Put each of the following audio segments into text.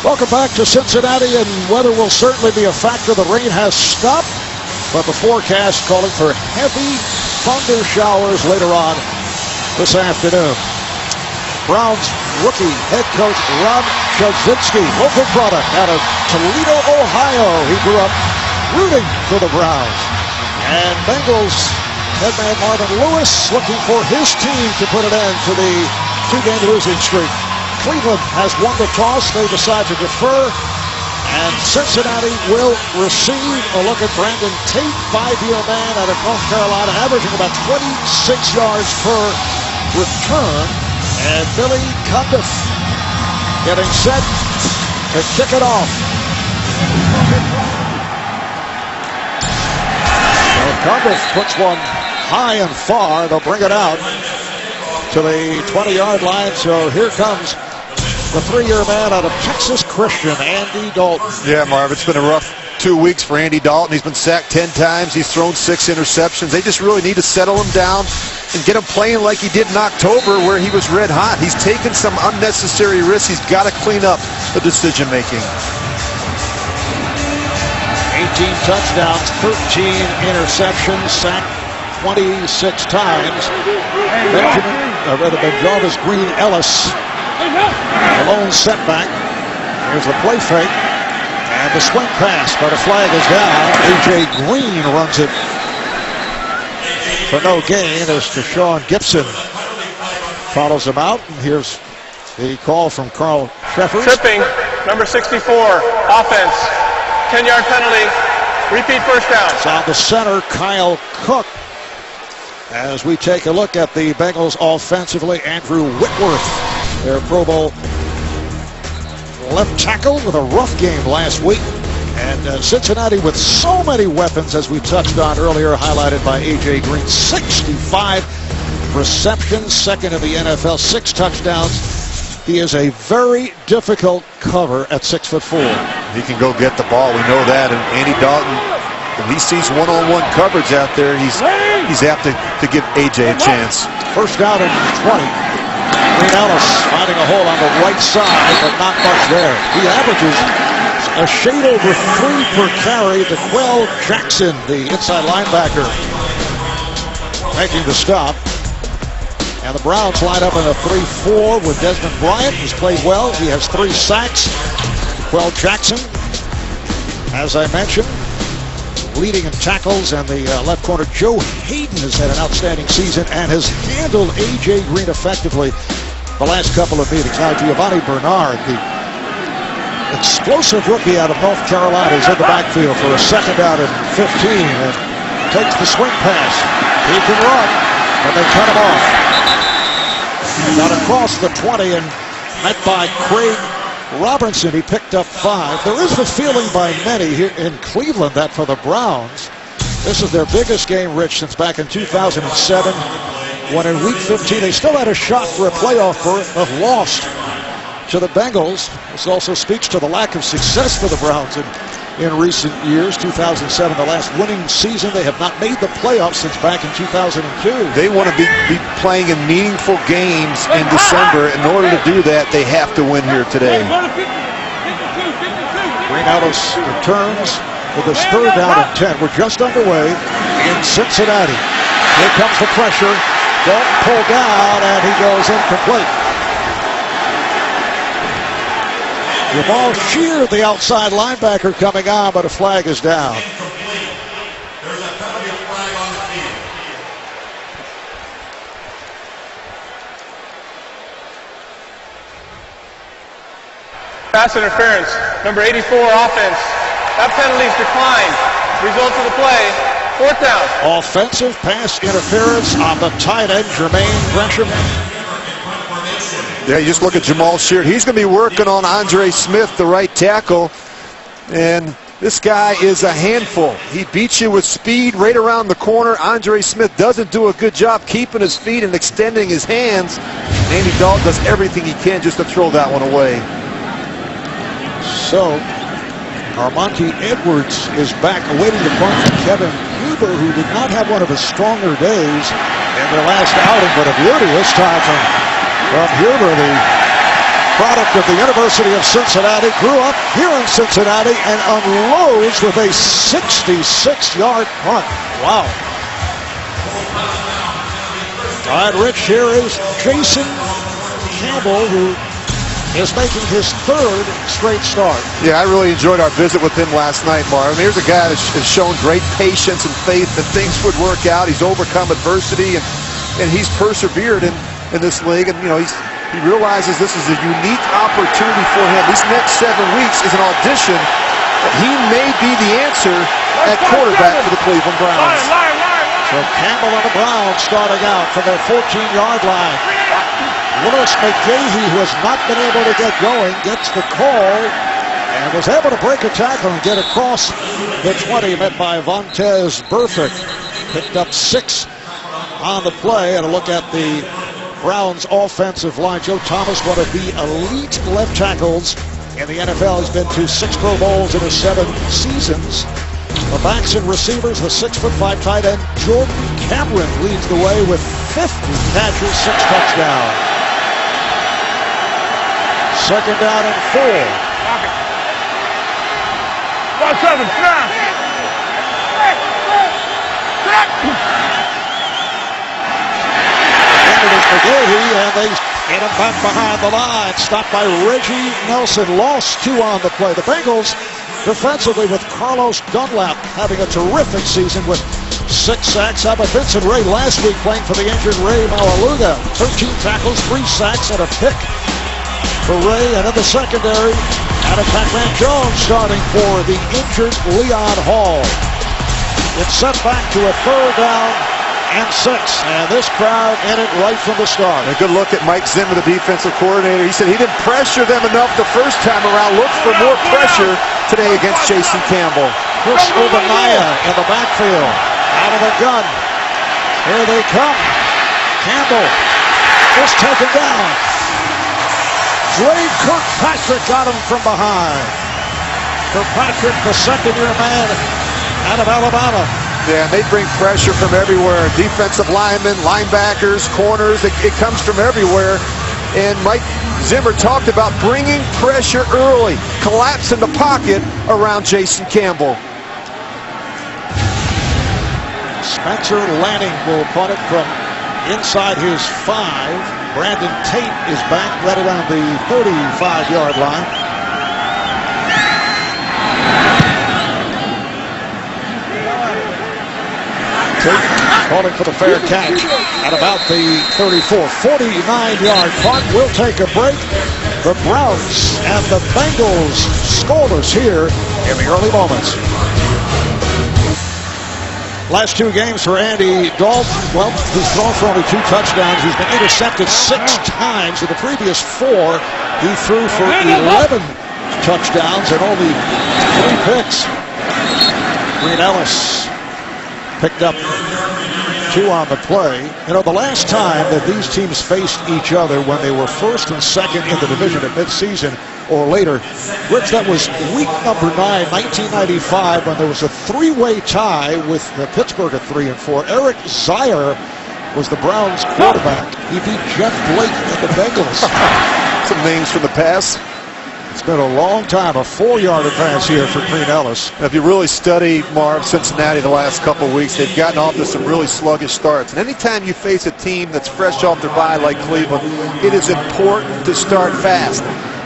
Welcome back to Cincinnati, and weather will certainly be a factor. The rain has stopped, but the forecast calling for heavy thunder showers later on this afternoon. Browns rookie head coach Rob Chudzinski, local product out of Toledo, Ohio. He grew up rooting for the Browns. And Bengals head man Marvin Lewis looking for his team to put an end to the two-game losing streak. Cleveland has won the toss. They decide to defer. And Cincinnati will receive a look at Brandon Tate, five-year man out of North Carolina, averaging about 26 yards per return. And Billy Cundiff getting set to kick it off. Well, Cundiff puts one high and far. They'll bring it out to the 20-yard line. So here comes the three-year man out of Texas Christian, Andy Dalton. Yeah, Marv, it's been a rough 2 weeks for Andy Dalton. He's been sacked 10 times. He's thrown 6 interceptions. They just really need to settle him down and get him playing like he did in October where he was red hot. He's taken some unnecessary risks. He's got to clean up the decision-making. 18 touchdowns, 13 interceptions, sacked 26 times. Jarvis Green Ellis, a lone setback. Here's the play fake. And the swing pass, but a flag is down. A.J. Green runs it for no gain as Deshaun Gibson follows him out. And here's the call from Carl Sheffers. Tripping, number 64, offense. 10-yard penalty, repeat first down. It's on the center, Kyle Cook. As we take a look at the Bengals offensively, Andrew Whitworth, their Pro Bowl left tackle, with a rough game last week. And Cincinnati with so many weapons, as we touched on earlier, highlighted by A.J. Green. 65 receptions, second in the NFL, 6 touchdowns. He is a very difficult cover at 6'4". He can go get the ball. We know that. And Andy Dalton, if he sees one-on-one coverage out there, he's apt to give A.J. a chance. First down and 20. Green Ellis finding a hole on the right side, but not much there. He averages a shade over 3 per carry. DeQuell Jackson, the inside linebacker, making the stop. And the Browns line up in a 3-4 with Desmond Bryant, who's played well. He has 3 sacks. DeQuell Jackson, as I mentioned, leading in tackles, and the left corner Joe Hayden has had an outstanding season and has handled A.J. Green effectively the last couple of meetings. Now Giovanni Bernard, the explosive rookie out of North Carolina, is in the backfield for a second down and 15 and takes the swing pass. He can run, but they cut him off. Got across the 20 and met by Craig Robinson. He picked up 5. There is the feeling by many here in Cleveland that for the Browns, this is their biggest game, Rich, since back in 2007, when in Week 15 they still had a shot for a playoff berth, but lost to the Bengals. This also speaks to the lack of success for the Browns in recent years. 2007, the last winning season. They have not made the playoffs since back in 2002. They want to be playing in meaningful games in December. In order to do that, they have to win here today. Green Ellis returns with his third down and 10. We're just underway in Cincinnati. Here comes the pressure. Dalton pulled down, and he goes incomplete. Jamal Shear, the outside linebacker, coming on, but a flag is down. Pass interference, number 84, offense. That penalty's declined. Result of the play, 4th down. Offensive pass interference on the tight end, Jermaine Gresham. Yeah, you just look at Jamal Sheard. He's going to be working on Andre Smith, the right tackle. And this guy is a handful. He beats you with speed right around the corner. Andre Smith doesn't do a good job keeping his feet and extending his hands. Andy Dalton does everything he can just to throw that one away. So, Armonte Edwards is back awaiting the punt from Kevin Huber, who did not have one of his stronger days in their last outing, but a beauty this time from Huber, the product of the University of Cincinnati, grew up here in Cincinnati, and unloads with a 66-yard punt. Wow. All right, Rich, here is Jason Campbell, who is making his third straight start. Yeah, I really enjoyed our visit with him last night, Marv. Here's a guy that has shown great patience and faith that things would work out. He's overcome adversity, and he's persevered in this league. And, you know, he realizes this is a unique opportunity for him. These next 7 weeks is an audition that he may be the answer at quarterback for the Cleveland Browns. So Campbell and the Browns starting out from their 14-yard line. Willis McGahee, who has not been able to get going, gets the call and was able to break a tackle and get across the 20, met by Vontez Burfict. Picked up 6 on the play. And a look at the Browns offensive line. Joe Thomas, one of the elite left tackles in the NFL. He's been to 6 Pro Bowls in his 7 seasons. The backs and receivers, the 6'5" tight end Jordan Cameron leads the way with 50 catches, 6 touchdowns. Second down and 4. McGahee, and they get him back behind the line. Stopped by Reggie Nelson. Lost 2 on the play. The Bengals defensively with Carlos Dunlap having a terrific season with 6 sacks. How about Vincent Ray last week playing for the injured Ray Malaluga? 13 tackles, 3 sacks, and a pick for Ray. And in the secondary, Adam Pac-Man Jones starting for the injured Leon Hall. It's set back to a 3rd down and 6, and this crowd in it right from the start. A good look at Mike Zimmer, the defensive coordinator. He said he didn't pressure them enough the first time around. Look for more pressure today against Jason Campbell. Chris Obaniah in the backfield, out of the gun. Here they come. Campbell is taken down. Dre Kirkpatrick got him from behind. Kirkpatrick, the second-year man out of Alabama. Yeah, they bring pressure from everywhere. Defensive linemen, linebackers, corners, it comes from everywhere. And Mike Zimmer talked about bringing pressure early, collapse in the pocket around Jason Campbell. Spencer Lanning will punt it from inside his 5. Brandon Tate is back right around the 35-yard line. Tate calling for the fair catch at about the 34. 49-yard punt. We'll take a break. The Browns and the Bengals scoreless here in the early moments. Last 2 games for Andy Dalton. Well, he's thrown for only 2 touchdowns. He's been intercepted 6 times. In the previous 4, he threw for 11 touchdowns and only 3 picks. Green Ellis picked up 2 on the play. You know, the last time that these teams faced each other when they were 1st and 2nd in the division at midseason or later, Rich, that was week number 9, 1995, when there was a 3-way tie with Pittsburgh at 3 and 4. Eric Zier was the Browns quarterback. He beat Jeff Blake and the Bengals. Some names from the past. It's been a long time, a 4-yard advance here for Green Ellis. If you really study, Marv, Cincinnati the last couple of weeks, they've gotten off to some really sluggish starts. And anytime you face a team that's fresh off their bye like Cleveland, it is important to start fast.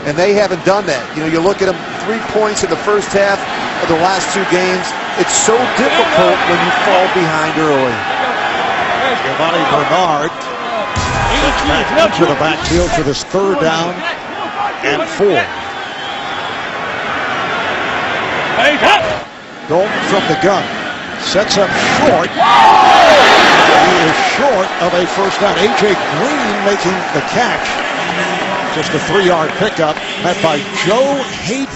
And they haven't done that. You know, you look at them, 3 points in the first half of the last 2 games. It's so difficult when you fall behind early. Giovanni Bernard back into the backfield for this 3rd down and 4. Dalton from the gun. Sets up short. He is short of a 1st down. A.J. Green making the catch. Just a 3-yard pickup, met by Joe Hayden.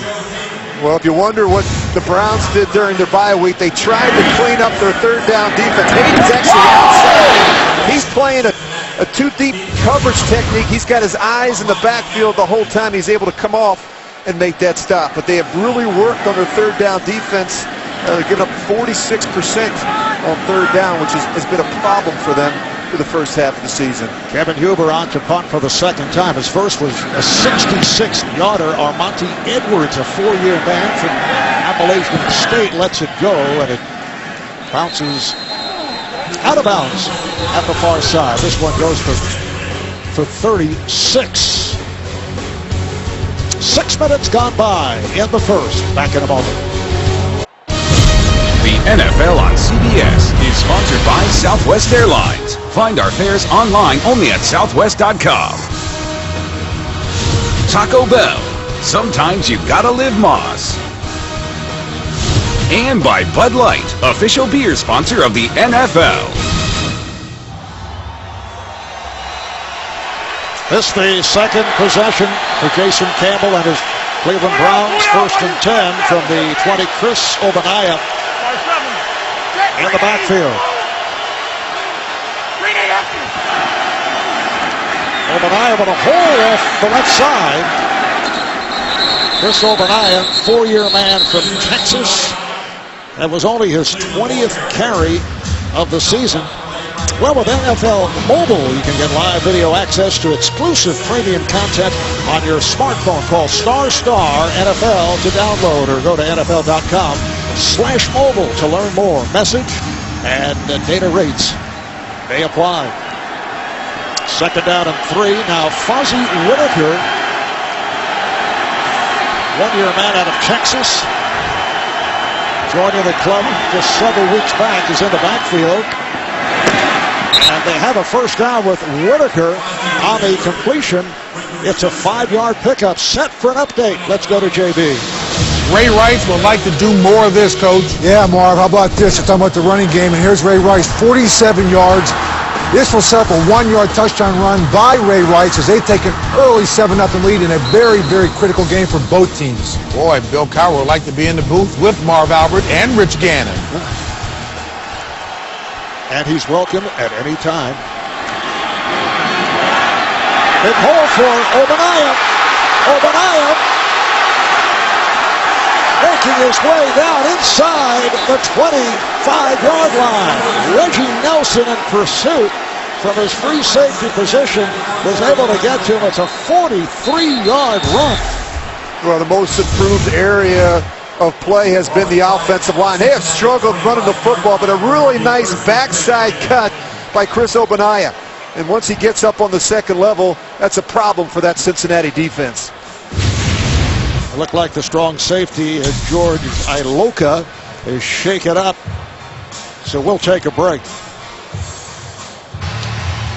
Well, if you wonder what the Browns did during their bye week, they tried to clean up their 3rd down defense. Hayden's actually outside. He's playing a 2-deep coverage technique. He's got his eyes in the backfield the whole time. He's able to come off and make that stop. But they have really worked on their 3rd down defense. They're giving up 46% on 3rd down, which has been a problem for them. for the first half of the season. Kevin Huber on to punt for the second time. His first was a 66-yarder. Armonte Edwards, a 4-year man from Appalachian State, lets it go, and it bounces out of bounds at the far side. This one goes for 36. 6 minutes gone by in the first. Back in a moment. The NFL on CBS is sponsored by Southwest Airlines. Find our fares online only at southwest.com. Taco Bell. Sometimes you've gotta live Moss. And by Bud Light, official beer sponsor of the NFL. This the second possession for Jason Campbell and his Cleveland Browns. 1st and 10 from the 20. Chris Obadiah in the backfield. Obadiah with a hole off the left side. Chris Obadiah, 4-year man from Texas. That was only his 20th carry of the season. Well, with NFL Mobile, you can get live video access to exclusive premium content on your smartphone. Call ** NFL to download or go to NFL.com/mobile to learn more. Message and data rates may apply. 2nd down and 3. Now Fozzie Whitaker, 1-year man out of Texas, joining the club just several weeks back, is in the backfield. And they have a first down with Whitaker on the completion. It's a 5-yard pickup. Set for an update. Let's go to JB. Ray Rice would like to do more of this, Coach. Yeah, Marv, how about this? We're talking about the running game, and here's Ray Rice, 47 yards. This will set up a 1-yard touchdown run by Ray Rice as they take an early 7-0 lead in a very, very critical game for both teams. Boy, Bill Cowher would like to be in the booth with Marv Albert and Rich Gannon. And he's welcome at any time. Big hole for Obadiah. Obadiah making his way down inside the 25-yard line. Reggie Nelson in pursuit from his free safety position was able to get to him. It's a 43-yard run. Well, the most improved area of play has been the offensive line. They have struggled running the football, but a really nice backside cut by Chris Obadiah. And once he gets up on the second level, that's a problem for that Cincinnati defense. It looked like the strong safety, George Iloka, is shaken up. So we'll take a break.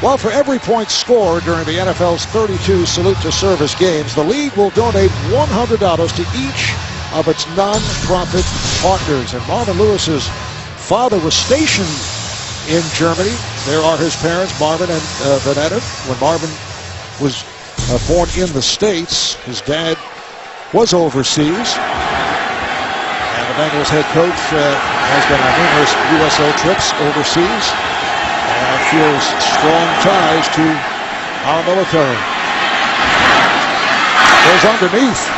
Well, for every point scored during the NFL's 32 Salute to Service games, the league will donate $100 to each of its non-profit partners. And Marvin Lewis's father was stationed in Germany. There are his parents, Marvin and Vanetta. When Marvin was born in the States, his dad was overseas. And the Bengals head coach has been on numerous USO trips overseas and feels strong ties to our military. Goes underneath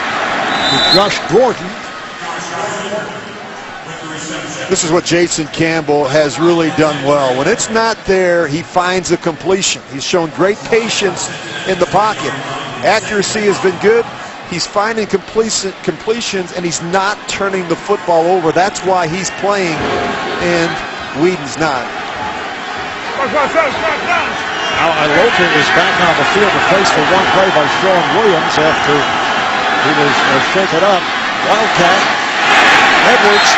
to Josh Gordon. This is what Jason Campbell has really done well. When it's not there, he finds a completion. He's shown great patience in the pocket. Accuracy has been good. He's finding completions, and he's not turning the football over. That's why he's playing, and Whedon's not. Now Iloka is back on the field to face for one play by Sean Williams after he was shaken up. Wildcat. Edwards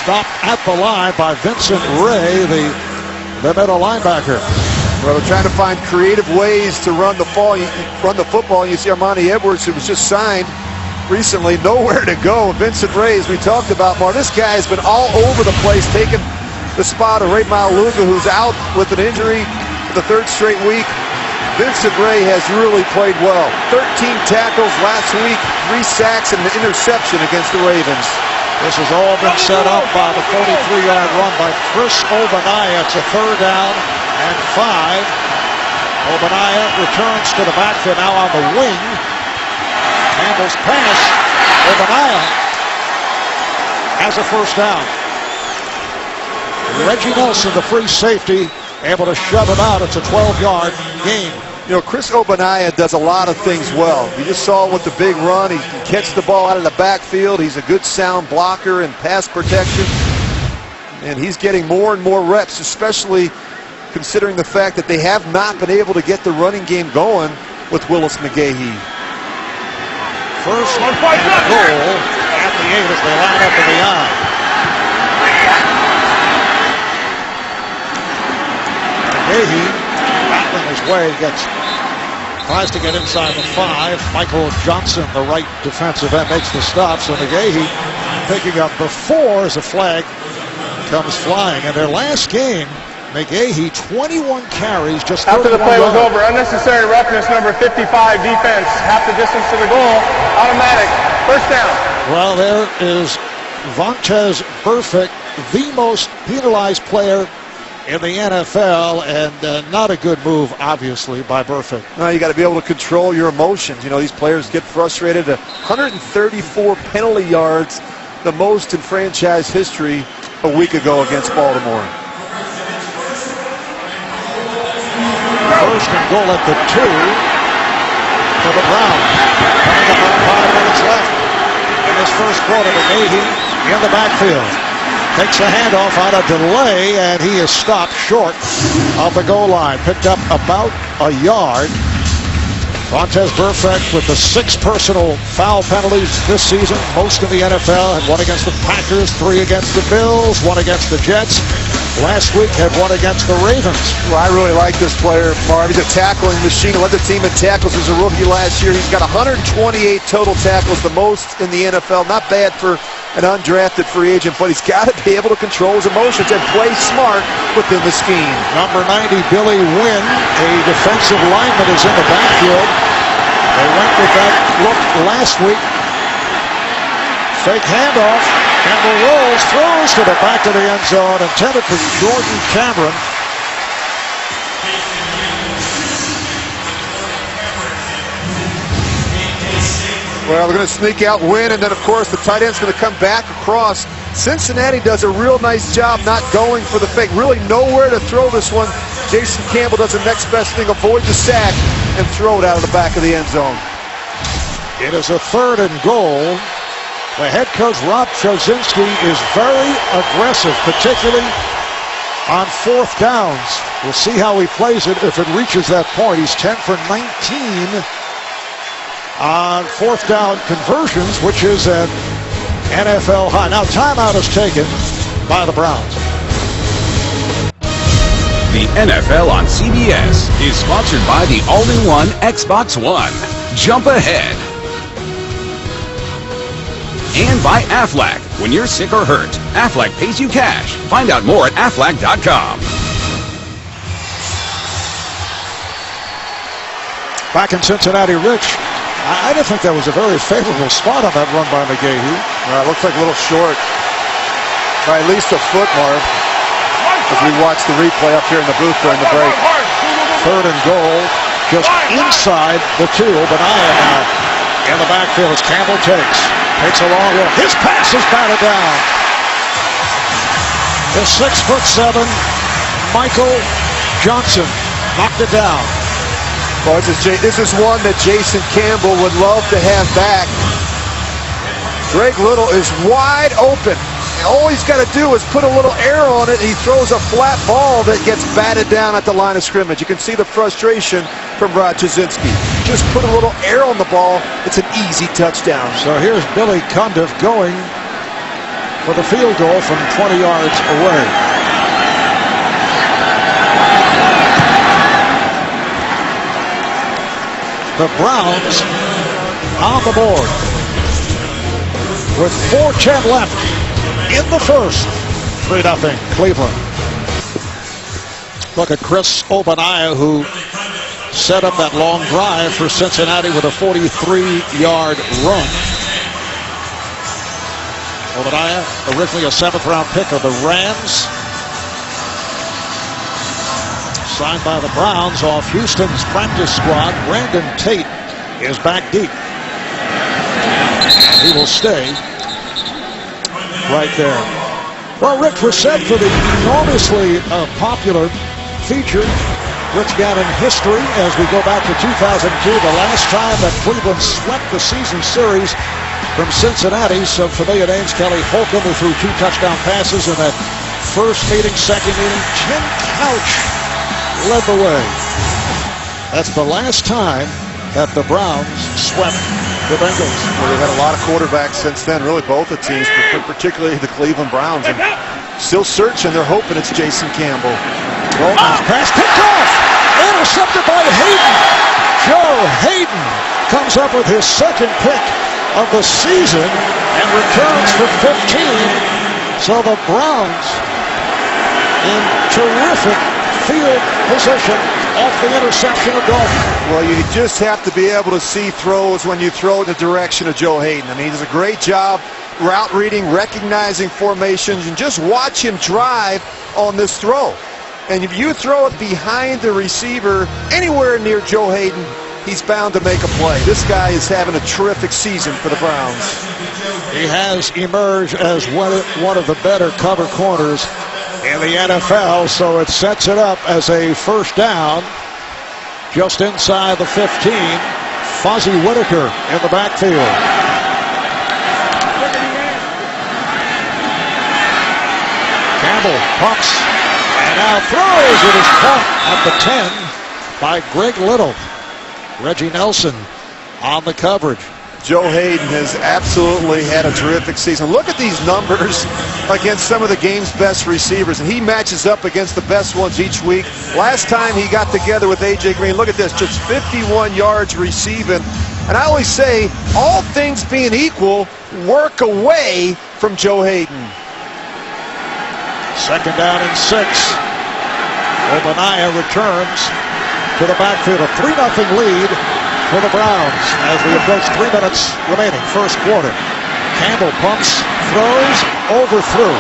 stopped at the line by Vincent Ray, the middle linebacker. Well, they're trying to find creative ways to run the football. You see Armonte Edwards, who was just signed recently, nowhere to go. Vincent Ray, as we talked about, Mark, this guy has been all over the place, taking the spot of Ray Maluga, who's out with an injury for the 3rd straight week. Vincent Ray has really played well. 13 tackles last week, 3 sacks, and an interception against the Ravens. This has all been set up by the 43-yard run by Chris Obadiah. It's a 3rd down and 5. Obadiah returns to the backfield now on the wing. Campbell's pass. Obadiah has a 1st down. Reggie Nelson, the free safety, able to shove him out. It's a 12-yard gain. You know, Chris Ogbonnaya does a lot of things well. You just saw with the big run. He can catch the ball out of the backfield. He's a good sound blocker and pass protection. And he's getting more and more reps, especially considering the fact that they have not been able to get the running game going with Willis McGahee. First and goal at the 8 as they line up in the I. McGahee battling his way, tries to get inside the 5. Michael Johnson, the right defensive end, makes the stop. So McGahee picking up the 4 as a flag comes flying. In their last game, McGahee 21 carries, just 31 after the play was yards. over. Unnecessary roughness, number 55 defense. Half the distance to the goal. Automatic. First down. Well, there is Vontaze Burfict, the most penalized player in the NFL, and not a good move, obviously, by Burfict. No, you got to be able to control your emotions. You know, these players get frustrated. 134 penalty yards, the most in franchise history a week ago against Baltimore. First and goal at the 2 for the Browns. Coming up on 5 minutes left in this first quarter. McGahee in the backfield. Takes a handoff on a delay, and he is stopped short of the goal line. Picked up about a yard. Vontaze Burfict with the 6 personal foul penalties this season, most in the NFL, had 1 against the Packers, 3 against the Bills, 1 against the Jets. Last week had 1 against the Ravens. Well, I really like this player, Marv. He's a tackling machine. He led the team in tackles as a rookie last year. He's got 128 total tackles, the most in the NFL. Not bad for an undrafted free agent, but he's got to be able to control his emotions and play smart within the scheme. Number 90, Billy Wynn, a defensive lineman, is in the backfield. They went with that look last week. Fake handoff. Campbell rolls, throws to the back of the end zone, intended for Jordan Cameron. Well, they're going to sneak out Wynn, and then, of course, the tight end's going to come back across. Cincinnati does a real nice job not going for the fake. Really nowhere to throw this one. Jason Campbell does the next best thing, avoid the sack, and throw it out of the back of the end zone. It is a 3rd and goal. The head coach, Rob Chozinski, is very aggressive, particularly on 4th downs. We'll see how he plays it if it reaches that point. He's 10 for 19 on 4th down conversions, which is an NFL high. Now, timeout is taken by the Browns. The NFL on CBS is sponsored by the all-in-one Xbox One. Jump ahead. And by Aflac. When you're sick or hurt, Aflac pays you cash. Find out more at Aflac.com. Back in Cincinnati, Rich, I didn't think that was a very favorable spot on that run by McGahee. It looks like a little short by at least a foot, Marv, as we watch the replay up here in the booth during the break. 3rd and goal, just inside the 2. Ogbonnaya now in the backfield as Campbell takes a long look. His pass is batted down. The 6'7" Michael Johnson knocked it down. Well, this is one that Jason Campbell would love to have back. Greg Little is wide open. All he's got to do is put a little air on it. He throws a flat ball that gets batted down at the line of scrimmage. You can see the frustration from Rod Chozinski. Just put a little air on the ball. It's an easy touchdown. So here's Billy Cundiff going for the field goal from 20 yards away. The Browns on the board with 4:10 left in the first. 3-0 Cleveland. Look at Chris Ogbonnaya, who set up that long drive for Cincinnati with a 43-yard run. Ogbonnaya, originally a 7th-round pick of the Rams. Signed by the Browns off Houston's practice squad. Brandon Tate is back deep. He will stay right there. Well, Rick Brissett for the enormously popular feature, Rich Gannon history, as we go back to 2002, the last time that Cleveland swept the season series from Cincinnati. Some familiar names: Kelly Holcomb, who threw 2 touchdown passes in that first meeting, second meeting. Tim Couch led the way. That's the last time that the Browns swept the Bengals. Well, they've had a lot of quarterbacks since then, really both the teams, but particularly the Cleveland Browns. And still searching, they're hoping it's Jason Campbell. Rollins pass picked off, intercepted by Hayden. Joe Hayden comes up with his second pick of the season and returns for 15. So the Browns in terrific field position off the interception of Dalton. Well, you just have to be able to see throws when you throw in the direction of Joe Hayden. I mean, he does a great job route reading, recognizing formations, and just watch him drive on this throw. And if you throw it behind the receiver anywhere near Joe Hayden, he's bound to make a play. This guy is having a terrific season for the Browns. He has emerged as one of the better cover corners in the NFL, so it sets it up as a first down just inside the 15. Fozzie Whitaker in the backfield. Campbell pumps and now throws. It is caught at the 10 by Greg Little. Reggie Nelson on the coverage. Joe Hayden has absolutely had a terrific season. Look at these numbers against some of the game's best receivers, and he matches up against the best ones each week. Last time he got together with A.J. Green, look at this, just 51 yards receiving. And I always say, all things being equal, work away from Joe Hayden. Second down and 6. Obadiah returns to the backfield. A 3-0 lead for the Browns as we approach 3 minutes remaining, first quarter. Campbell pumps, throws, overthrew.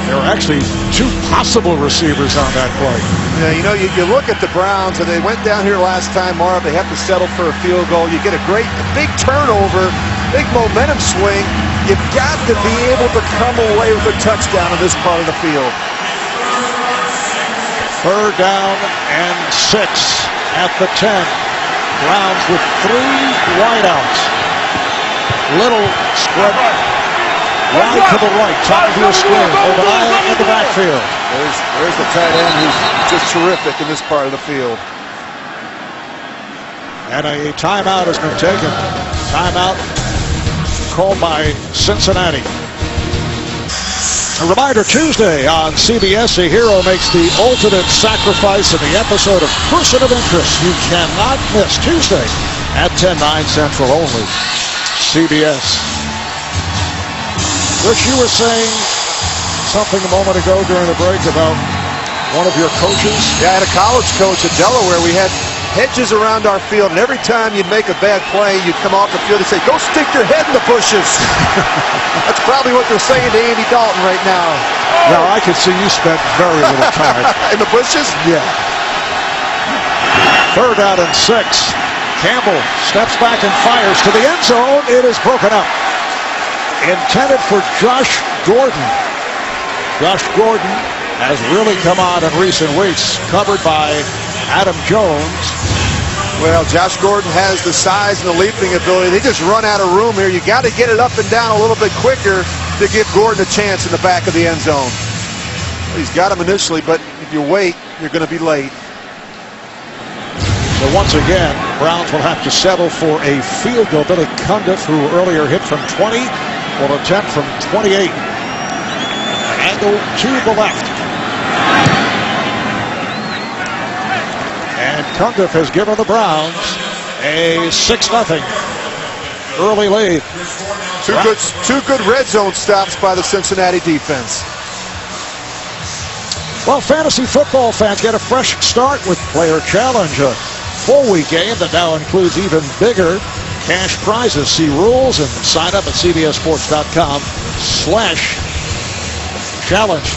There are actually 2 possible receivers on that play. Yeah, you know, you look at the Browns, and they went down here last time, Marv. They have to settle for a field goal. You get a big turnover, big momentum swing. You've got to be able to come away with a touchdown in this part of the field. Third down and 6 at the 10. Browns with 3 wideouts. Little spread wide to the right, top of your screen. Obadiah in the backfield. There's the tight end who's just terrific in this part of the field. And a timeout has been taken. Timeout called by Cincinnati. A reminder, Tuesday on CBS, a hero makes the ultimate sacrifice in the episode of Person of Interest. You cannot miss Tuesday at 10, 9 Central only. CBS. Rich, you were saying something a moment ago during the break about one of your coaches. Yeah, I had a college coach at Delaware. We had hedges around our field, and every time you'd make a bad play, you'd come off the field and say, "Go stick your head in the bushes." That's probably what they're saying to Andy Dalton right now. Now, I could see you spent very little time. In the bushes? Yeah. Third down and 6. Campbell steps back and fires to the end zone. It is broken up. Intended for Josh Gordon. Josh Gordon has really come on in recent weeks, covered by Adam Jones. Well, Josh Gordon has the size and the leaping ability. They just run out of room here. You got to get it up and down a little bit quicker to give Gordon a chance in the back of the end zone. He's got him initially, but if you wait, you're going to be late. So once again, Browns will have to settle for a field goal. Billy Cundiff, who earlier hit from 20, will attempt from 28. Angle to the left. And Cundiff has given the Browns a 6-0 early lead. Two good red zone stops by the Cincinnati defense. Well, fantasy football fans get a fresh start with Player Challenge, a full-week game that now includes even bigger cash prizes. See rules and sign up at cbssports.com/challenge.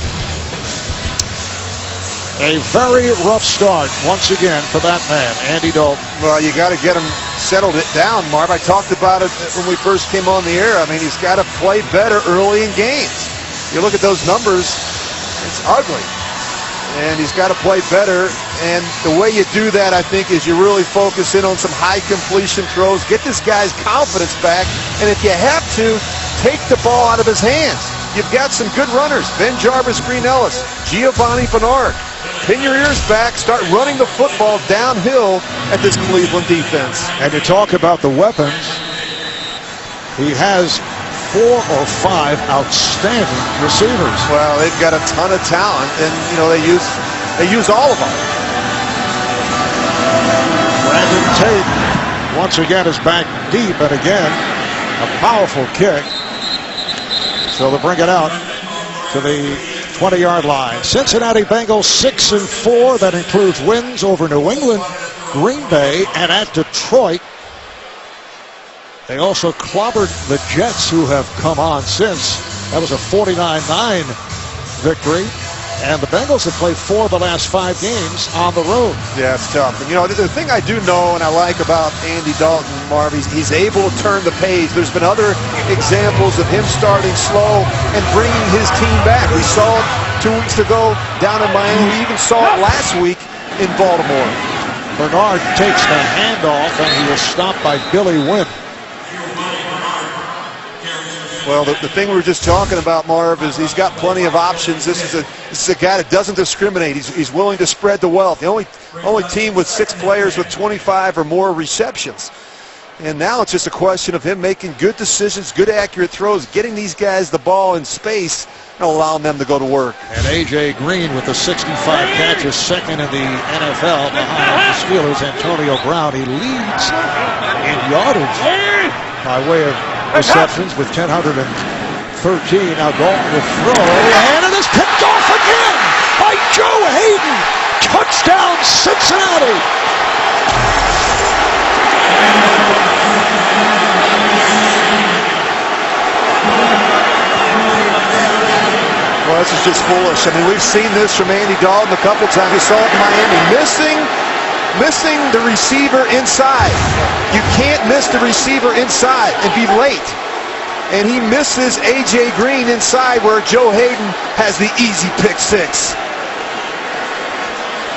A very rough start once again for that man, Andy Dalton. Well, you got to get him settled it down, Marv. I talked about it when we first came on the air. I mean, he's got to play better early in games. You look at those numbers, it's ugly. And he's got to play better. And the way you do that, I think, is you really focus in on some high completion throws, get this guy's confidence back, and if you have to, take the ball out of his hands. You've got some good runners, Ben Jarvis, Green Ellis, Giovanni Bernard. Pin your ears back, start running the football downhill at this Cleveland defense. And you talk about the weapons, he has 4 or 5 outstanding receivers. Well, they've got a ton of talent, and you know they use all of them. Brandon Tate once again is back deep, and again a powerful kick. So they'll bring it out to the 20-yard line. Cincinnati Bengals 6-4. That includes wins over New England, Green Bay, and at Detroit. They also clobbered the Jets, who have come on since. That was a 49-9 victory. And the Bengals have played 4 of the last 5 games on the road. Yeah, it's tough. And, you know, the thing I do know and I like about Andy Dalton, Marv, he's able to turn the page. There's been other examples of him starting slow and bringing his team back. We saw it 2 weeks ago down in Miami. We even saw it last week in Baltimore. Bernard takes the handoff, and he was stopped by Billy Wynn. Well, the thing we were just talking about, Marv, is he's got plenty of options. This is a guy that doesn't discriminate. He's willing to spread the wealth. The only team with 6 players with 25 or more receptions. And now it's just a question of him making good decisions, good accurate throws, getting these guys the ball in space, and allowing them to go to work. And A.J. Green with the 65 catches, second in the NFL behind the Steelers' Antonio Brown. He leads in yardage by way of receptions with 1,013. Now Dalton will throw, and it is picked off again by Joe Hayden. Touchdown, Cincinnati. Well, this is just foolish. I mean, we've seen this from Andy Dalton a couple times. We saw it in Miami, missing the receiver inside. You can't miss the receiver inside and be late. And he misses A.J. Green inside where Joe Hayden has the easy pick 6.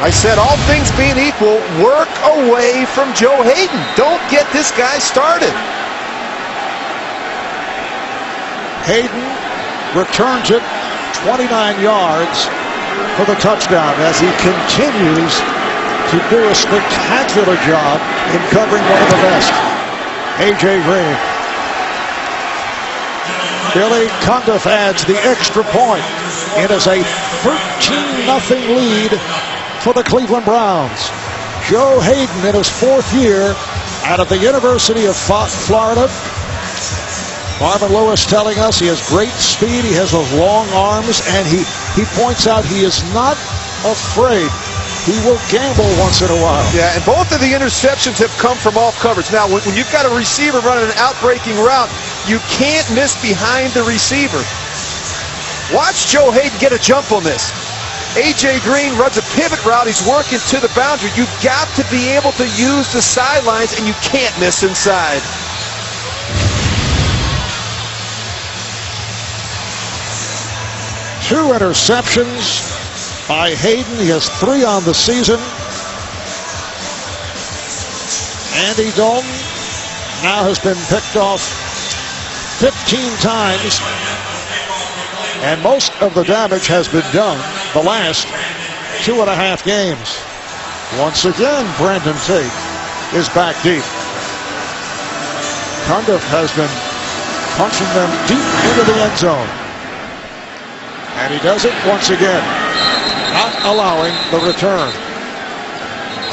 I said, all things being equal, work away from Joe Hayden. Don't get this guy started. Hayden returns it 29 yards for the touchdown as he continues to do a spectacular job in covering one of the best. A.J. Green. Billy Cundiff adds the extra point. It is a 13-0 lead for the Cleveland Browns. Joe Hayden in his 4th year out of the University of Florida. Marvin Lewis telling us he has great speed, he has those long arms, and he points out he is not afraid. He will gamble once in a while. Yeah, and both of the interceptions have come from off coverage. Now, when you've got a receiver running an out-breaking route, you can't miss behind the receiver. Watch Joe Hayden get a jump on this. A.J. Green runs a pivot route. He's working to the boundary. You've got to be able to use the sidelines, and you can't miss inside. Two interceptions by Hayden. He has 3 on the season. Andy Dalton now has been picked off 15 times, and most of the damage has been done the last 2.5 games. Once again, Brandon Tate is back deep. Cundiff has been punching them deep into the end zone. And he does it once again, not allowing the return.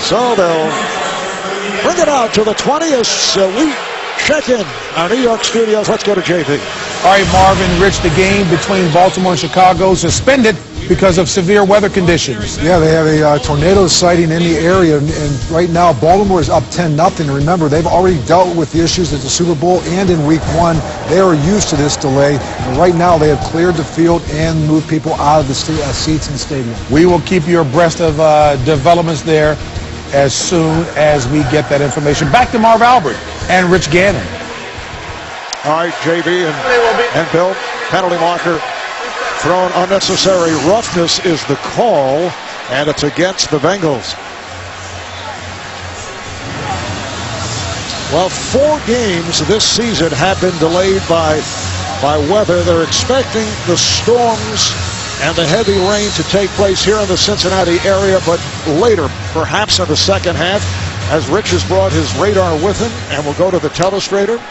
So they'll bring it out to the 20 as we check in our New York studios. Let's go to JV. All right, Marvin, Rich, the game between Baltimore and Chicago suspended because of severe weather conditions. Yeah, they have a tornado sighting in the area, and right now Baltimore is up 10-0. Remember, they've already dealt with the issues at the Super Bowl and in Week 1. They are used to this delay, and right now they have cleared the field and moved people out of the seats in the stadium. We will keep you abreast of developments there as soon as we get that information. Back to Marv Albert and Rich Gannon. All right, JB and Bill, penalty marker thrown. Unnecessary roughness is the call, and it's against the Bengals. Well, 4 games this season have been delayed by weather. They're expecting the storms and the heavy rain to take place here in the Cincinnati area, but later, perhaps in the second half, as Rich has brought his radar with him, and we'll go to the telestrator.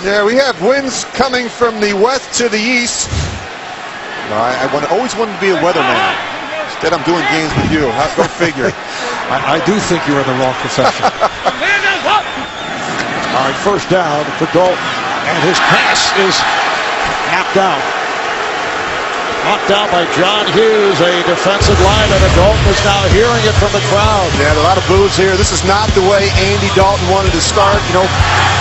Yeah, we have winds coming from the west to the east. I always wanted to be a weatherman. Instead, I'm doing games with you. Go figure. I do think you're in the wrong profession. All right, first down for Dalton, and his pass is knocked down. Knocked down by John Hughes, a defensive lineman, and Dalton is now hearing it from the crowd. Yeah, a lot of boos here. This is not the way Andy Dalton wanted to start. You know,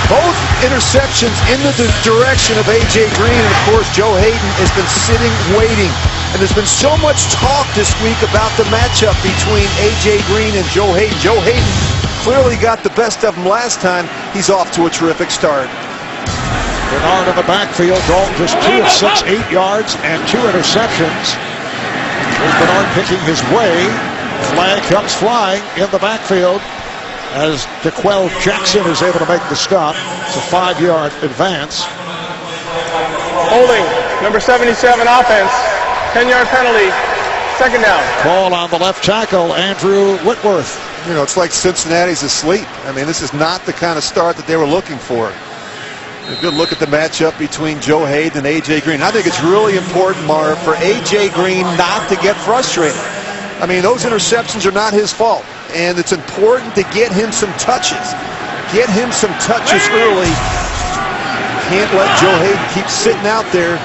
both interceptions in the direction of A.J. Green, and of course Joe Hayden has been sitting waiting. And there's been so much talk this week about the matchup between A.J. Green and Joe Hayden. Joe Hayden clearly got the best of him last time. He's off to a terrific start. Bernard in the backfield. Dalton just 2 of 6, 8 yards and 2 interceptions. Here's Bernard picking his way. Flag comes flying in the backfield as DeQuell Jackson is able to make the stop. It's a 5-yard advance. Holding, number 77 offense, 10-yard penalty, second down. Ball on the left tackle, Andrew Whitworth. You know, it's like Cincinnati's asleep. I mean, this is not the kind of start that they were looking for. A good look at the matchup between Joe Hayden and A.J. Green. I think it's really important, Marv, for A.J. Green not to get frustrated. I mean, those interceptions are not his fault, and it's important to get him some touches. Get him some touches early. Can't let Joe Hayden keep sitting out there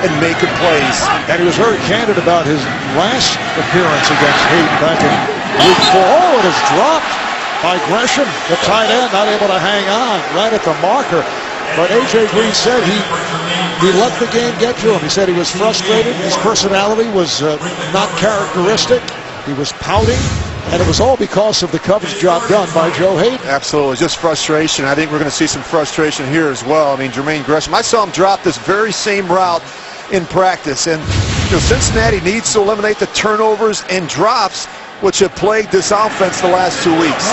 and making plays. And he was very candid about his last appearance against Hayden back in Week 4. Oh, it is dropped by Gresham, the tight end, not able to hang on right at the marker. But A.J. Green said he let the game get to him. He said he was frustrated. His personality was not characteristic. He was pouting, and it was all because of the coverage job done by Joe Hayden. Absolutely, just frustration. I think we're going to see some frustration here as well. I mean, Jermaine Gresham, I saw him drop this very same route in practice, and you know, Cincinnati needs to eliminate the turnovers and drops which have plagued this offense the last 2 weeks.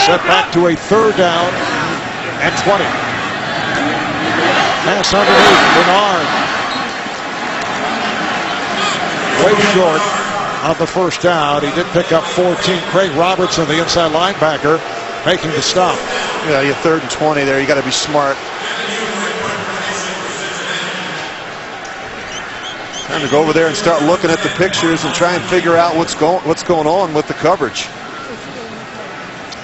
Set back to a 3rd down and 20. Pass underneath, Bernard. Way short on the first down. He did pick up 14. Craig Robertson, the inside linebacker, making the stop. Yeah, you're 3rd and 20 there. You got to be smart. Time to go over there and start looking at the pictures and try and figure out what's going on with the coverage.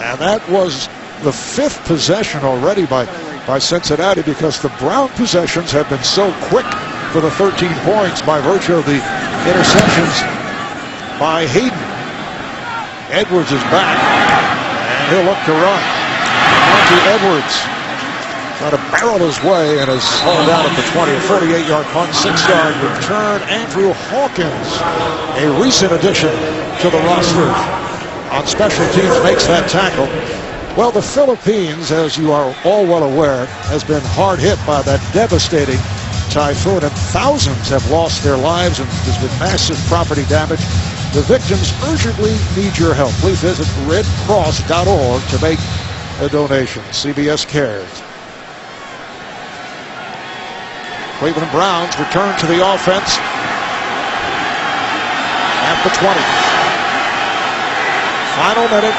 And that was the 5th possession already by Cincinnati, because the Brown possessions have been so quick for the 13 points by virtue of the interceptions by Hayden. Edwards is back, and he'll look to run. Monty Edwards trying to barrel his way and is hauled down at the 20. A 48-yard punt, 6-yard return. Andrew Hawkins, a recent addition to the roster on special teams, makes that tackle. Well, the Philippines, as you are all well aware, has been hard hit by that devastating typhoon, and thousands have lost their lives, and there's been massive property damage. The victims urgently need your help. Please visit redcross.org to make a donation. CBS cares. Cleveland Browns return to the offense at the 20. Final minute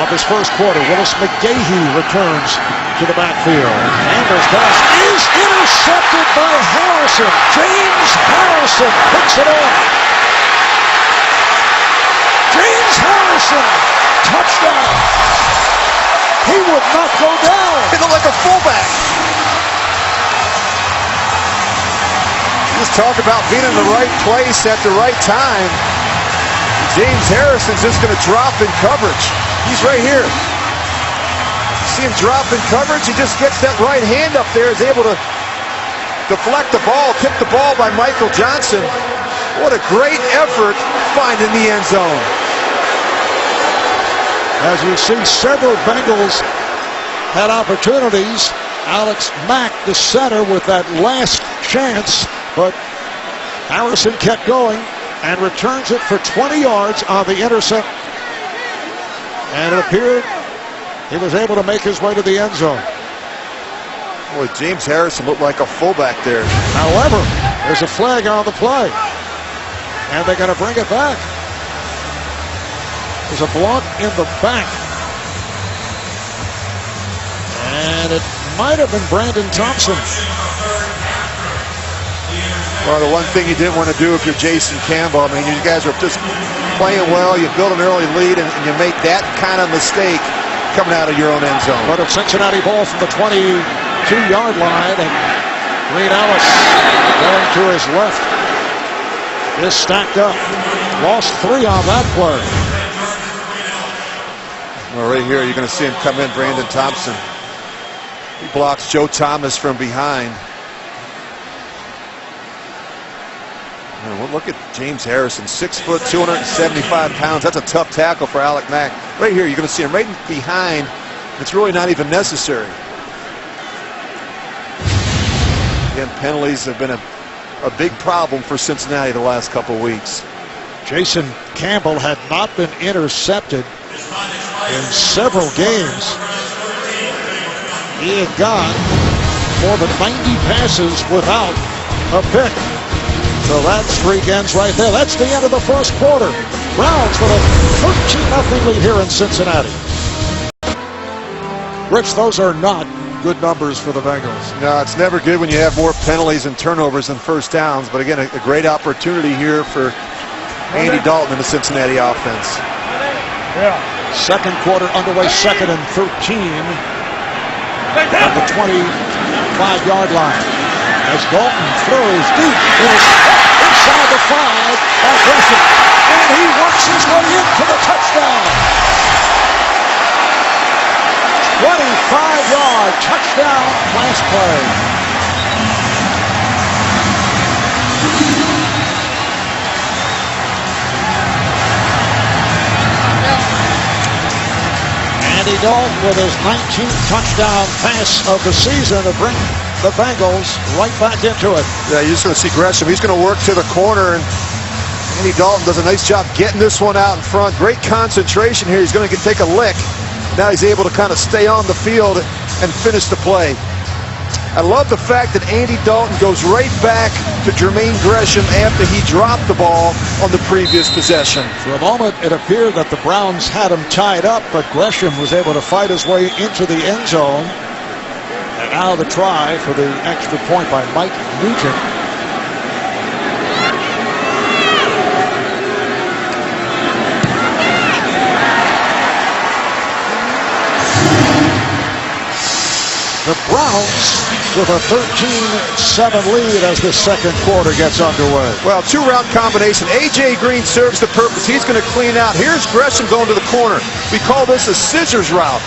of his first quarter. Willis McGahee returns to the backfield. And his pass is intercepted by Harrison. James Harrison picks it up. James Harrison, touchdown. He would not go down. He looked like a fullback. Just talk about being in the right place at the right time. James Harrison's just going to drop in coverage. He's right here. See him drop in coverage. He just gets that right hand up there, is able to deflect the ball, tip the ball by Michael Johnson. What a great effort finding the end zone. As you see, several Bengals had opportunities. Alex Mack, the center, with that last chance, but Harrison kept going and returns it for 20 yards on the intercept. And it appeared he was able to make his way to the end zone. Boy, James Harrison looked like a fullback there. However, there's a flag on the play, and they're going to bring it back. There's a block in the back, and it might have been Brandon Thompson. Well, the one thing you didn't want to do if you're Jason Campbell, I mean, you guys are just playing well, you build an early lead, and you make that kind of mistake coming out of your own end zone. But a Cincinnati ball from the 22-yard line, and Green Ellis going to his left is stacked up. Lost 3 on that play. Well, right here, you're going to see him come in, Brandon Thompson. He blocks Joe Thomas from behind. Look at James Harrison, 6 foot, 275 pounds. That's a tough tackle for Alec Mack. Right here, you're going to see him right behind. It's really not even necessary. Again, penalties have been a big problem for Cincinnati the last couple of weeks. Jason Campbell had not been intercepted in several games. He had gone more than 90 passes without a pick. So that streak ends right there. That's the end of the first quarter. Browns with a 13-0 lead here in Cincinnati. Rich, those are not good numbers for the Bengals. No, it's never good when you have more penalties and turnovers than first downs. But again, a great opportunity here for Andy Dalton in the Cincinnati offense. Yeah. Second quarter underway, 2nd and 13 at the 25-yard line. As Dalton throws deep, it is inside the 5 by Gresham, and he works his way into the touchdown. 25-yard touchdown pass play. Andy Dalton with his 19th touchdown pass of the season to bring the Bengals right back into it. Yeah, you're just going to see Gresham. He's going to work to the corner, and Andy Dalton does a nice job getting this one out in front. Great concentration here. He's going to take a lick. Now he's able to kind of stay on the field and finish the play. I love the fact that Andy Dalton goes right back to Jermaine Gresham after he dropped the ball on the previous possession. For a moment, it appeared that the Browns had him tied up, but Gresham was able to fight his way into the end zone. And now the try for the extra point by Mike Nugent. The Browns with a 13-7 lead as the second quarter gets underway. Well, 2-route combination. A.J. Green serves the purpose. He's going to clean out. Here's Gresham going to the corner. We call this a scissors route.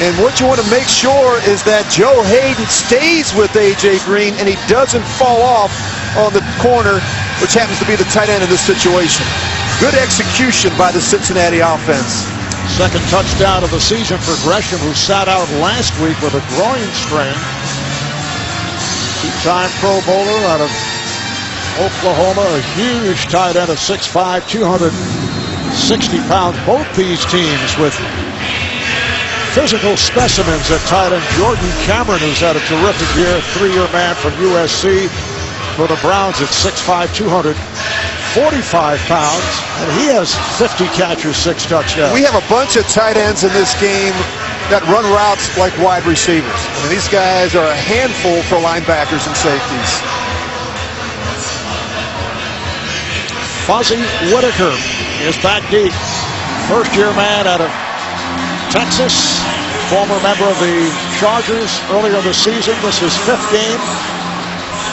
And what you want to make sure is that Joe Hayden stays with A.J. Green and he doesn't fall off on the corner, which happens to be the tight end in this situation. Good execution by the Cincinnati offense. Second touchdown of the season for Gresham, who sat out last week with a groin strain. Two-time Pro Bowler out of Oklahoma, a huge tight end of 6'5", 260 pounds. Both these teams with physical specimens at tight end. Jordan Cameron, who's had a terrific year, 3-year man from USC. For the Browns at 6'5", 245 pounds, and he has 50 catches, 6 touchdowns. We have a bunch of tight ends in this game that run routes like wide receivers. I mean, these guys are a handful for linebackers and safeties. Fozzie Whitaker is back deep. First-year man out of Texas, former member of the Chargers earlier this season. This is his 5th game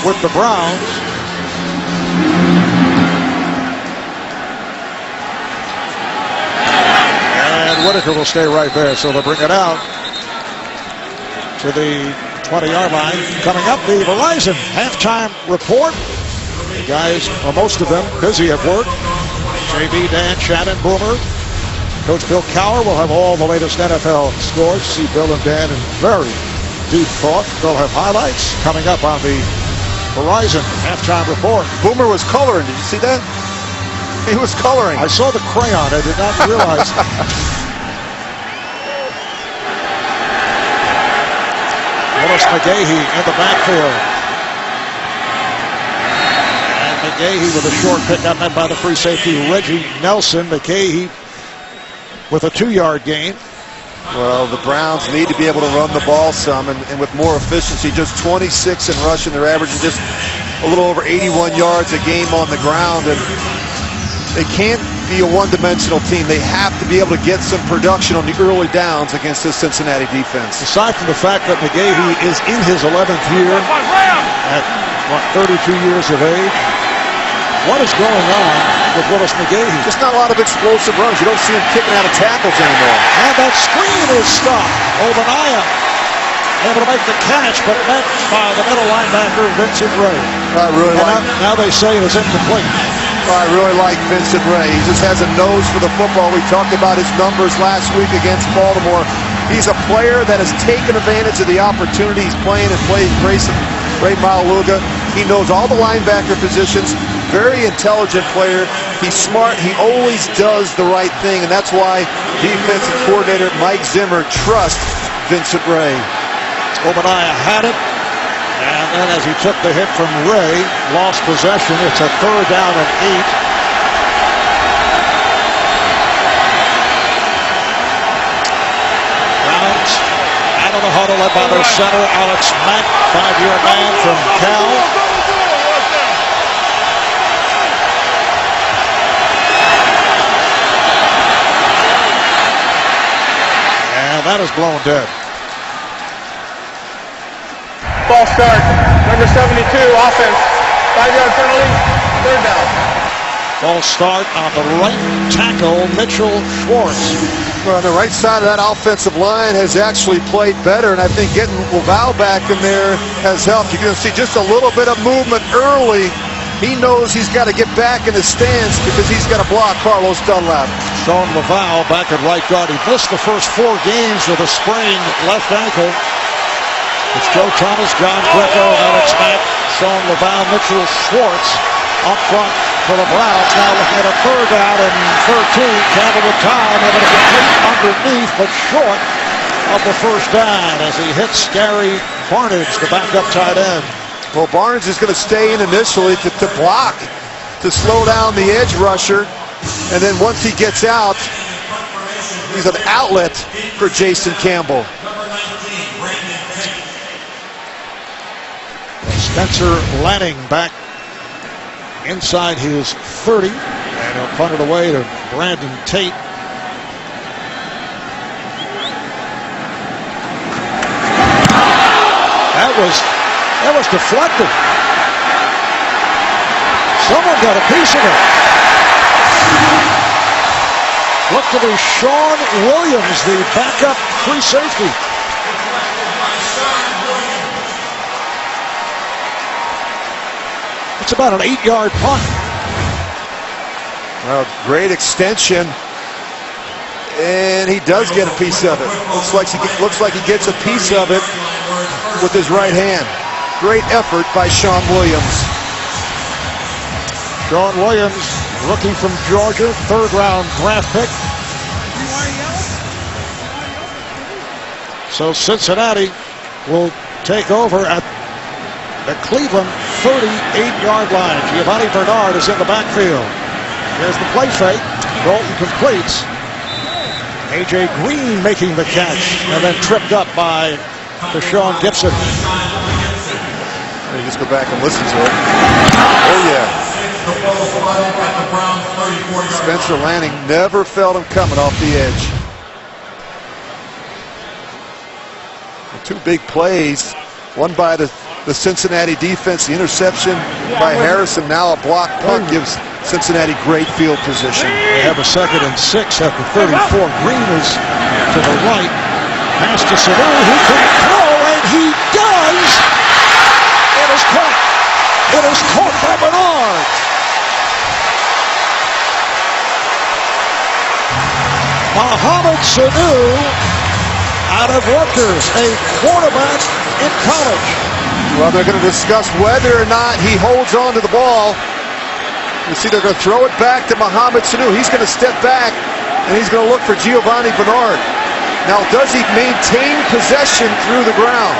with the Browns. Whitaker will stay right there, so they'll bring it out to the 20-yard line. Coming up, the Verizon halftime report. The guys, well, most of them, busy at work. JB, Dan, Shannon, Boomer. Coach Bill Cowher will have all the latest NFL scores. See Bill and Dan in very deep thought. They'll have highlights coming up on the Verizon halftime report. Boomer was coloring. Did you see that? He was coloring. I saw the crayon. I did not realize. Willis McGahee in the backfield. And McGahee with a short pickup met by the free safety Reggie Nelson. McGahee with a 2-yard gain. Well, the Browns need to be able to run the ball some, and with more efficiency, just 26 in rushing. They're averaging just a little over 81 yards a game on the ground, and they can't be a one-dimensional team. They have to be able to get some production on the early downs against this Cincinnati defense. Aside from the fact that McGahee is in his 11th year at, 32 years of age, what is going on with Willis McGahee? Just not a lot of explosive runs. You don't see him kicking out of tackles anymore. And that screen is stopped. Obadiah able to make the catch, but met by the middle linebacker, Vincent Ray. I really like. Now they say it is incomplete. I really like Vincent Ray. He just has a nose for the football. We talked about his numbers last week against Baltimore. He's a player that has taken advantage of the opportunity. He's playing and playing Ray Maluga. He knows all the linebacker positions. Very intelligent player. He's smart. He always does the right thing, and that's why defensive coordinator Mike Zimmer trusts Vincent Ray. Obadiah had it, and then as he took the hit from Ray, lost possession. It's a 3rd down and 8. Browns out of the huddle, led by their center, Alex Mack, 5-year man from Cal. And that is blown dead. False start. Number 72, offense. 5-yard penalty. 3rd down. False start on the right tackle, Mitchell Schwartz. Well, the right side of that offensive line has actually played better, and I think getting Laval back in there has helped. You're going to see just a little bit of movement early. He knows he's got to get back in his stance because he's got to block Carlos Dunlap. Sean Laval back at right guard. He missed the first 4 games with a sprained left ankle. It's Joe Thomas, John Greco, Alex Mack, Sean Laval, Mitchell Schwartz up front for the Browns. Now looking at a 3rd down and 13. Campbell with time, able to complete underneath, but short of the 1st down as he hits Gary Barnage, the backup tight end. Well, Barnes is going to stay in initially to block, to slow down the edge rusher, and then once he gets out, he's an outlet for Jason Campbell. Spencer Lanning back inside his 30, and he'll punt it away to Brandon Tate. That was deflected. Someone got a piece of it. Looked to be Sean Williams, the backup free safety. It's about an 8-yard punt. Well, great extension, and he does get a piece of it. Looks like he gets a piece of it with his right hand. Great effort by Sean Williams. Sean Williams, rookie from Georgia, 3rd-round draft pick. So Cincinnati will take over at the Cleveland 38-yard line. Giovanni Bernard is in the backfield. There's the play fake. Dalton completes. A.J. Green making the catch and then tripped up by Deshaun Gibson. You just go back and listen to it. Oh, yeah. Spencer Lanning never felt him coming off the edge. 2 big plays. One by the Cincinnati defense, the interception by Harrison. Now a block punt gives Cincinnati, great field position. They have a 2nd and 6 at the 34. Green is to the right. Pass to Sanu. He can throw, and he does. It is caught. It is caught by Bernard. Mohamed Sanu out of Rutgers, a quarterback in college. Well, they're going to discuss whether or not he holds on to the ball. You see, they're going to throw it back to Mohamed Sanu. He's going to step back, and he's going to look for Giovanni Bernard. Now, does he maintain possession through the ground?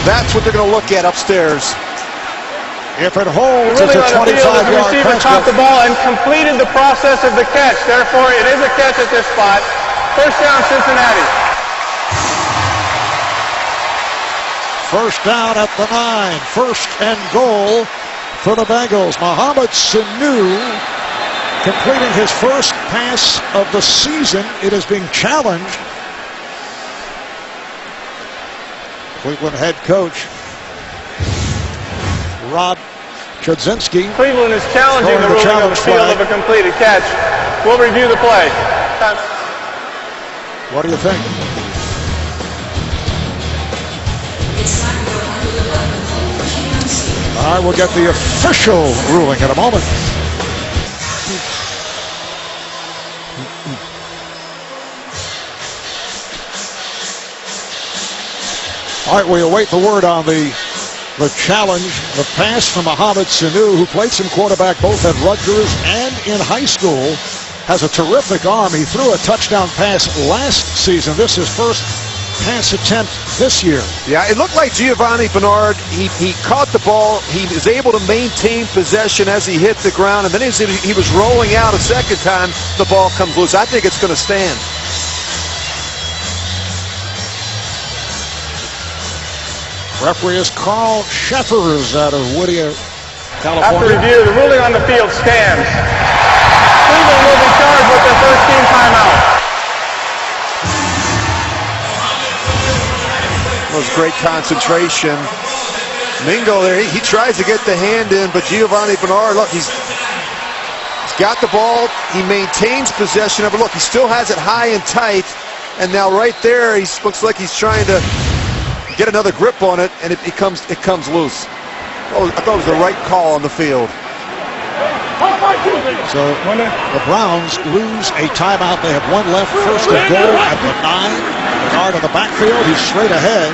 That's what they're going to look at upstairs. If it holds, Really it's a 25-yard the receiver caught the ball and completed the process of the catch. Therefore, it is a catch at this spot. First down, Cincinnati. First down at the 9. First and goal for the Bengals. Mohamed Sanu completing his first pass of the season. It is being challenged. Cleveland head coach Rod Chudzinski. Cleveland is challenging the ruling on the field of a completed catch. We'll review the play. What do you think? All right, we'll get the official ruling in a moment. All right, we await the word on the challenge, the pass from Mohamed Sanu, who played some quarterback both at Rutgers and in high school. Has a terrific arm. He threw a touchdown pass last season. This is his first pass attempt this year. Yeah, it looked like Giovanni Bernard. He caught the ball. He was able to maintain possession as he hit the ground, and then as he was rolling out a second time, the ball comes loose. I think it's going to stand. Referee is Carl Sheffers out of Whittier, California. After review, the ruling on the field stands. Cleveland will be charged with their first team timeout. That was great concentration. Mingo there, he tries to get the hand in, but Giovanni Bernard, look, he's got the ball. He maintains possession of it. Look, he still has it high and tight, and now right there, he looks like he's trying to get another grip on it, and it comes loose. I thought it was the right call on the field. So the Browns lose a timeout. They have one left. First and goal at the 9. Bernard in the backfield. He's straight ahead.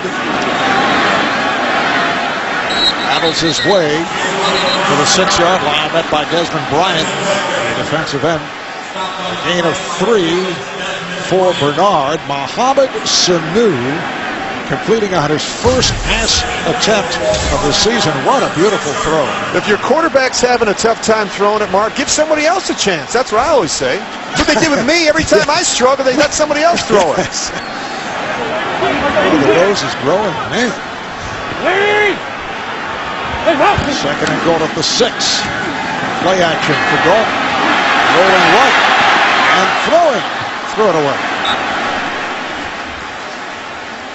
Battles his way to the 6-yard line. Met by Desmond Bryant, a defensive end. A gain of 3 for Bernard. Mohamed Sanu completing on his first pass attempt of the season. What a beautiful throw. If your quarterback's having a tough time throwing it, Mark, give somebody else a chance. That's what I always say. That's what they did with me. Every time I struggle, they let somebody else throw it. Oh, the nose is growing, man. Second and goal at the 6. Play action for Dalton. Rolling right and throwing. Threw it away.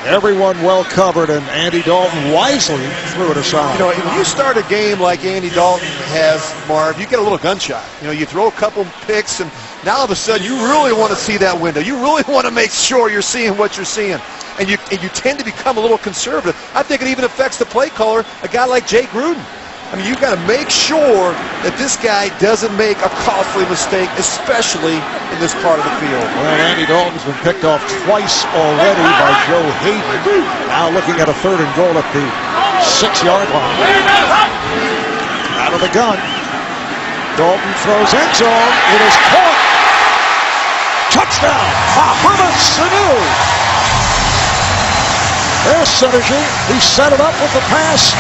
Everyone well covered, and Andy Dalton wisely threw it aside. You know, when you start a game like Andy Dalton has, Marv, you get a little gunshot. You know, you throw a couple picks, and now all of a sudden you really want to see that window. You really want to make sure you're seeing what you're seeing. And you tend to become a little conservative. I think it even affects the play caller, a guy like Jay Gruden. I mean, you've got to make sure that this guy doesn't make a costly mistake, especially in this part of the field. Well, Andy Dalton's been picked off twice already by Joe Hayden. Now looking at a 3rd and goal at the 6-yard line. Out of the gun. Dalton throws end zone. It is caught. Touchdown, Mohamed Sanu. There's synergy. He set it up with the pass.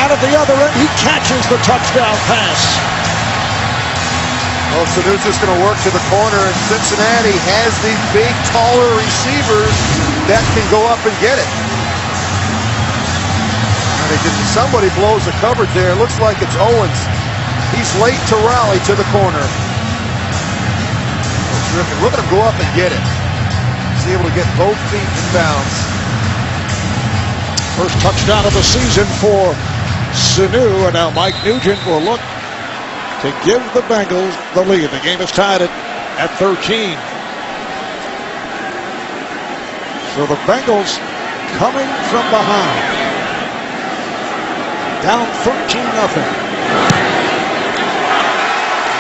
Out of the other end, he catches the touchdown pass. Well, Sanu's just going to work to the corner, and Cincinnati has these big, taller receivers that can go up and get it. Somebody blows the coverage there. It looks like it's Owens. He's late to rally to the corner. Oh, terrific. Look at him go up and get it. He's able to get both feet in bounds. First touchdown of the season for Sanu, and now Mike Nugent will look to give the Bengals the lead. The game is tied at 13. So the Bengals coming from behind, down 13-0.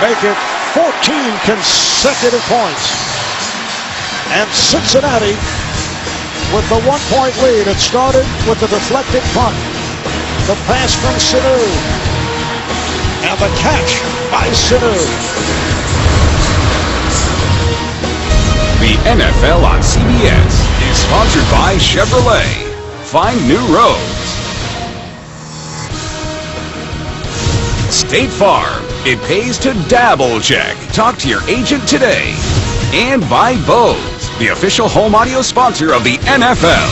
Make it 14 consecutive points. And Cincinnati with the 1-point lead. It started with the deflected punt, the pass from Sanu, and the catch by Sanu. The NFL on CBS is sponsored by Chevrolet. Find new roads. State Farm. It pays to double check. Talk to your agent today. And by Bose, the official home audio sponsor of the NFL.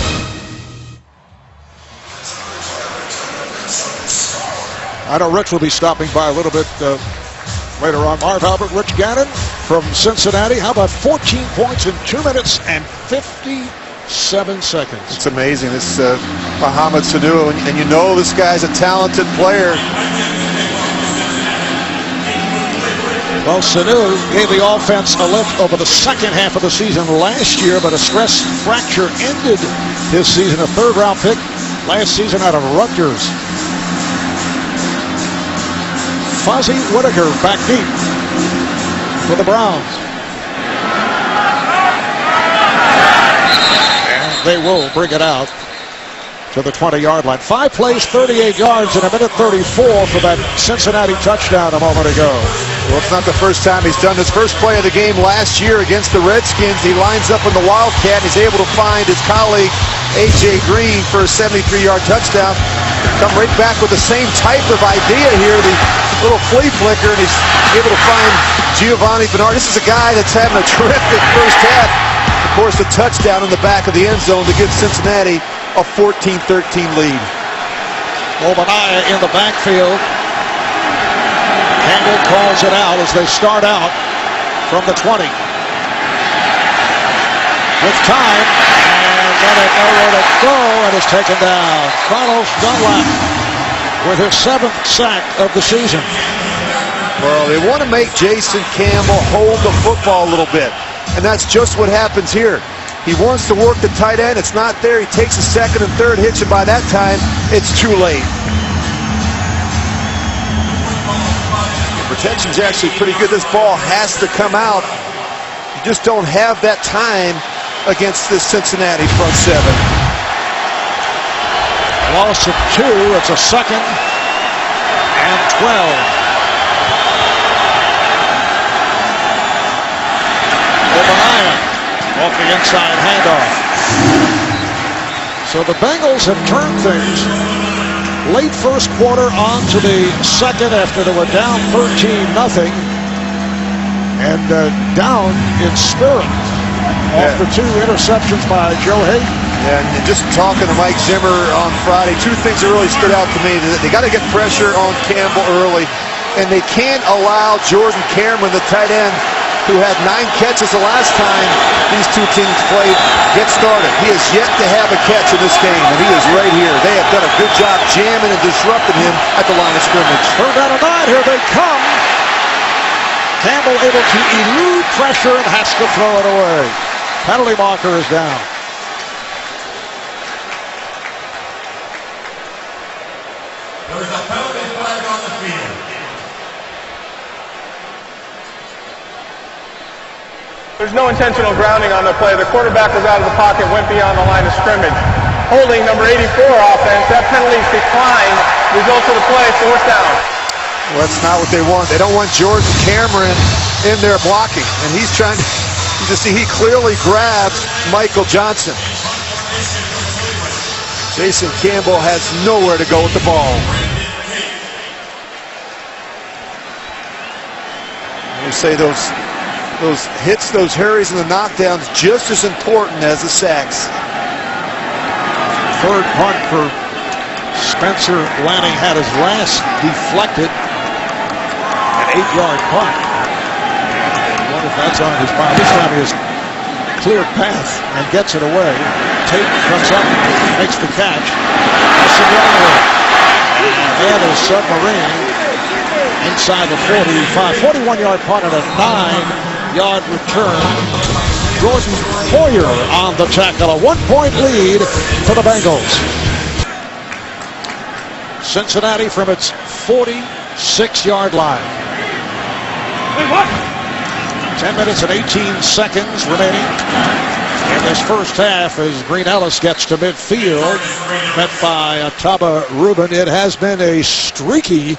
I know Rich will be stopping by a little bit later on. Marv Albert, Rich Gannon from Cincinnati. How about 14 points in 2 minutes and 57 seconds? It's amazing. This Mohamed Sanu, and you know this guy's a talented player. Well, Sanu gave the offense a lift over the second half of the season last year, but a stress fracture ended his season. A third-round pick last season out of Rutgers. Fozzie Whitaker back deep for the Browns. And they will bring it out to the 20-yard line. 5 plays, 38 yards in a minute 34 for that Cincinnati touchdown a moment ago. Well, it's not the first time he's done this. First play of the game last year against the Redskins. He lines up in the Wildcat. He's able to find his colleague, A.J. Green, for a 73-yard touchdown. Come right back with the same type of idea here. The little flea flicker, and he's able to find Giovanni Bernard. This is a guy that's having a terrific first half. Of course, the touchdown in the back of the end zone to give Cincinnati a 14-13 lead. Obadiah in the backfield. Campbell calls it out as they start out from the 20. With time, and then at nowhere to go, and is taken down. Carlos Dunlap with his 7th sack of the season. Well, they want to make Jason Campbell hold the football a little bit, and that's just what happens here. He wants to work the tight end. It's not there. He takes a second and third hitch, and by that time, it's too late. Protection's actually pretty good. This ball has to come out. You just don't have that time against this Cincinnati front 7. Loss of 2. It's a 2nd and 12. Obadiah off the inside handoff. So the Bengals have turned things late first quarter on to the second after they were down 13-0 and down in spirit after 2 interceptions by Joe Hayden. Yeah, and just talking to Mike Zimmer on Friday, 2 things that really stood out to me. They got to get pressure on Campbell early, and they can't allow Jordan Cameron, the tight end, who had 9 catches the last time these 2 teams played, get started. He has yet to have a catch in this game, and he is right here. They have done a good job jamming and disrupting him at the line of scrimmage. 3rd down and 9, here they come. Campbell able to elude pressure and has to throw it away. Penalty marker is down. There is a penalty flag on the field. There's no intentional grounding on the play. The quarterback was out of the pocket, went beyond the line of scrimmage. Holding number 84 offense. That penalty is declined. Result of the play, 4th down. Well, that's not what they want. They don't want Jordan Cameron in there blocking. And he's trying to, you just see he clearly grabs Michael Johnson. Jason Campbell has nowhere to go with the ball. We say those hits, those hurries, and the knockdowns just as important as the sacks. 3rd punt for Spencer Lanning had his last deflected. An 8-yard punt. I wonder if that's on his mind. This time he has cleared path and gets it away. Tate comes up, makes the catch. And then a submarine inside the 41-yard punt and a 9-yard return. Jordan Poyer on the tackle. A 1-point lead for the Bengals. Cincinnati from its 46-yard line. 10 minutes and 18 seconds remaining in this first half as Green Ellis gets to midfield, met by Ataba Rubin. It has been a streaky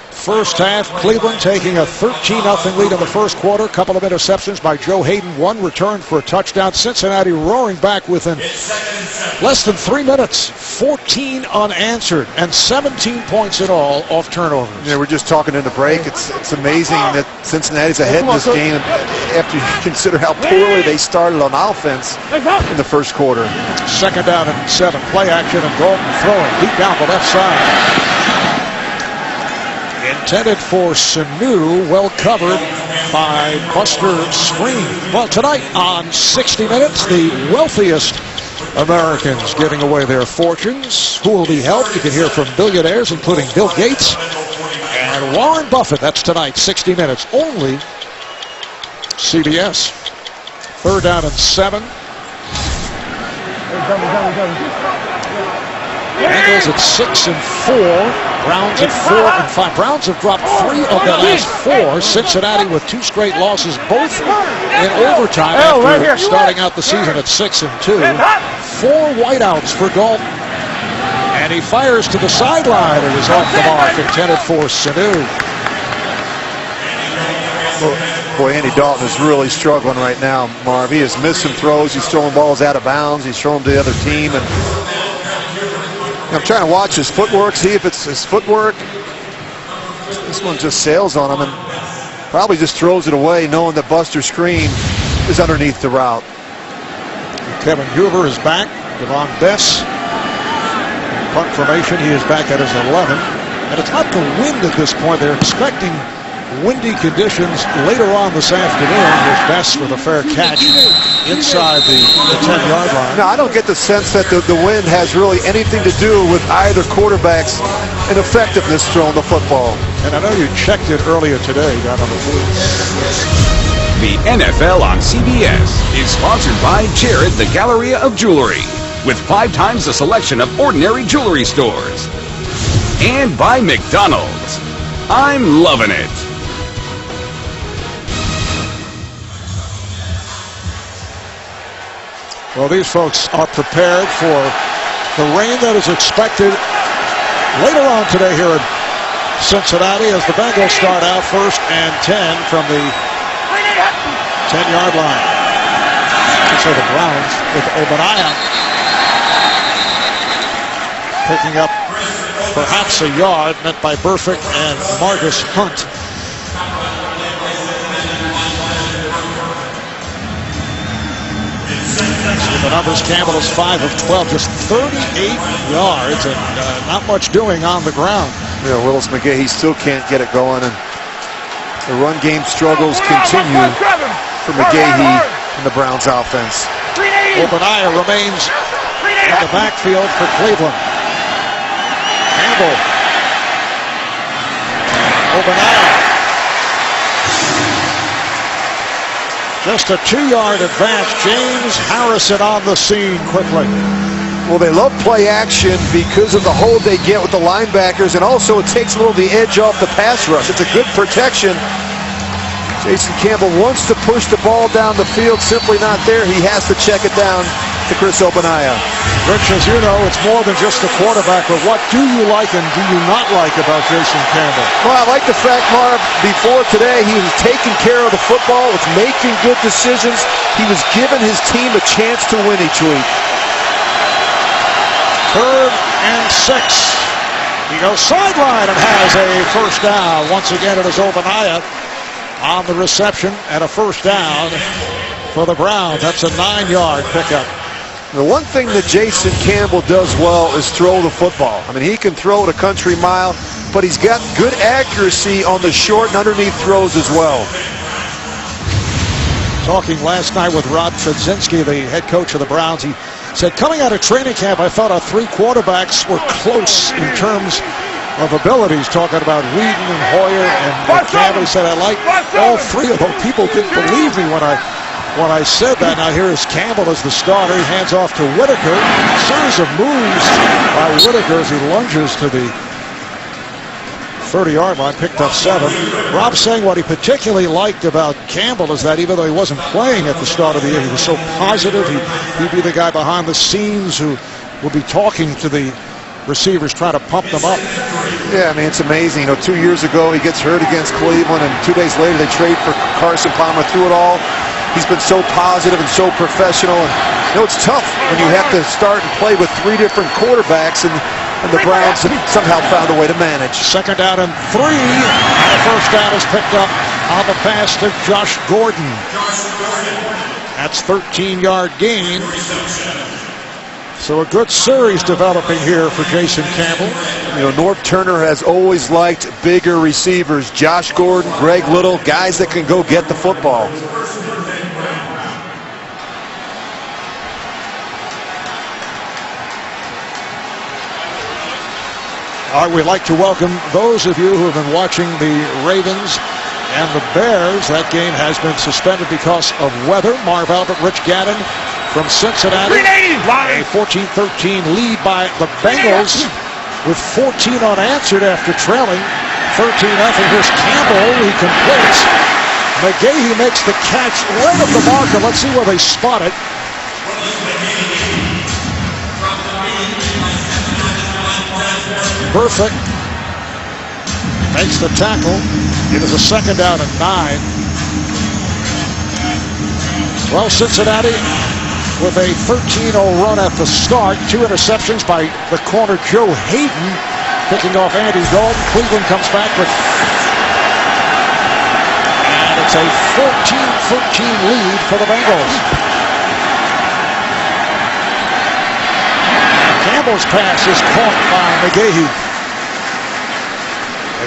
first half. Cleveland taking a 13-0 lead in the first quarter. A couple of interceptions by Joe Hayden. One return for a touchdown. Cincinnati roaring back within less than 3 minutes. 14 unanswered and 17 points in all off turnovers. Yeah, we're just talking in the break. It's amazing that Cincinnati's ahead in this game after you consider how poorly they started on offense in the first quarter. 2nd down and 7. Play action and Dalton throwing deep down the left side. Intended for Sanu, well covered by Buster Screen. Well, tonight on 60 Minutes, the wealthiest Americans giving away their fortunes. Who will be helped? You can hear from billionaires, including Bill Gates and Warren Buffett. That's tonight, 60 Minutes, only CBS. 3rd down and 7. Bengals at 6 and 4. Browns at 4 and 5. Browns have dropped 3 of their last 4. Cincinnati with 2 straight losses, both in overtime after starting out the season at 6 and 2. 4 whiteouts for Dalton. And he fires to the sideline. It is off the mark, intended for Sanu. Boy, Andy Dalton is really struggling right now, Marv. He has missed some throws. He's throwing balls out of bounds. He's throwing them to the other team. And I'm trying to watch his footwork, see if it's his footwork. This one just sails on him and probably just throws it away, knowing that Buster Screen is underneath the route. Kevin Huber is back. Devon Bess. Punt formation. He is back at his 11. And it's not the wind at this point. They're expecting windy conditions later on this afternoon, with Bess with a fair catch inside the 10-yard line. No, I don't get the sense that the wind has really anything to do with either quarterback's ineffectiveness throwing the football. And I know you checked it earlier today down on the field. The NFL on CBS is sponsored by Jared the Galleria of Jewelry, with 5 times the selection of ordinary jewelry stores. And by McDonald's. I'm loving it. Well, these folks are prepared for the rain that is expected later on today here in Cincinnati as the Bengals start out 1st and 10 from the 10-yard line. So the Browns with Obadiah picking up perhaps a yard, met by Burfict and Margus Hunt. The numbers, Campbell is 5 of 12, just 38 yards and not much doing on the ground. Yeah, Willis McGahee still can't get it going, and the run game struggles continue for McGahee and the Browns offense. Obadiah remains in the backfield for Cleveland. Campbell. Obadiah. Just a 2-yard advance. James Harrison on the scene quickly. Well, they love play action because of the hold they get with the linebackers, and also it takes a little of the edge off the pass rush. It's a good protection. Jason Campbell wants to push the ball down the field, simply not there. He has to check it down to Chris Obadiah. Rich, as you know, it's more than just the quarterback, but what do you like and do you not like about Jason Campbell? Well, I like the fact, Marv, before today, he was taking care of the football, was making good decisions. He was giving his team a chance to win each week. 3rd and 6. He goes sideline and has a first down. Once again, it is Obadiah on the reception and a first down for the Browns. That's a 9-yard pickup. The one thing that Jason Campbell does well is throw the football. I mean, he can throw it a country mile, but he's got good accuracy on the short and underneath throws as well. Talking last night with Rod Fedzinski, the head coach of the Browns, he said, coming out of training camp, I thought our 3 quarterbacks were close in terms of abilities, talking about Whedon and Hoyer and Campbell. He said, I like all three of them. People didn't believe me when I said that. Now here is Campbell as the starter. He hands off to Whitaker. A series of moves by Whitaker as he lunges to the 30-yard line, picked up 7. Rob saying what he particularly liked about Campbell is that even though he wasn't playing at the start of the year, he was so positive. He'd be the guy behind the scenes who will be talking to the receivers, trying to pump them up. Yeah, I mean, it's amazing. 2 years ago, he gets hurt against Cleveland, and 2 days later, they trade for Carson Palmer. Through it all, he's been so positive and so professional. And it's tough when you have to start and play with 3 different quarterbacks, and the Browns have somehow found a way to manage. 2nd down and 3. And the first down is picked up on the pass to Josh Gordon. That's 13-yard gain. So a good series developing here for Jason Campbell. Norv Turner has always liked bigger receivers. Josh Gordon, Greg Little, guys that can go get the football. All right, we'd like to welcome those of you who have been watching the Ravens and the Bears. That game has been suspended because of weather. Marv Albert, Rich Gannon from Cincinnati. A 14-13 lead by the Bengals with 14 unanswered after trailing 13-0. Here's Campbell. He completes. McGahee makes the catch right at the marker. Let's see where they spot it. Perfect. Makes the tackle. It is a 2nd down and 9. Well, Cincinnati with a 13-0 run at the start. 2 interceptions by the corner Joe Hayden, picking off Andy Dalton. Cleveland comes back with, and it's a 14-13 lead for the Bengals. Campbell's pass is caught by McGahee.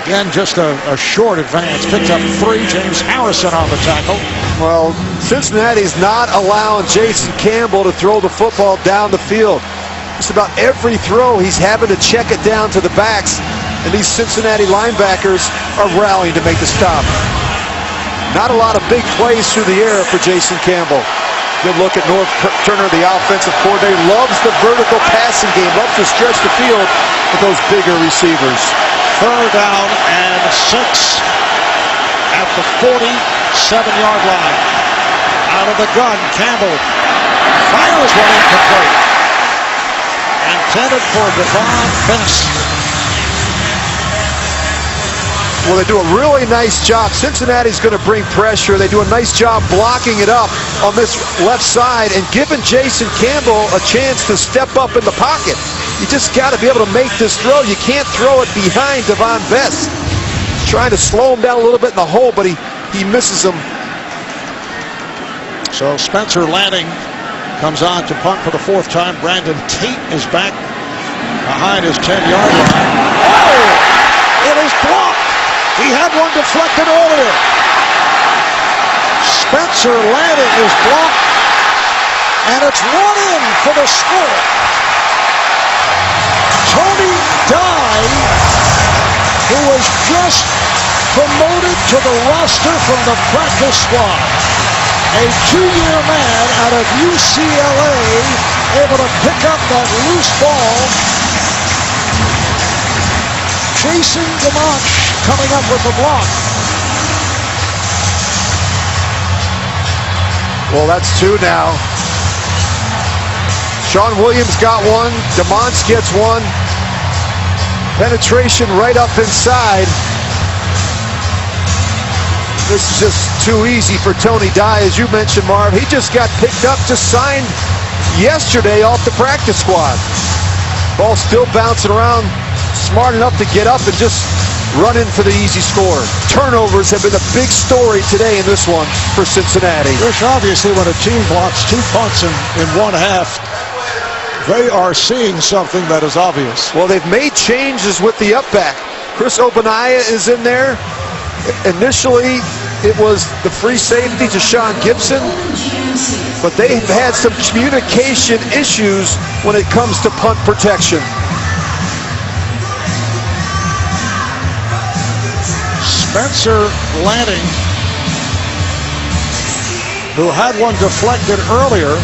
Again, just a short advance. Picked up 3. James Harrison on the tackle. Well, Cincinnati's not allowing Jason Campbell to throw the football down the field. Just about every throw, he's having to check it down to the backs, and these Cincinnati linebackers are rallying to make the stop. Not a lot of big plays through the air for Jason Campbell. Good look at Norv Turner, the offensive coordinator. Loves the vertical passing game. Loves to stretch the field with those bigger receivers. 3rd down and 6 at the 47-yard line. Out of the gun, Campbell fires one incomplete. Intended for Devon Best. Well, they do a really nice job. Cincinnati's going to bring pressure. They do a nice job blocking it up on this left side and giving Jason Campbell a chance to step up in the pocket. You just got to be able to make this throw. You can't throw it behind Devon Best. Trying to slow him down a little bit in the hole, but he misses him. So Spencer Lanning comes on to punt for the 4th time. Brandon Tate is back behind his 10-yard line. Oh! It is blocked. He had one deflected earlier. Spencer Lanning is blocked, and it's run in for the score. Tony Dye, who was just promoted to the roster from the practice squad. A 2-year man out of UCLA, able to pick up that loose ball. Jason Dimanche coming up with the block. Well, that's 2 now. Sean Williams got 1. Dimanche gets 1. Penetration right up inside. This is just too easy for Tony Dye, as you mentioned, Marv. He just got picked up, just signed yesterday off the practice squad. Ball still bouncing around. Smart enough to get up and just run in for the easy score. Turnovers have been a big story today in this one for Cincinnati. Rich, obviously when a team blocks 2 punts in one half, they are seeing something that is obvious. Well, they've made changes with the up back. Chris Obanaya is in there. Initially, it was the free safety to Sean Gibson, but they've had some communication issues when it comes to punt protection. Spencer Lanning, who had one deflected earlier,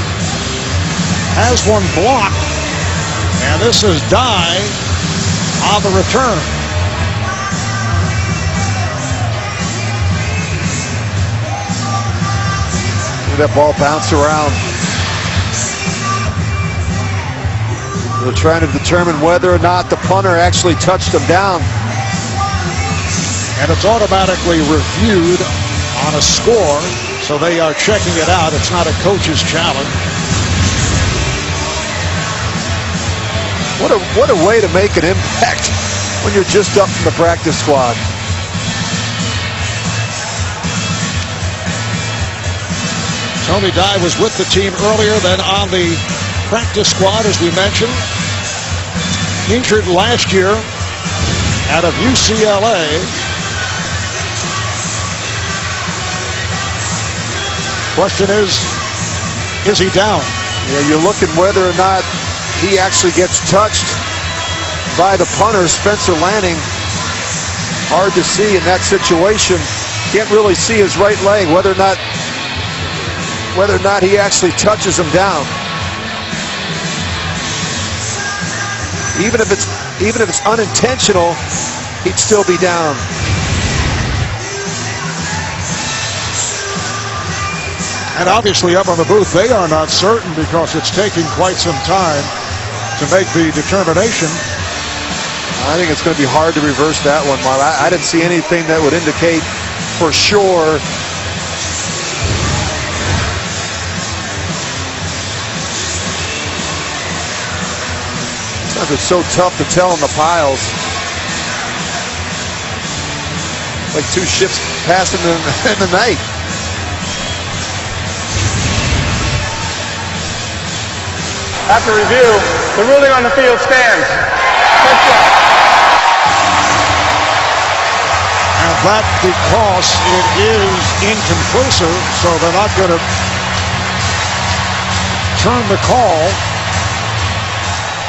has one blocked, and this is Dye on the return. That ball bounced around. They're trying to determine whether or not the punter actually touched him down. And it's automatically reviewed on a score, so they are checking it out. It's not a coach's challenge. What a way to make an impact when you're just up from the practice squad. Tony Dye was with the team earlier than on the practice squad, as we mentioned. Injured last year out of UCLA. Question is he down? Yeah, you're looking whether or not he actually gets touched by the punter, Spencer Lanning. Hard to see in that situation. Can't really see his right leg, whether or not he actually touches him down. Even if it's unintentional, he'd still be down. And obviously up on the booth, they are not certain because it's taking quite some time to make the determination. I think it's going to be hard to reverse that one, Mark. I didn't see anything that would indicate for sure. It's so tough to tell in the piles. Like two ships passing in the night. After review, the ruling on the field stands. Touchdown. And that because it is inconclusive, so they're not going to turn the call.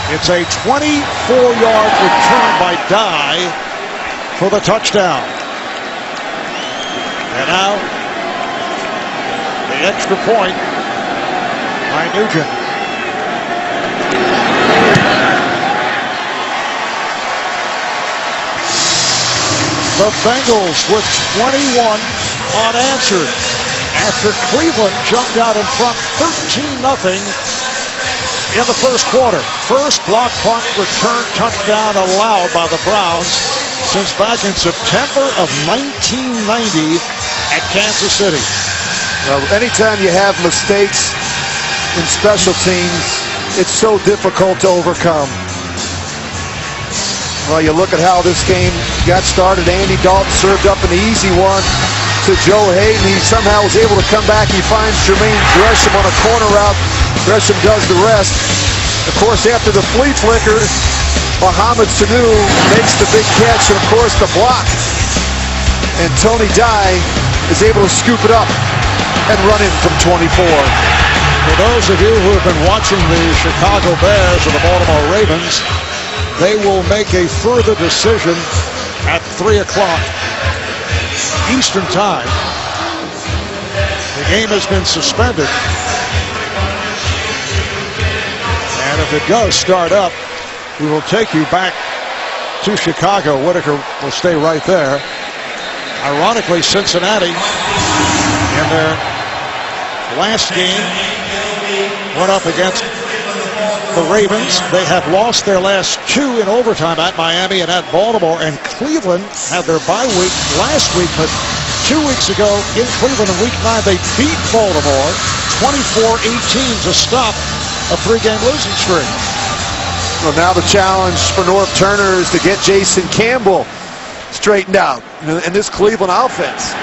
It's a 24-yard return by Dye for the touchdown. And now, the extra point by Nugent. The Bengals with 21 unanswered after Cleveland jumped out in front 13-0 in the first quarter. First block punt return touchdown allowed by the Browns since back in September of 1990 at Kansas City. Well, anytime you have mistakes in special teams, it's so difficult to overcome. Well, you look at how this game got started. Andy Dalton served up an easy one to Joe Hayden. He somehow was able to come back. He finds Jermaine Gresham on a corner route. Gresham does the rest. Of course, after the flea flicker, Mohamed Sanu makes the big catch, and of course the block. And Tony Dye is able to scoop it up and run in from 24. For those of you who have been watching the Chicago Bears and the Baltimore Ravens, they will make a further decision at 3 o'clock Eastern Time. The game has been suspended. And if it does start up, we will take you back to Chicago. Whitaker will stay right there. Ironically, Cincinnati, in their last game, went up against the Ravens. They have lost their last two in overtime at Miami and at Baltimore, and Cleveland had their bye week last week, but 2 weeks ago in Cleveland in week 9, they beat Baltimore 24-18 to stop a 3-game losing streak. Well, now the challenge for Norv Turner is to get Jason Campbell straightened out in this Cleveland offense.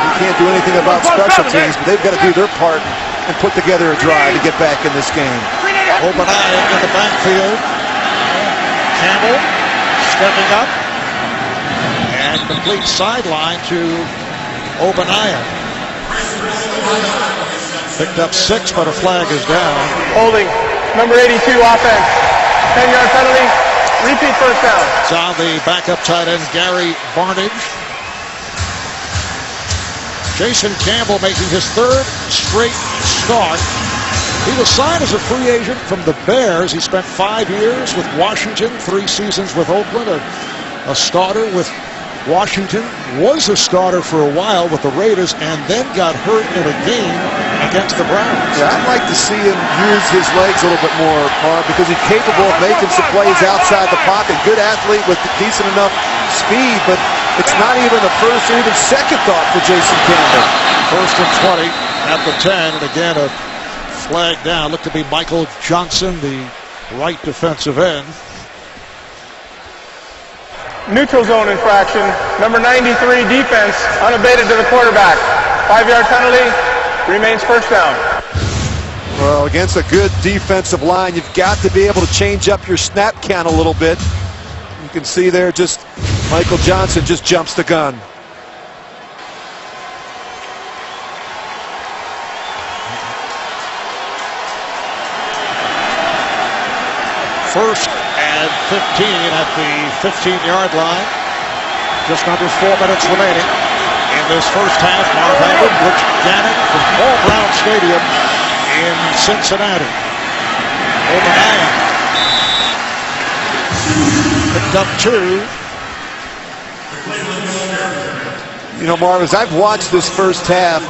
You can't do anything about special teams, but they've got to do their part and put together a drive to get back in this game. Open eye in the backfield. Campbell stepping up. And complete sideline to Obadiah. Picked up 6, but a flag is down. Holding. Number 82 offense. 10-yard penalty. Repeat first down. It's on the backup tight end, Gary Barnage. Jason Campbell making his third straight start. He was signed as a free agent from the Bears. He spent 5 years with Washington, 3 seasons with Oakland, a starter with Washington, was a starter for a while with the Raiders, and then got hurt in a game against the Browns. Yeah, I'd like to see him use his legs a little bit more, Marv, because he's capable of making some plays outside the pocket. Good athlete with decent enough speed, but it's not even a first or even second thought for Jason Campbell. First and 20 at the 10, and again a flag down. Looked to be Michael Johnson, the right defensive end. Neutral zone infraction. Number 93 defense unabated to the quarterback. 5-yard penalty. Remains first down. Well, against a good defensive line, you've got to be able to change up your snap count a little bit. You can see there just Michael Johnson just jumps the gun. First and 15 at the 15-yard line. Just under 4 minutes remaining in this first half. Marv Albert, Rich Gannon from Paul Brown Stadium in Cincinnati. Obadiah picked up 2. You know, Marv, as I've watched this first half,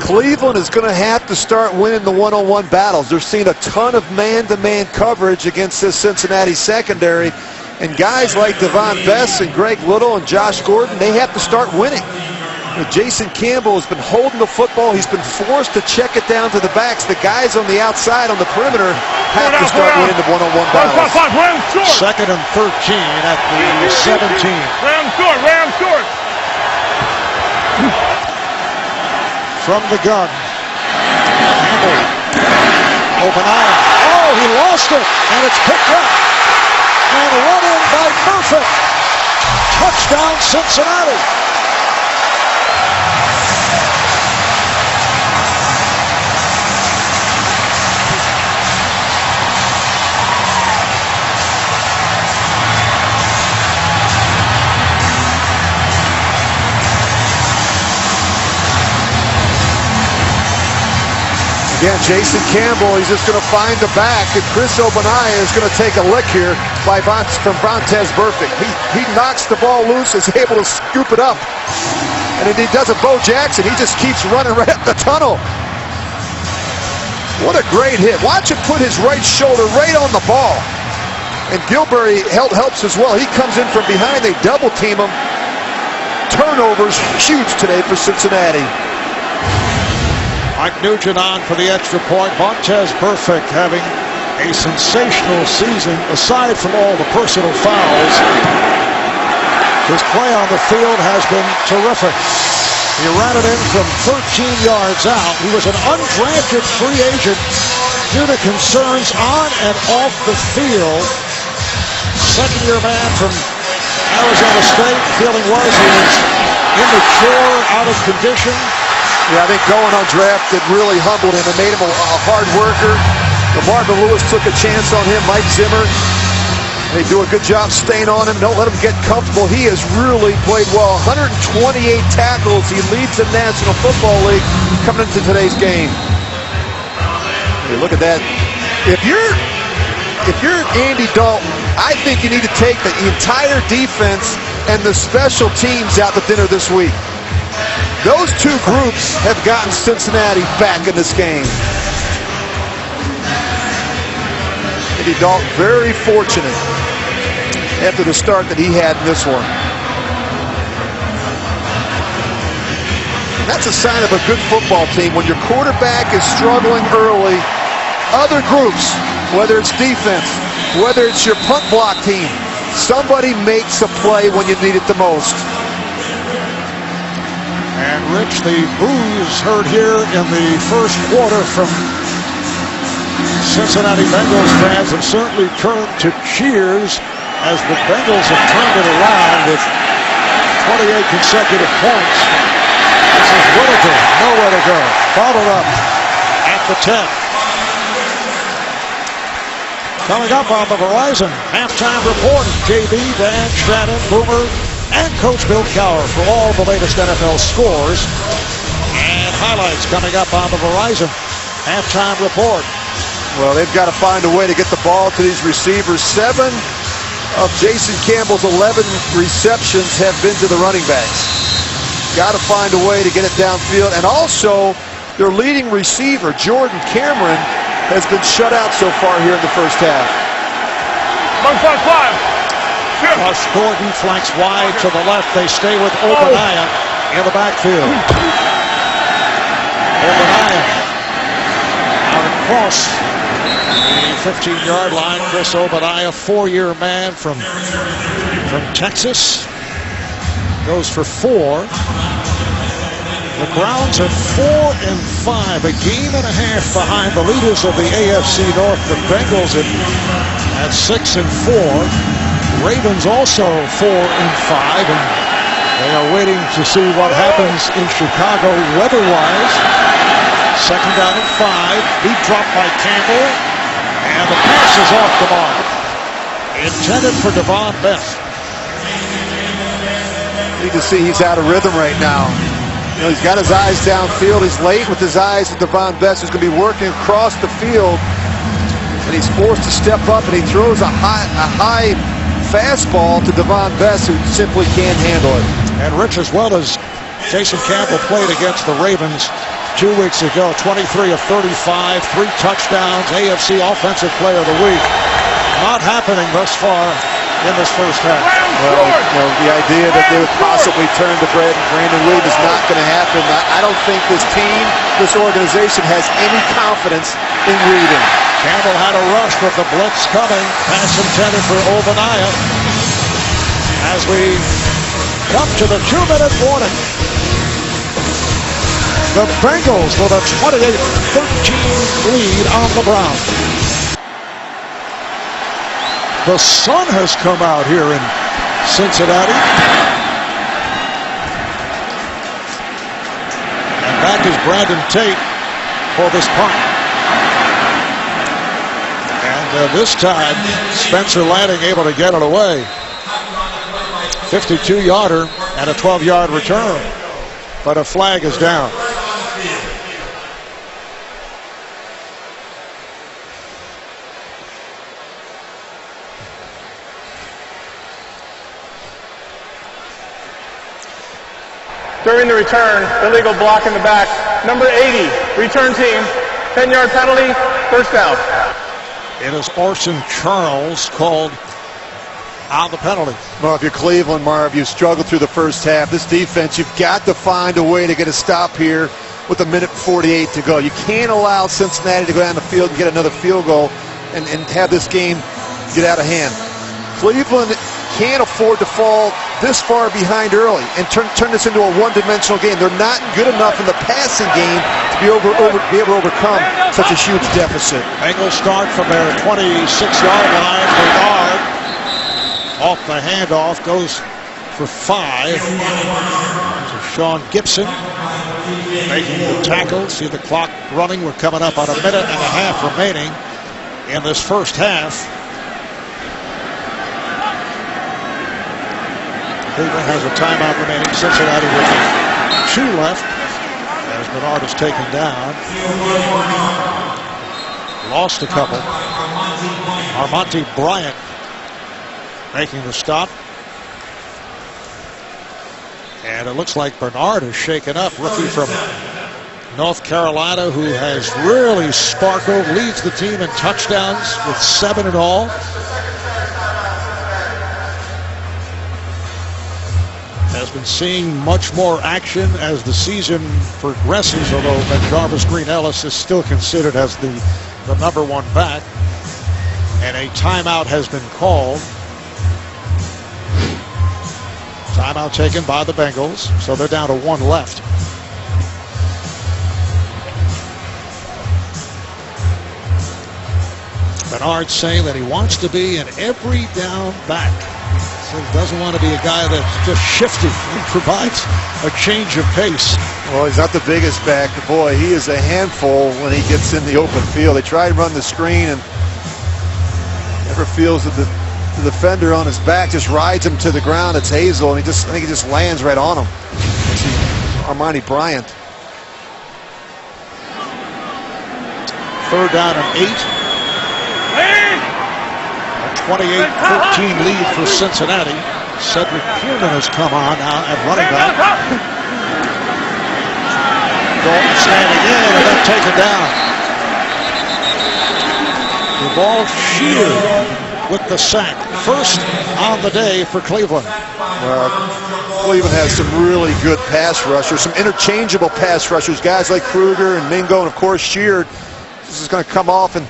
Cleveland is going to have to start winning the one-on-one battles. They're seeing a ton of man-to-man coverage against this Cincinnati secondary. And guys like Devon Bess and Greg Little and Josh Gordon, they have to start winning. You know, Jason Campbell has been holding the football. He's been forced to check it down to the backs. The guys on the outside, on the perimeter, have to start winning the one-on-one battles. Second and 13 at the 17. Rams short. From the gun. Campbell. Obadiah. Oh, he lost it, and it's picked up. And run in by Murphy. Touchdown, Cincinnati. Again, Jason Campbell, he's just going to find the back, and Chris Obadiah is going to take a lick here from Brontez Burfict. He knocks the ball loose, is able to scoop it up. And then he does a Bo Jackson. He just keeps running right up the tunnel. What a great hit. Watch him put his right shoulder right on the ball. And Gilberry helps as well. He comes in from behind. They double team him. Turnovers huge today for Cincinnati. Mike Nugent on for the extra point. Brontez Burfict having a sensational season aside from all the personal fouls. His play on the field has been terrific. He ran it in from 13 yards out. He was an undrafted free agent due to concerns on and off the field. Second-year man from Arizona State. Feeling was he was immature, out of condition. Yeah, I think going undrafted really humbled him and made him a hard worker. Marvin Lewis took a chance on him. Mike Zimmer, they do a good job staying on him. Don't let him get comfortable. He has really played well. 128 tackles. He leads the National Football League coming into today's game. Hey, look at that. If you're Andy Dalton, I think you need to take the entire defense and the special teams out to dinner this week. Those two groups have gotten Cincinnati back in this game. Andy Dalton very fortunate after the start that he had in this one. And that's a sign of a good football team. When your quarterback is struggling early, other groups, whether it's defense, whether it's your punt block team, somebody makes a play when you need it the most. And Rich, the boos heard here in the first quarter from Cincinnati Bengals fans have certainly turned to cheers as the Bengals have turned it around with 28 consecutive points. This is Whitaker, nowhere to go. Bottled up at the 10. Coming up on the Verizon halftime report, JB, Dan, Shannon, Boomer, and Coach Bill Cowher for all the latest NFL scores and highlights coming up on the Verizon halftime report. Well, they've got to find a way to get the ball to these receivers. 7 of Jason Campbell's 11 receptions have been to the running backs. Got to find a way to get it downfield. And also, their leading receiver, Jordan Cameron, has been shut out so far here in the first half. Rush Gordon flanks wide to the left. They stay with Obadiah in the backfield. Obadiah out across the 15-yard line. Chris Obadiah, 4-year man from Texas. Goes for 4. The Browns at 4-5, a game and a half behind the leaders of the AFC North. The Bengals at 6-4. Ravens also 4-5, and they are waiting to see what happens in Chicago weather-wise. 2nd down and 5. Deep drop by Campbell, and the pass is off the mark. Intended for Devon Beth. You can see he's out of rhythm right now. You know, he's got his eyes downfield. He's late with his eyes at Devon Beth, who's going to be working across the field, and he's forced to step up, and he throws a high fastball to Devon Bess, who simply can't handle it. And Rich, as well as Jason Campbell played against the Ravens 2 weeks ago, 23 of 35, 3 touchdowns, AFC Offensive Player of the Week. Not happening thus far in this first half. Well, you know, the idea that they would possibly turn to Brandon Williams is not going to happen. I don't think this team, this organization has any confidence in reading. Campbell had a rush with the blitz coming. Pass intended for Obadiah. As we come to the 2-minute warning. The Bengals with a 28-13 lead on the Browns. The sun has come out here in Cincinnati. And back is Brandon Tate for this punt. This time, Spencer Lanning able to get it away. 52-yarder and a 12-yard return. But a flag is down. During the return, illegal block in the back. Number 80, return team, 10-yard penalty, first down. It is Orson Charles called on the penalty. Well, if you're Cleveland, Marv, you struggled through the first half. This defense, you've got to find a way to get a stop here with 1:48 to go. You can't allow Cincinnati to go down the field and get another field goal and have this game get out of hand. Cleveland can't afford to fall this far behind early and turn this into a one-dimensional game. They're not good enough in the passing game to be able to overcome such a huge deficit. Bengals start from their 26-yard line. Bernard off the handoff, goes for 5. To Sean Gibson making the tackle. See the clock running. We're coming up on 1.5 minutes remaining in this first half. Cleveland has a timeout remaining. Cincinnati with 2 left as Bernard is taken down. Lost a couple. Armonte Bryant making the stop. And it looks like Bernard is shaken up. Rookie from North Carolina who has really sparkled. Leads the team in touchdowns with 7 in all. Has been seeing much more action as the season progresses, although Jarvis Green Ellis is still considered as the number 1 back. And a timeout has been called. Timeout taken by the Bengals, so they're down to 1 left. Bernard saying that he wants to be an every down back. So he doesn't want to be a guy that's just shifty and provides a change of pace. Well, he's not the biggest back. Boy, he is a handful when he gets in the open field. They try to run the screen, and never feels that the defender on his back, just rides him to the ground. It's Hazel, and I think he just lands right on him. Armani Bryant. 3rd down and 8. A 28-13 lead for Cincinnati. Cedric Pierman has come on now at running back. Dalton standing in and then taken down. The ball sheared with the sack. First on the day for Cleveland. Cleveland has some really good pass rushers, some interchangeable pass rushers, guys like Kruger and Mingo, and of course Sheard. This is going to come off and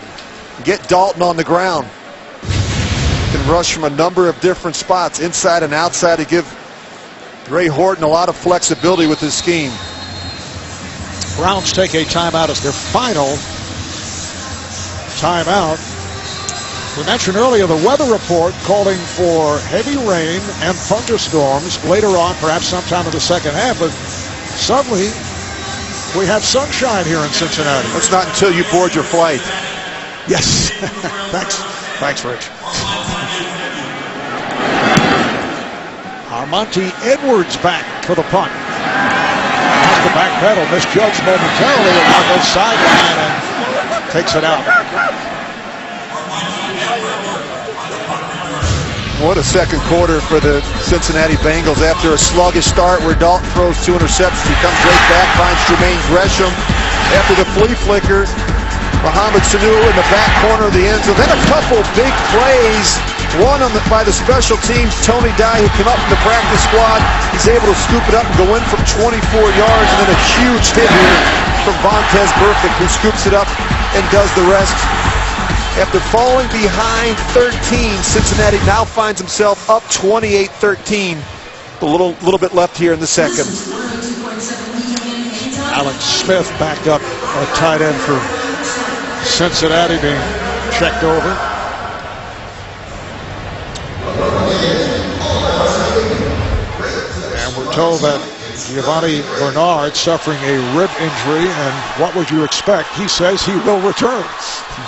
get Dalton on the ground. Can rush from a number of different spots, inside and outside, to give Ray Horton a lot of flexibility with his scheme. Browns take a timeout as their final timeout. We mentioned earlier the weather report calling for heavy rain and thunderstorms later on, perhaps sometime in the second half, but suddenly we have sunshine here in Cincinnati. That's not until you board your flight. Yes. Thanks, Rich. Armonte Edwards back for the punt. Has the back pedal, misjudged momentarily, and now goes sideline and takes it out. What a second quarter for the Cincinnati Bengals after a sluggish start where Dalton throws 2 interceptions. He comes right back, finds Jermaine Gresham. After the flea flicker, Mohamed Sanu in the back corner of the end zone. Then a couple big plays. One by the special teams, Tony Dye, who came up from the practice squad. He's able to scoop it up and go in from 24 yards. And then a huge hit here from Vontez Burfict, who scoops it up and does the rest. After falling behind 13, Cincinnati now finds himself up 28-13. A little bit left here in the second. Alex Smith backed up a tight end for Cincinnati, being checked over. And we're told that Giovanni Bernard suffering a rib injury, and what would you expect? He says he will return.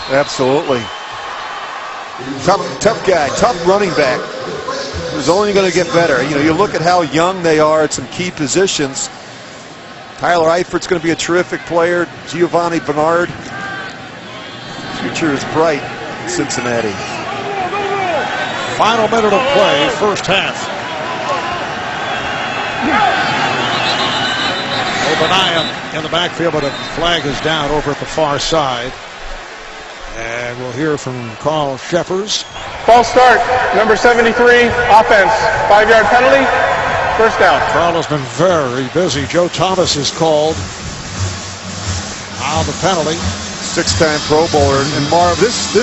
Absolutely. Tough guy, tough running back. Who's only going to get better. You know, you look at how young they are at some key positions. Tyler Eifert's going to be a terrific player. Giovanni Bernard. Future is bright in Cincinnati. Final minute of play, first half. Obadiah in the backfield, but a flag is down over at the far side. And we'll hear from Carl Sheffers. False start, number 73, offense. 5-yard penalty, first down. Carl has been very busy. Joe Thomas is called on the penalty. 6-time Pro Bowler. And Marv, this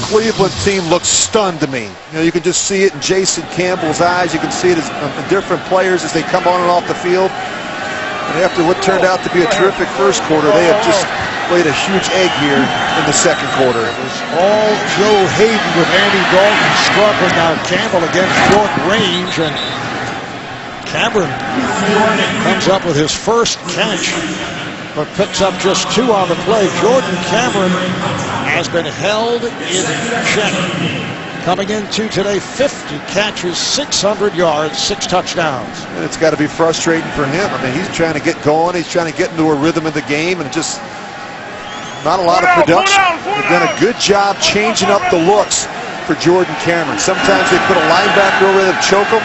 Cleveland team looks stunned to me. You know, you can just see it in Jason Campbell's eyes. You can see it in different players as they come on and off the field. And after what turned out to be a terrific first quarter, they have just laid a huge egg here in the second quarter. It was all Joe Hayden with Andy Dalton struggling. Now Campbell against short range, and Cameron comes up with his first catch, but picks up just 2 on the play. Jordan Cameron has been held in check. Coming into today, 50 catches, 600 yards, 6 touchdowns. And it's got to be frustrating for him. I mean, he's trying to get going. He's trying to get into a rhythm of the game, and just not a lot of production. They've done a good job changing up the looks for Jordan Cameron. Sometimes they put a linebacker over there to choke him.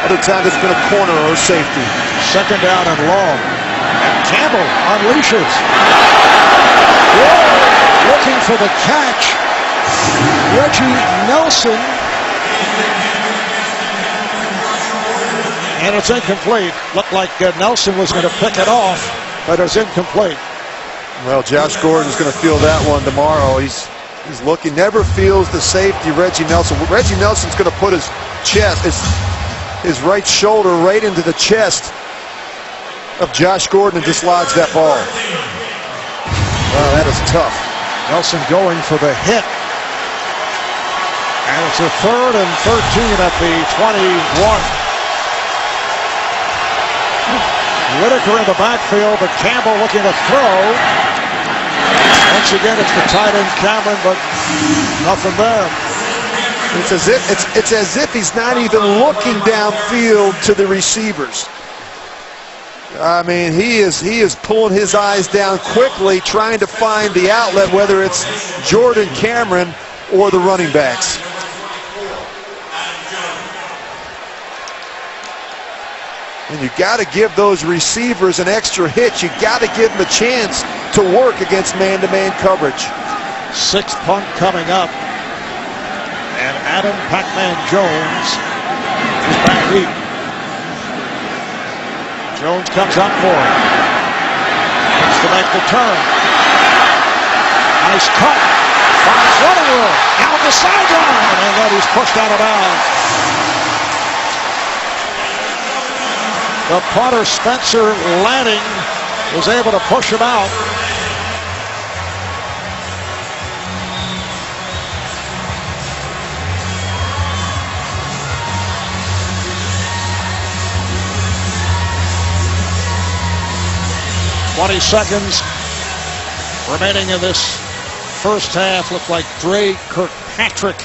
Other times it's been a corner or a safety. Second down and long. And Campbell unleashes. Looking for the catch. Reggie Nelson. And it's incomplete. Looked like Nelson was going to pick it off, but it's incomplete. Well, Josh Gordon's going to feel that one tomorrow. He's looking, never feels the safety, Reggie Nelson. Reggie Nelson's going to put his chest, his right shoulder right into the chest of Josh Gordon and dislodge that ball. Wow, that is tough. Nelson going for the hit. And it's a 3rd and 13 at the 21. Whitaker in the backfield, but Campbell looking to throw. Once again, it's the tight end Cameron, but nothing there. It's as if he's not even looking downfield to the receivers. I mean, he is pulling his eyes down quickly, trying to find the outlet, whether it's Jordan Cameron or the running backs. And you got to give those receivers an extra hit. You got to give them a chance to work against man-to-man coverage. Sixth punt coming up. And Adam Pac-Man Jones is back deep. Jones comes up for it. Looks to make the turn. Nice cut. Finds running room. Down the sideline. And then he's pushed out of bounds. The punter, Spencer Lanning, was able to push him out. "20 seconds remaining in this first half." Looked like Dre Kirkpatrick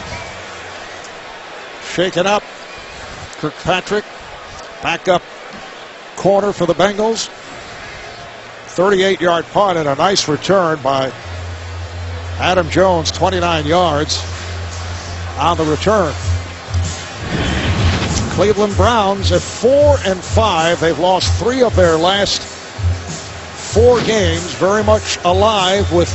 shaken up. Kirkpatrick back up corner for the Bengals. 38-yard punt and a nice return by Adam Jones, 29 yards on the return. Cleveland Browns at 4-5. They've lost 3 of their last 4 games. Very much alive with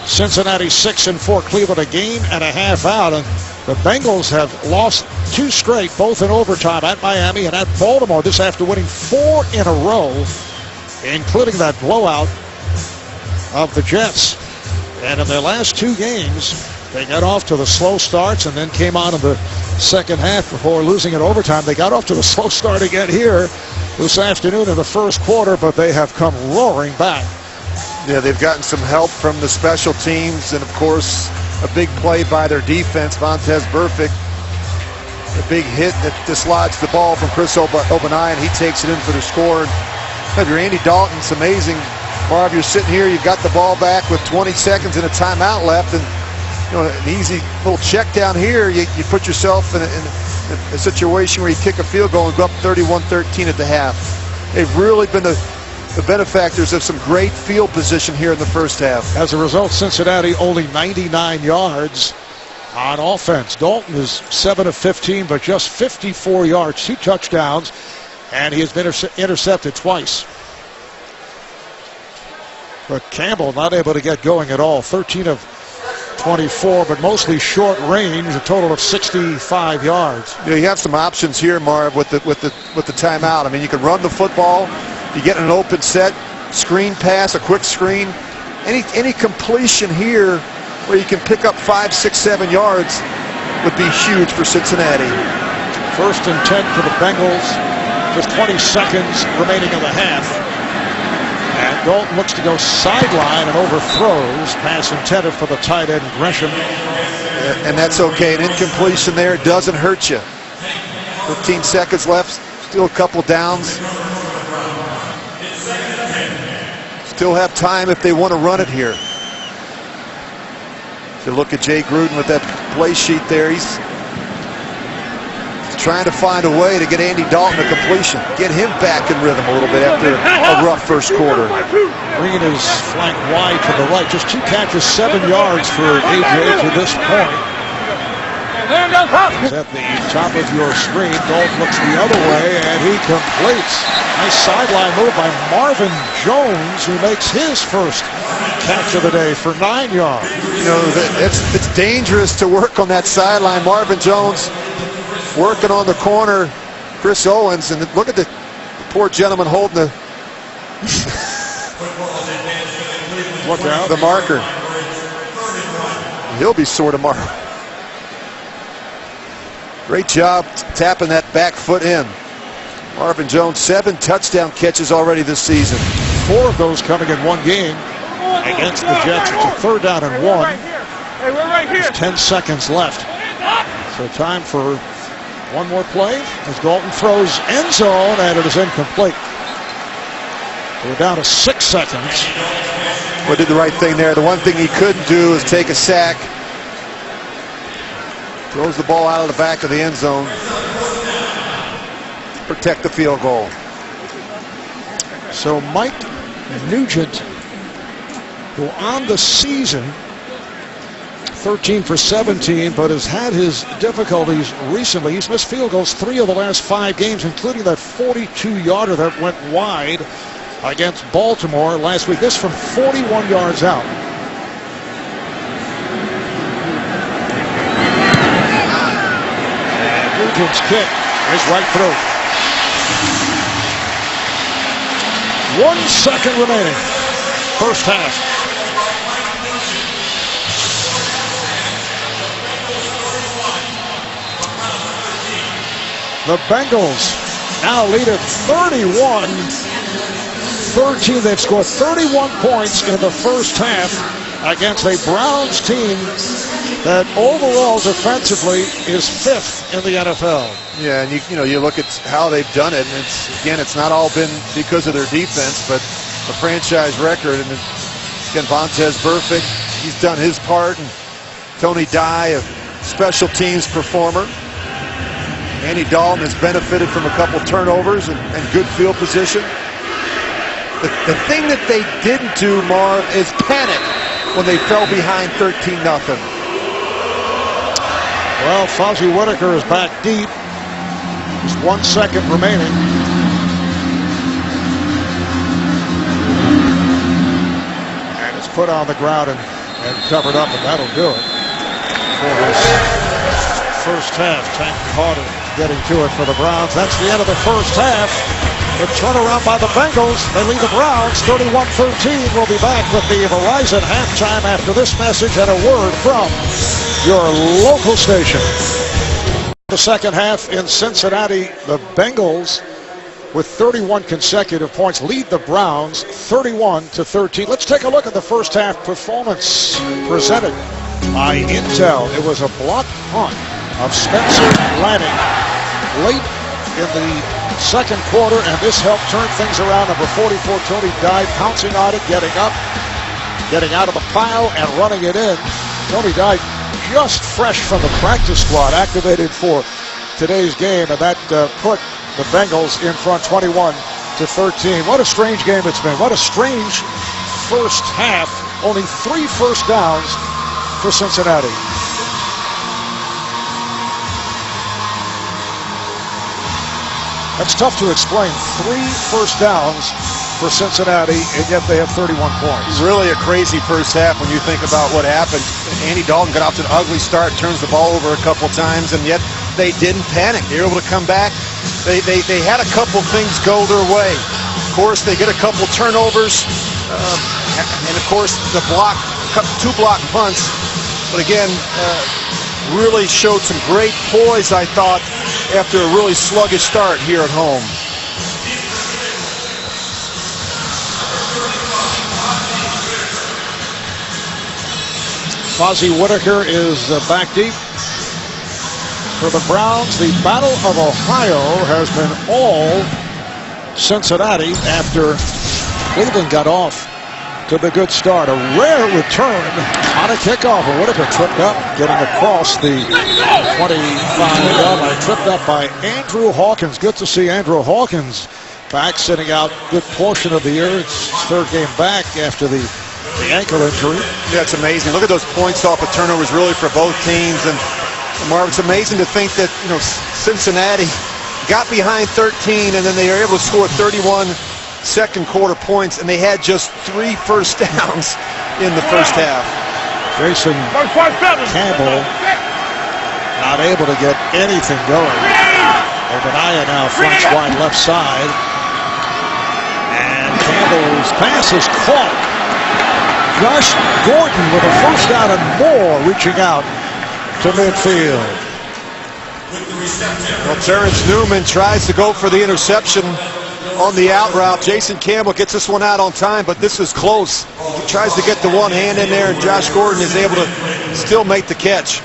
Cincinnati 6-4, Cleveland a game and a half out. And the Bengals have lost 2 straight, both in overtime at Miami and at Baltimore. This after winning 4 in a row, including that blowout of the Jets. And in their last 2 games, they got off to the slow starts and then came on in the second half before losing in overtime. They got off to the slow start again here this afternoon in the first quarter, but they have come roaring back. Yeah, they've gotten some help from the special teams, and of course, a big play by their defense. Vontez Burfict, a big hit that dislodged the ball from Chris Obanai, and he takes it in for the score. And your Andy Dalton's amazing. Marv, you're sitting here, you've got the ball back with 20 seconds and a timeout left, and an easy little check down here, you put yourself in a situation where you kick a field goal and go up 31-13 at the half. They've really been the benefactors of some great field position here in the first half. As a result, Cincinnati only 99 yards on offense. Dalton is 7 of 15, but just 54 yards, 2 touchdowns, and he has been intercepted twice. But Campbell not able to get going at all. 13 of 24, but mostly short range, a total of 65 yards. You have some options here, Marv, with the timeout. I mean, you can run the football, you get an open set, screen pass, a quick screen. Any completion here where you can pick up 5, 6, 7 yards would be huge for Cincinnati. 1st and 10 for the Bengals. Just 20 seconds remaining in the half. And Dalton looks to go sideline and overthrows. Pass intended for the tight end, Gresham. And that's okay. An incompletion there doesn't hurt you. 15 seconds left. Still a couple downs. Still have time if they want to run it here. If you look at Jay Gruden with that play sheet there, he's trying to find a way to get Andy Dalton a completion. Get him back in rhythm a little bit after a rough first quarter. Bringing his flank wide to the right. Just 2 catches, 7 yards for AJ to this point. At the top of your screen, Dalton looks the other way, and he completes. Nice sideline move by Marvin Jones, who makes his first catch of the day for 9 yards. It's dangerous to work on that sideline. Marvin Jones working on the corner, Chris Owens, and look at the poor gentleman holding the look out, the marker. He'll be sore tomorrow. Great job tapping that back foot in. Marvin Jones, 7 touchdown catches already this season. 4 of those coming in one game against the Jets. It's a 3rd down and 1. There's 10 seconds left. So time for one more play as Dalton throws end zone, and it is incomplete. We're down to 6 seconds. Well, did the right thing there. The one thing he couldn't do is take a sack. Throws the ball out of the back of the end zone. Protect the field goal. So Mike Nugent, who on the season 13 for 17, but has had his difficulties recently. He's missed field goals 3 of the last 5 games, including that 42-yarder that went wide against Baltimore last week. This from 41 yards out. And Nugent's kick is right through. 1 second remaining. First half. The Bengals now lead at 31-13. They've scored 31 points in the first half against a Browns team that overall defensively is 5th in the NFL. Yeah, and you look at how they've done it, and it's not all been because of their defense, but the franchise record. And again, Vontaze Burfict, he's done his part, and Tony Dye, a special teams performer. Andy Dalton has benefited from a couple turnovers and good field position. The thing that they didn't do, Marv, is panic when they fell behind 13-0. Well, Fozzie Whitaker is back deep. Just 1 second remaining. And it's put on the ground and covered up, and that'll do it for this first half. Tank Carter getting to it for the Browns. That's the end of the first half. The turnaround by the Bengals. They lead the Browns 31-13. We'll be back with the Verizon halftime after this message and a word from your local station. The second half in Cincinnati, the Bengals with 31 consecutive points lead the Browns 31-13. Let's take a look at the first half performance presented by Intel. It was a blocked punt of Spencer Lanning late in the second quarter, and this helped turn things around. Number 44, Tony Dye, pouncing on it, getting up, getting out of the pile, and running it in. Tony Dye just fresh from the practice squad, activated for today's game, and that put the Bengals in front 21-13. What a strange game it's been. What a strange first half. Only 3 first downs for Cincinnati. That's tough to explain. 3 first downs for Cincinnati, and yet they have 31 points. Really a crazy first half when you think about what happened. Andy Dalton got off to an ugly start, turns the ball over a couple times, and yet they didn't panic. They were able to come back. They had a couple things go their way. Of course, they get a couple turnovers, and of course the 2 block punts. But again, really showed some great poise, I thought, after a really sluggish start here at home. Fozzie Whitaker is back deep for the Browns. The Battle of Ohio has been all Cincinnati after Cleveland got off to the good start. A rare return on a kickoff. And Whitaker tripped up, getting across the 25-yard line. Tripped up by Andrew Hawkins. Good to see Andrew Hawkins back, sitting out a good portion of the year. It's his 3rd game back after the ankle injury. Yeah, it's amazing. Look at those points off of turnovers, really, for both teams. And Marv, it's amazing to think that Cincinnati got behind 13, and then they were able to score 31 second quarter points, and they had just 3 first downs in the first half. Jason Campbell not able to get anything going. Obadiah now flanks wide left side, and Campbell's pass is caught. Josh Gordon with a first down and more, reaching out to midfield. Well, Terrence Newman tries to go for the interception on the out route. Jason Campbell gets this one out on time, but this is close. He tries to get the one hand in there, and Josh Gordon is able to still make the catch.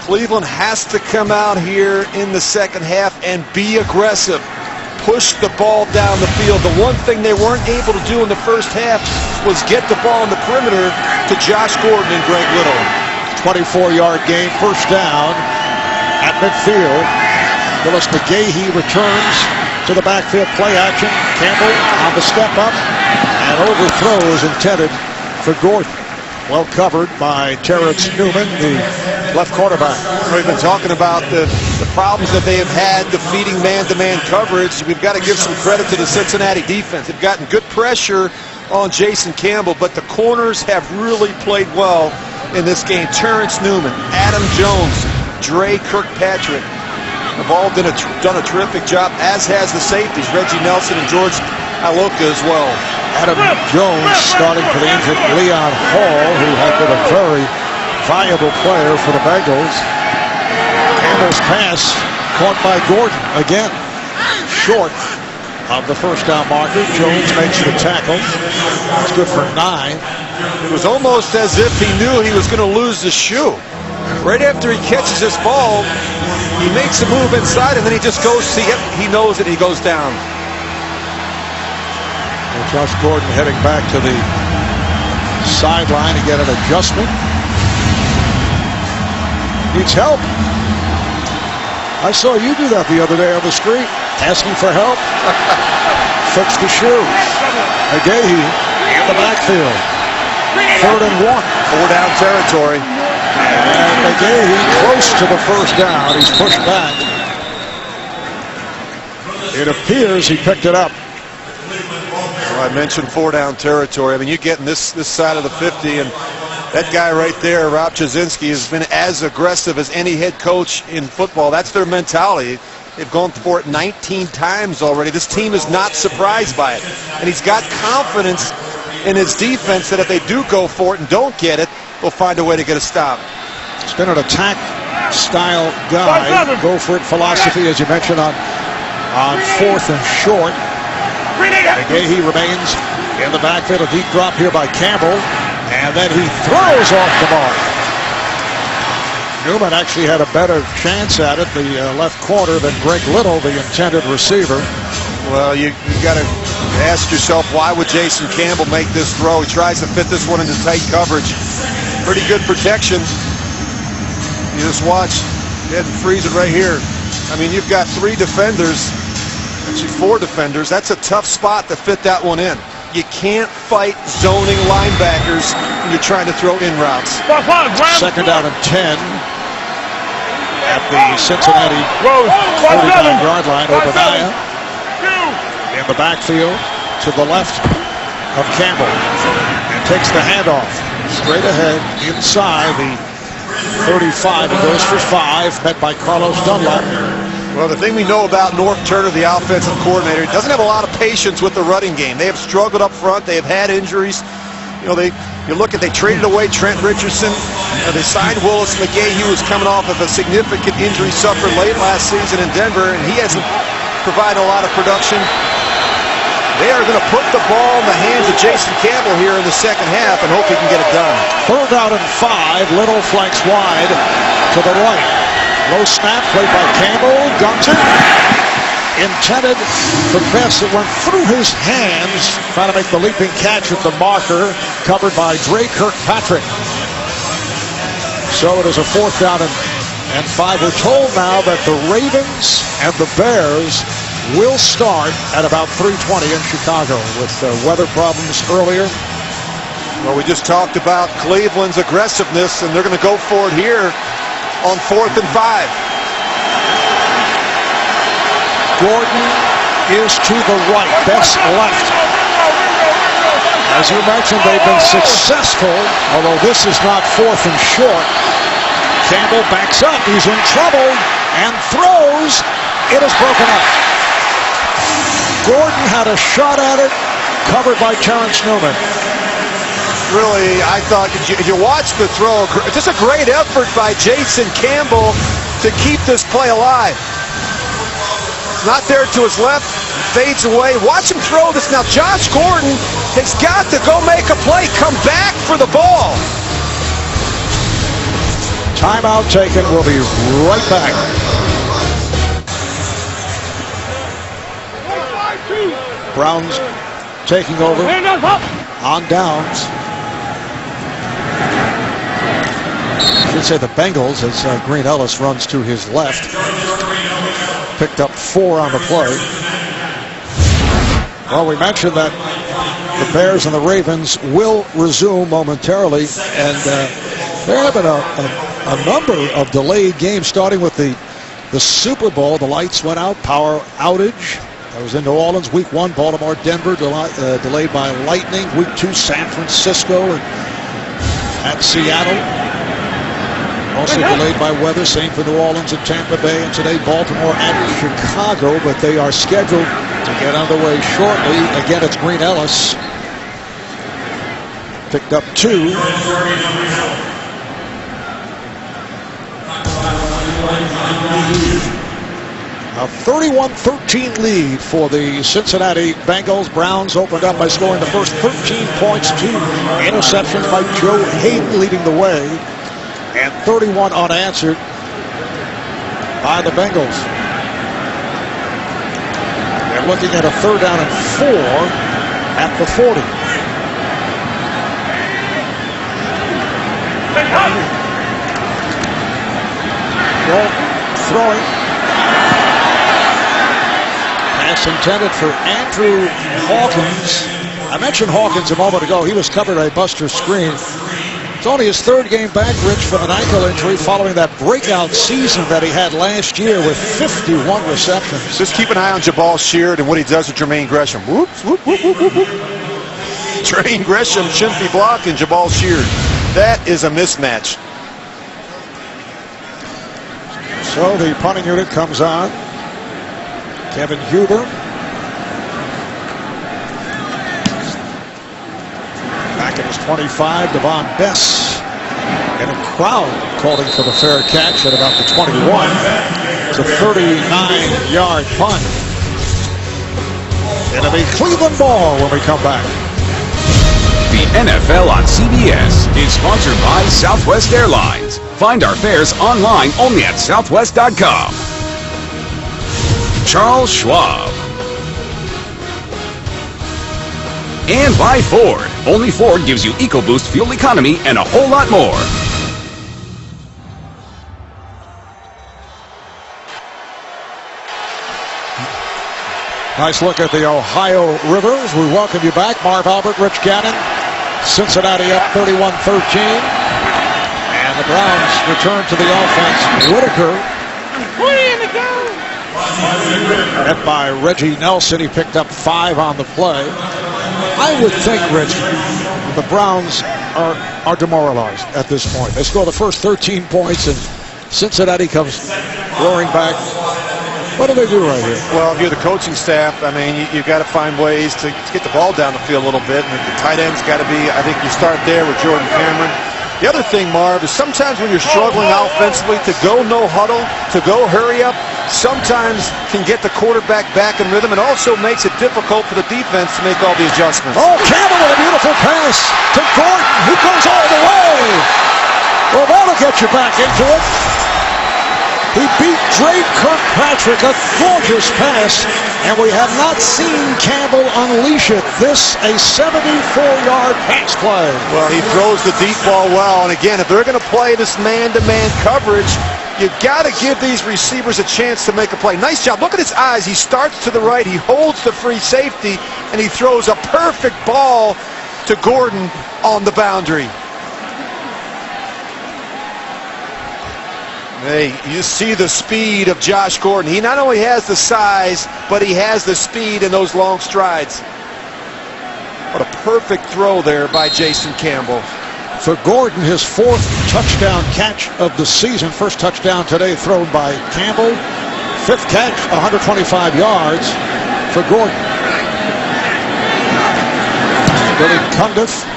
Cleveland has to come out here in the second half and be aggressive. Push the ball down the field. The one thing they weren't able to do in the first half was get the ball in the perimeter to Josh Gordon and Greg Little. 24-yard gain, first down at midfield. Willis McGahee returns to the backfield, play action. Campbell on the step up, and overthrows intended for Gordon. Well covered by Terrence Newman, the left quarterback. We've been talking about the problems that they have had defeating man-to-man coverage. We've got to give some credit to the Cincinnati defense. They've gotten good pressure on Jason Campbell, but the corners have really played well in this game. Terrence Newman, Adam Jones, Dre Kirkpatrick have all done a terrific job, as has the safeties, Reggie Nelson and George Iloka as well. Adam Jones starting for the injured Leon Hall, who had been a very valuable player for the Bengals. Campbell's pass caught by Gordon again, short of the first down marker. Jones makes the tackle. It's good for 9. It was almost as if he knew he was going to lose the shoe. Right after he catches this ball, he makes a move inside, and then he just goes, he knows that he goes down. Well, Josh Gordon heading back to the sideline to get an adjustment. Needs help. I saw you do that the other day on the street, asking for help. Fix the shoe. McGahee in the backfield. 3rd and 1. 4-down territory. And McGahee close to the first down. He's pushed back. It appears he picked it up. Well, I mentioned 4-down territory. I mean, you get in this side of the 50, and that guy right there, Rob Jasinski, has been as aggressive as any head coach in football. That's their mentality. They've gone for it 19 times already. This team is not surprised by it. And he's got confidence in his defense that if they do go for it and don't get it, they'll find a way to get a stop. It's been an attack-style guy. Go for it philosophy, as you mentioned, on 4th and short. McGahee remains in the backfield. A deep drop here by Campbell. And then he throws off the mark. Newman actually had a better chance at it, the left corner, than Greg Little, the intended receiver. Well, you've got to ask yourself, why would Jason Campbell make this throw? He tries to fit this one into tight coverage. Pretty good protection. You just watch. Go ahead and freeze it right here. I mean, you've got 3 defenders, actually 4 defenders. That's a tough spot to fit that one in. You can't fight zoning linebackers when you're trying to throw in routes. 2nd down and 10 at the Cincinnati 49-yard line. Obadiah in the backfield to the left of Campbell, and takes the handoff straight ahead inside the 35. He goes for 5, met by Carlos Dunlap. Well, the thing we know about North Turner, the offensive coordinator, he doesn't have a lot of patience with the running game. They have struggled up front. They have had injuries. You know, they traded away Trent Richardson. They signed Willis McGahee. He was coming off of a significant injury suffered late last season in Denver, and he hasn't provided a lot of production. They are going to put the ball in the hands of Jason Campbell here in the second half and hope he can get it done. 3rd down and 5. Little flanks wide to the right. Low snap played by Campbell. Guns it. Intended for pass that went through his hands. Trying to make the leaping catch at the marker. Covered by Dre Kirkpatrick. So it is a 4th down and 5. We're told now that the Ravens and the Bears will start at about 3:20 in Chicago with weather problems earlier. Well, we just talked about Cleveland's aggressiveness, and they're going to go for it here on 4th and 5. Gordon is to the right, Best left. As you mentioned, they've been successful, although this is not 4th and short. Campbell backs up, he's in trouble, and throws. It is broken up. Gordon had a shot at it, covered by Terrence Newman. Really, I thought, if you watch the throw, just a great effort by Jason Campbell to keep this play alive. Not there to his left, fades away. Watch him throw this. Now, Josh Gordon has got to go make a play, come back for the ball. Timeout taken. We'll be right back. Browns taking over on downs. should say the Bengals, as Green Ellis runs to his left. Picked up 4 on the play. Well, we mentioned that the Bears and the Ravens will resume momentarily, and there have been a number of delayed games, starting with the Super Bowl. The lights went out, power outage. That was in New Orleans. Week 1, Baltimore, Denver, delayed by lightning. Week 2, San Francisco and at Seattle. Also delayed by weather. Same for New Orleans and Tampa Bay. And today, Baltimore at Chicago. But they are scheduled to get underway shortly. Again, it's Green Ellis. Picked up 2. A 31-13 lead for the Cincinnati Bengals. Browns opened up by scoring the first 13 points. 2 interceptions by Joe Hayden leading the way. And 31 unanswered by the Bengals. They're looking at a 3rd down and 4 at the 40. Throwing. Pass intended for Andrew Hawkins. I mentioned Hawkins a moment ago. He was covered by Buster Screen. It's only his 3rd game back, Rich, from an ankle injury following that breakout season that he had last year with 51 receptions. Just keep an eye on Jabal Sheard and what he does with Jermaine Gresham. Whoops, whoop, whoop, whoop, whoop, whoop. Jermaine Gresham shouldn't be blocking Jabal Sheard. That is a mismatch. So the punting unit comes on. Kevin Huber. Back at his 25, Devon Bess. And a crowd calling for the fair catch at about the 21. It's a 39-yard punt. It'll be Cleveland ball when we come back. The NFL on CBS is sponsored by Southwest Airlines. Find our fares online only at southwest.com. Charles Schwab. And by Ford. Only Ford gives you EcoBoost fuel economy and a whole lot more. Nice look at the Ohio Rivers. We welcome you back. Marv Albert, Rich Gannon. Cincinnati up 31-13. And the Browns return to the offense. Whitaker. Hit by Reggie Nelson. He picked up 5 on the play. I would think, Rich, the Browns are demoralized at this point. They score the first 13 points, and Cincinnati comes roaring back. What do they do right here? Well, if you're the coaching staff, I mean, you got to find ways to get the ball down the field a little bit. And the tight end's got to be, I think you start there with Jordan Cameron. The other thing, Marv, is sometimes when you're struggling offensively, to go no huddle, to go hurry up, sometimes can get the quarterback back in rhythm and also makes it difficult for the defense to make all the adjustments. Oh, Campbell with a beautiful pass to Gordon, who goes all the way. Well, that'll get you back into it. He beat Dre Kirkpatrick, a gorgeous pass, and we have not seen Campbell unleash it. This a 74-yard pass play. Well, he throws the deep ball well, and again, if they're going to play this man-to-man coverage, you got to give these receivers a chance to make a play. Nice job. Look at his eyes. He starts to the right, he holds the free safety, and he throws a perfect ball to Gordon on the boundary. Hey, you see the speed of Josh Gordon. He not only has the size, but he has the speed in those long strides. What a perfect throw there by Jason Campbell. For Gordon, his 4th touchdown catch of the season. First touchdown today thrown by Campbell. 5th catch, 125 yards for Gordon. Billy Cundiff.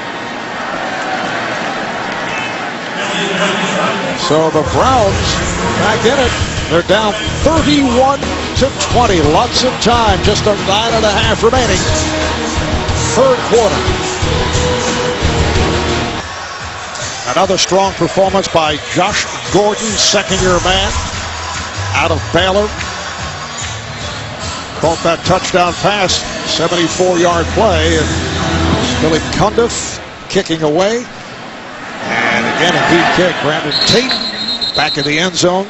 So the Browns back in it. They're down 31-20. Lots of time, just a 9.5 remaining. 3rd quarter. Another strong performance by Josh Gordon, 2nd-year man, out of Baylor. Caught that touchdown pass, 74-yard play, and Billy Cundiff kicking away. And Again, a deep kick. Brandon Tate back in the end zone.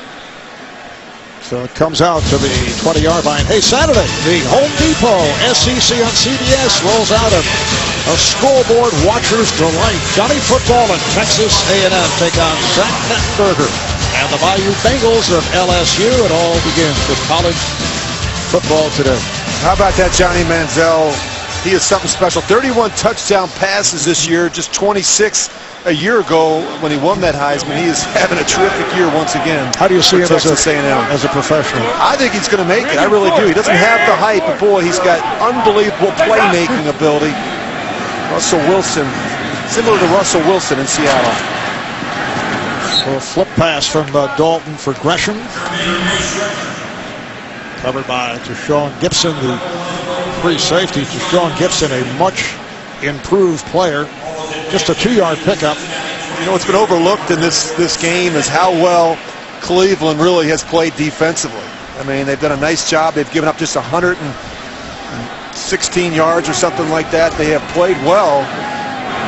So it comes out to the 20-yard line. Hey, Saturday, the Home Depot SEC on CBS rolls out a scoreboard watcher's delight. Johnny Football and Texas A&M take on Zach Mettenberger and the Bayou Bengals of LSU. It all begins with college football today. How about that Johnny Manziel? He is something special. 31 touchdown passes this year, just 26 a year ago when he won that Heisman. He is having a terrific year once again. How do you see him as a professional? I think he's going to make it. I really do. He doesn't have the hype, but boy, he's got unbelievable playmaking ability. Russell Wilson, similar to Russell Wilson in Seattle. So a flip pass from Dalton for Gresham. Covered by Deshaun Gibson, the free safety. Deshaun Gibson, a much improved player. Just a 2-yard pickup. You know what's been overlooked in this game is how well Cleveland really has played defensively. I mean, they've done a nice job. They've given up just 116 yards or something like that. They have played well.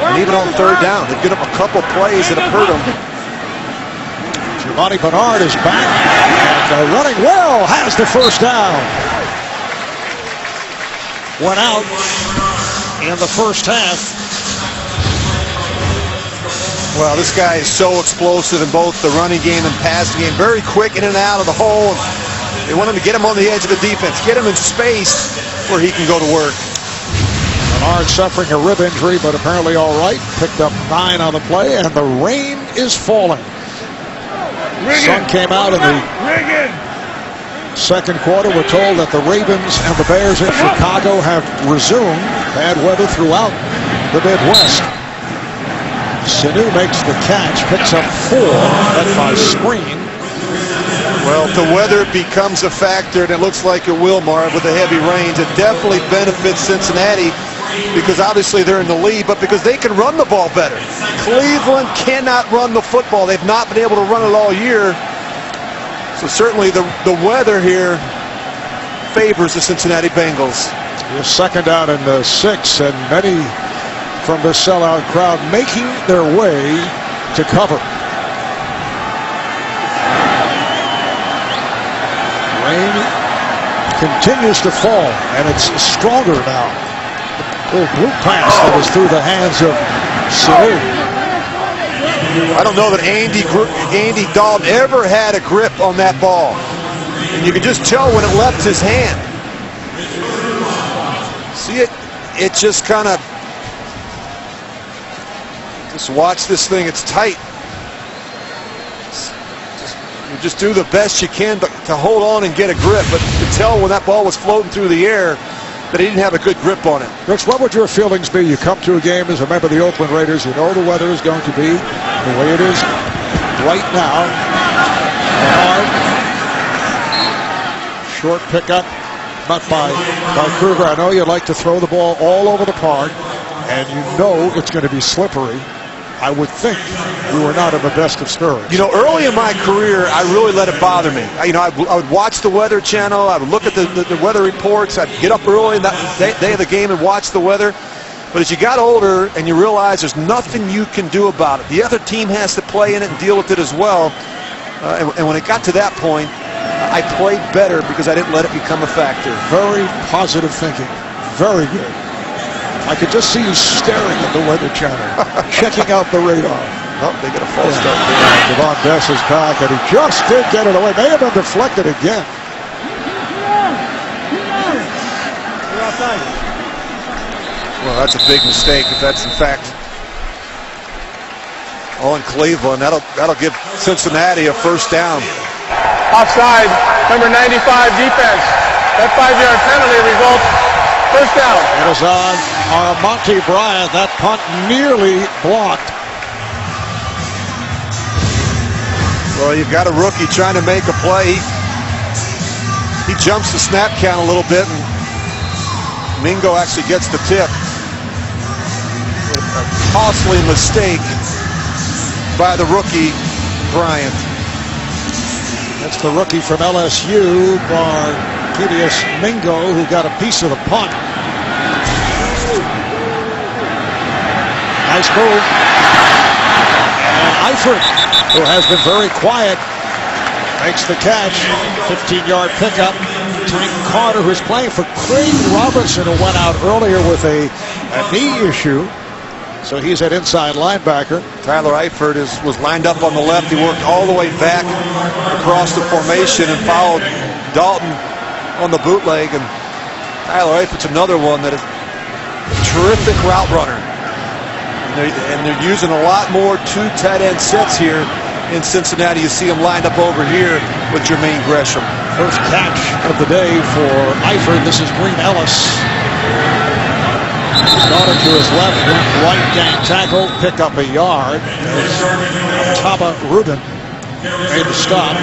And even on third down, they've given up a couple plays that have hurt them. Giovanni Bernard is back and running well, has the first down. Went out in the first half. Well, this guy is so explosive in both the running game and passing game. Very quick in and out of the hole. They want him to get him on the edge of the defense. Get him in space where he can go to work. Bernard suffering a rib injury, but apparently all right. Picked up 9 on the play, and the rain is falling. Sun came out in the second quarter. We're told that the Ravens and the Bears in Chicago have resumed. Bad weather throughout the Midwest. Sanu makes the catch, picks up 4, led by Screen. Well, if the weather becomes a factor, and it looks like it will, Marv, with the heavy rains, it definitely benefits Cincinnati because obviously they're in the lead, but because they can run the ball better. Cleveland cannot run the football. They've not been able to run it all year. So certainly the weather here favors the Cincinnati Bengals. Second down and 6, and many from the sellout crowd making their way to cover. Rain continues to fall, and it's stronger now. Little blue pass that was through the hands of Sanu. I don't know that Andy Dalton ever had a grip on that ball. And you can just tell when it left his hand. See it? It just kind of... Just watch this thing. It's tight. You just do the best you can to hold on and get a grip. But you could tell when that ball was floating through the air that he didn't have a good grip on it. Rich, what would your feelings be? You come to a game as a member of the Oakland Raiders. You know the weather is going to be the way it is right now. Hard. Short pickup, but by Kruger. I know you like to throw the ball all over the park, and you know it's going to be slippery. I would think we were not in the best of spirits. You know, early in my career, I really let it bother me. I would watch the Weather Channel. I would look at the weather reports. I'd get up early in that day of the game and watch the weather. But as you got older and you realize there's nothing you can do about it, the other team has to play in it and deal with it as well. And when it got to that point, I played better because I didn't let it become a factor. Very positive thinking. Very good. I could just see you staring at the Weather Channel, checking out the radar. Oh, they get a false start. Devon Bess is back, and he just did get it away. May have been deflected again. Well, that's a big mistake if that's in fact on Cleveland. That'll give Cincinnati a first down. Offside, number 95 defense. That 5-yard penalty results first down. It is on Monty Bryant. That punt nearly blocked. Well, you've got a rookie trying to make a play. He jumps the snap count a little bit, and Mingo actually gets the tip. A costly mistake by the rookie, Bryant. That's the rookie from LSU, Barkevius Mingo, who got a piece of the punt. Nice move. And Eifert, who has been very quiet, makes the catch. 15-yard pickup. Tank Carter, who's playing for Craig Robinson, who went out earlier with a knee issue. So he's at inside linebacker. Tyler Eifert was lined up on the left. He worked all the way back across the formation and followed Dalton on the bootleg. And Tyler Eifert's another one that is a terrific route runner. And they're using a lot more two tight end sets here in Cincinnati. You see him lined up over here with Jermaine Gresham. First catch of the day for Eifert. This is Green Ellis. Started to his left, went right gang tackle, pick up a yard. Taba Rubin made the stop.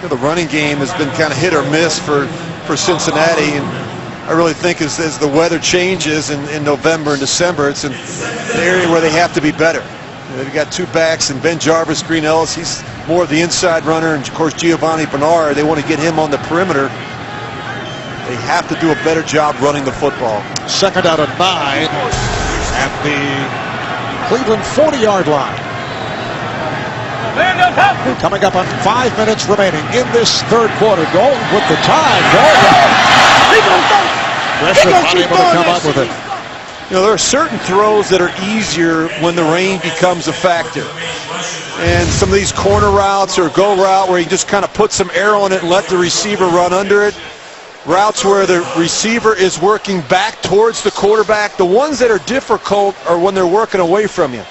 The running game has been kind of hit or miss for Cincinnati, and I really think as the weather changes in November and December, it's an area where they have to be better. They've got two backs, and Ben Jarvis, Green Ellis, he's more of the inside runner, and of course Giovanni Bernard, they want to get him on the perimeter. They have to do a better job running the football. Second out of 9 at the Cleveland 40-yard line. Coming up on 5 minutes remaining in this third quarter. Dalton with the tie. Gresham unable to come up with it. You know, there are certain throws that are easier when the rain becomes a factor. And some of these corner routes or go route where you just kind of put some air on it and let the receiver run under it. Routes where the receiver is working back towards the quarterback. The ones that are difficult are when they're working away from you.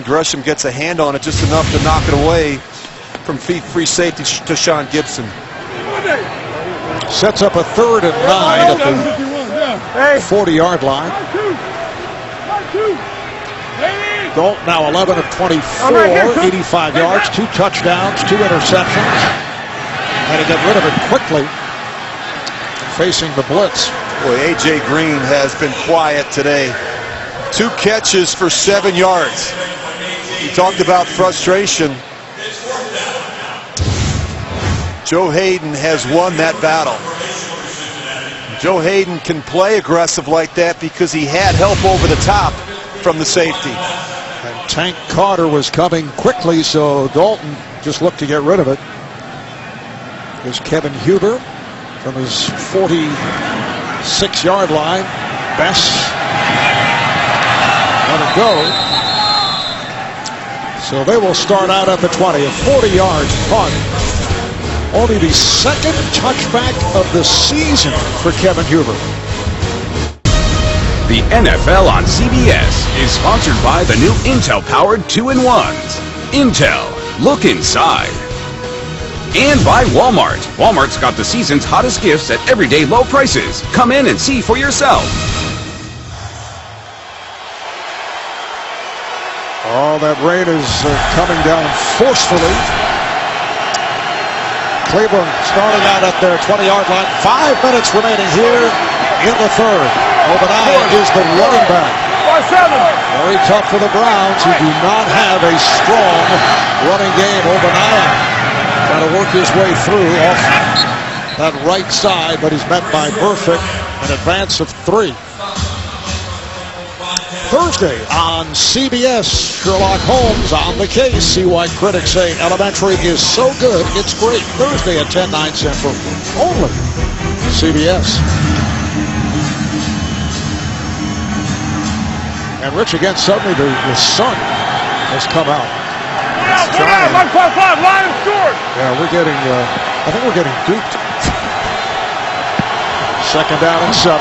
Gresham gets a hand on it just enough to knock it away from free safety to Sean Gibson. Sets up a 3rd and 9 at the 40-yard line. Dalton now 11 of 24, 85 yards, 2 touchdowns, 2 interceptions. Had to get rid of it quickly, facing the blitz. Boy, A.J. Green has been quiet today. 2 catches for 7 yards. He talked about frustration. Joe Hayden has won that battle. Joe Hayden can play aggressive like that because he had help over the top from the safety. And Tank Carter was coming quickly, so Dalton just looked to get rid of it. Here's Kevin Huber from his 46-yard line. Bess let it go. So they will start out at the 20, a 40-yard punt. Only the 2nd touchback of the season for Kevin Huber. The NFL on CBS is sponsored by the new Intel-powered 2-in-1s. Intel, look inside. And by Walmart. Walmart's got the season's hottest gifts at everyday low prices. Come in and see for yourself. Oh, that rain is coming down forcefully. Cleveland starting out at their 20-yard line. 5 minutes remaining here in the third. Obadiah is the running back. Very tough for the Browns, who do not have a strong running game. Obadiah trying to work his way through off that right side, but he's met by Burfict, an advance of 3. Thursday on CBS, Sherlock Holmes on the case. See why critics say Elementary is so good, it's great. Thursday at 10, 9 Central, only CBS. And Rich, again, suddenly the sun has come out. Yeah, we're getting, I think we're getting duped. Second down and 7.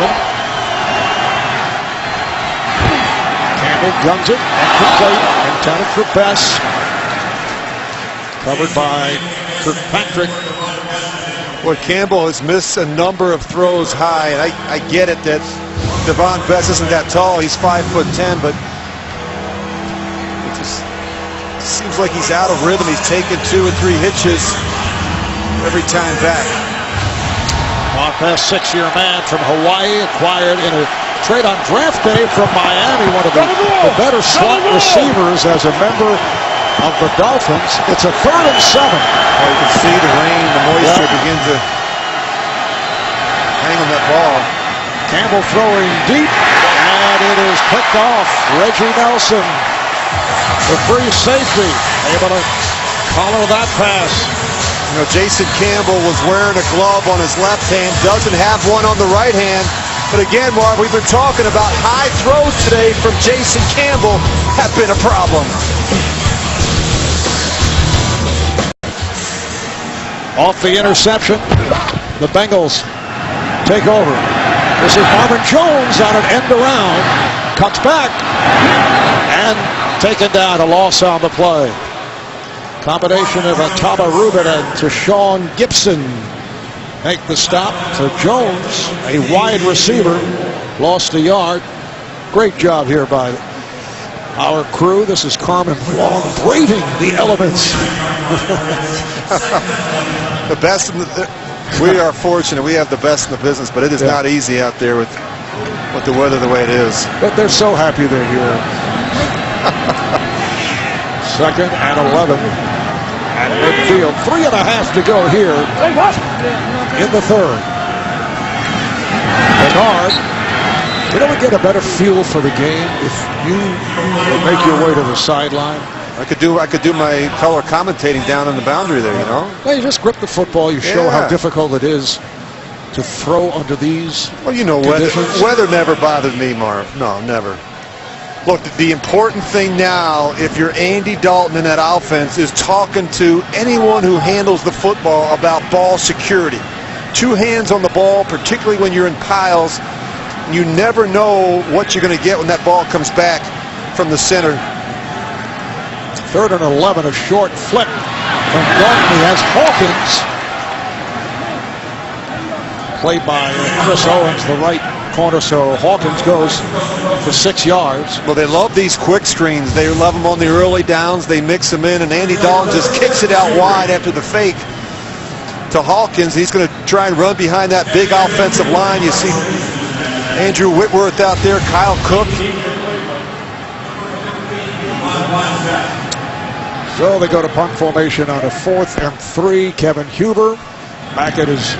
Campbell guns it, incomplete, intended for Bess. Covered by Kirkpatrick. Boy, Campbell has missed a number of throws high, and I get it that Devon Bess isn't that tall. He's 5'10", but it just seems like he's out of rhythm. He's taken 2 and 3 hitches every time back. On pass, 6-year man from Hawaii, acquired in a trade on draft day from Miami, one of the better slot receivers as a member of the Dolphins. It's a 3rd and 7. Oh, you can see the rain, the moisture begin to hang on that ball. Campbell throwing deep, and it is picked off. Reggie Nelson The free safety able to collar that pass. You know, Jason Campbell was wearing a glove on his left hand, doesn't have one on the right hand. But again, Marv, we've been talking about high throws today from Jason Campbell have been a problem. Off the interception, the Bengals take over. This is Marvin Jones on an end around. Cuts back and taken down, a loss on the play. Combination of Ataba Rubin and Tashawn Gibson make the stop. So Jones, a wide receiver, lost a yard. Great job here by our crew. This is Carmen Long braving the elements. The best in we are fortunate. We have the best in the business, but it is not easy out there with the weather the way it is. But they're so happy they're here. 2nd and 11 at midfield. 3.5 to go here in the third. Bernard, you know, we get a better feel for the game if you make your way to the sideline. I could do my color commentating down on the boundary there, you know. Well, you just grip the football. You show how difficult it is to throw under these Well, you know, weather never bothered me, Marv. No, never. Look, the important thing now, if you're Andy Dalton in that offense, is talking to anyone who handles the football about ball security. 2 hands on the ball, particularly when you're in piles. You never know what you're going to get when that ball comes back from the center. 3rd and 11, a short flip from Dalton. He has Hawkins. Played by Chris Owens, the right corner, so Hawkins goes for 6 yards. Well, they love these quick screens. They love them on the early downs. They mix them in, and Andy Dalton just kicks it out wide after the fake to Hawkins. He's going to try and run behind that big offensive line. You see Andrew Whitworth out there, Kyle Cook. So they go to punt formation on a 4th and 3. Kevin Huber back at his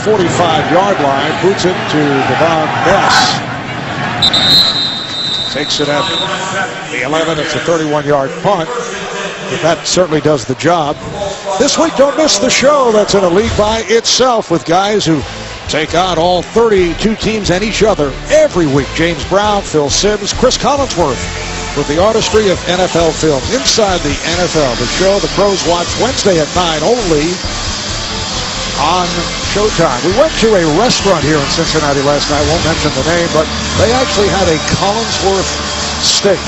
45-yard line, boots it to Devon Bess. Takes it at the 11. It's a 31-yard punt. But that certainly does the job. This week, don't miss the show. That's in a league by itself with guys who take on all 32 teams and each other every week. James Brown, Phil Simms, Chris Collinsworth with the artistry of NFL films. Inside the NFL, the show the pros watch Wednesday at 9 only on Showtime. We went to a restaurant here in Cincinnati last night. Won't mention the name, but they actually had a Collinsworth steak,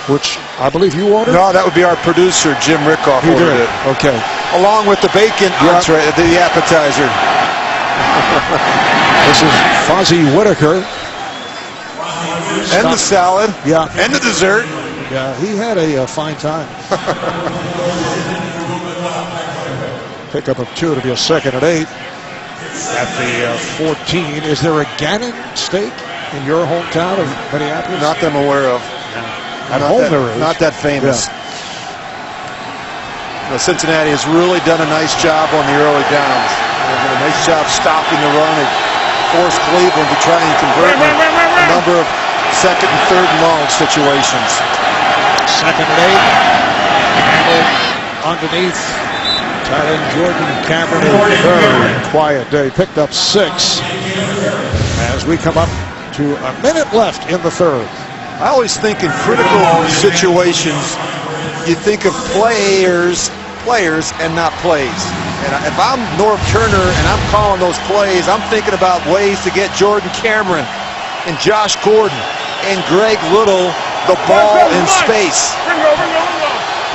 which I believe you ordered? No, that would be our producer, Jim Rickoff, ordered it. Okay. Along with the bacon entree, the appetizer. This is Fozzie Whitaker. And the salad. Yeah. And the dessert. Yeah, he had a fine time. Pickup of 2 to be a 2nd and 8 at the 14. Is there a Gannon steak in your hometown of Minneapolis? Not that I'm aware of. At home there is. Not that famous. Yeah. Cincinnati has really done a nice job on the early downs. They've done a nice job stopping the run. They forced Cleveland to try and convert a number of 2nd and 3rd and long situations. 2nd and 8. Underneath. Tight end Jordan Cameron. A very quiet day. Picked up 6 as we come up to a minute left in the third. I always think in critical situations, you think of players and not plays. And if I'm Norv Turner and I'm calling those plays, I'm thinking about ways to get Jordan Cameron and Josh Gordon and Greg Little the ball in space.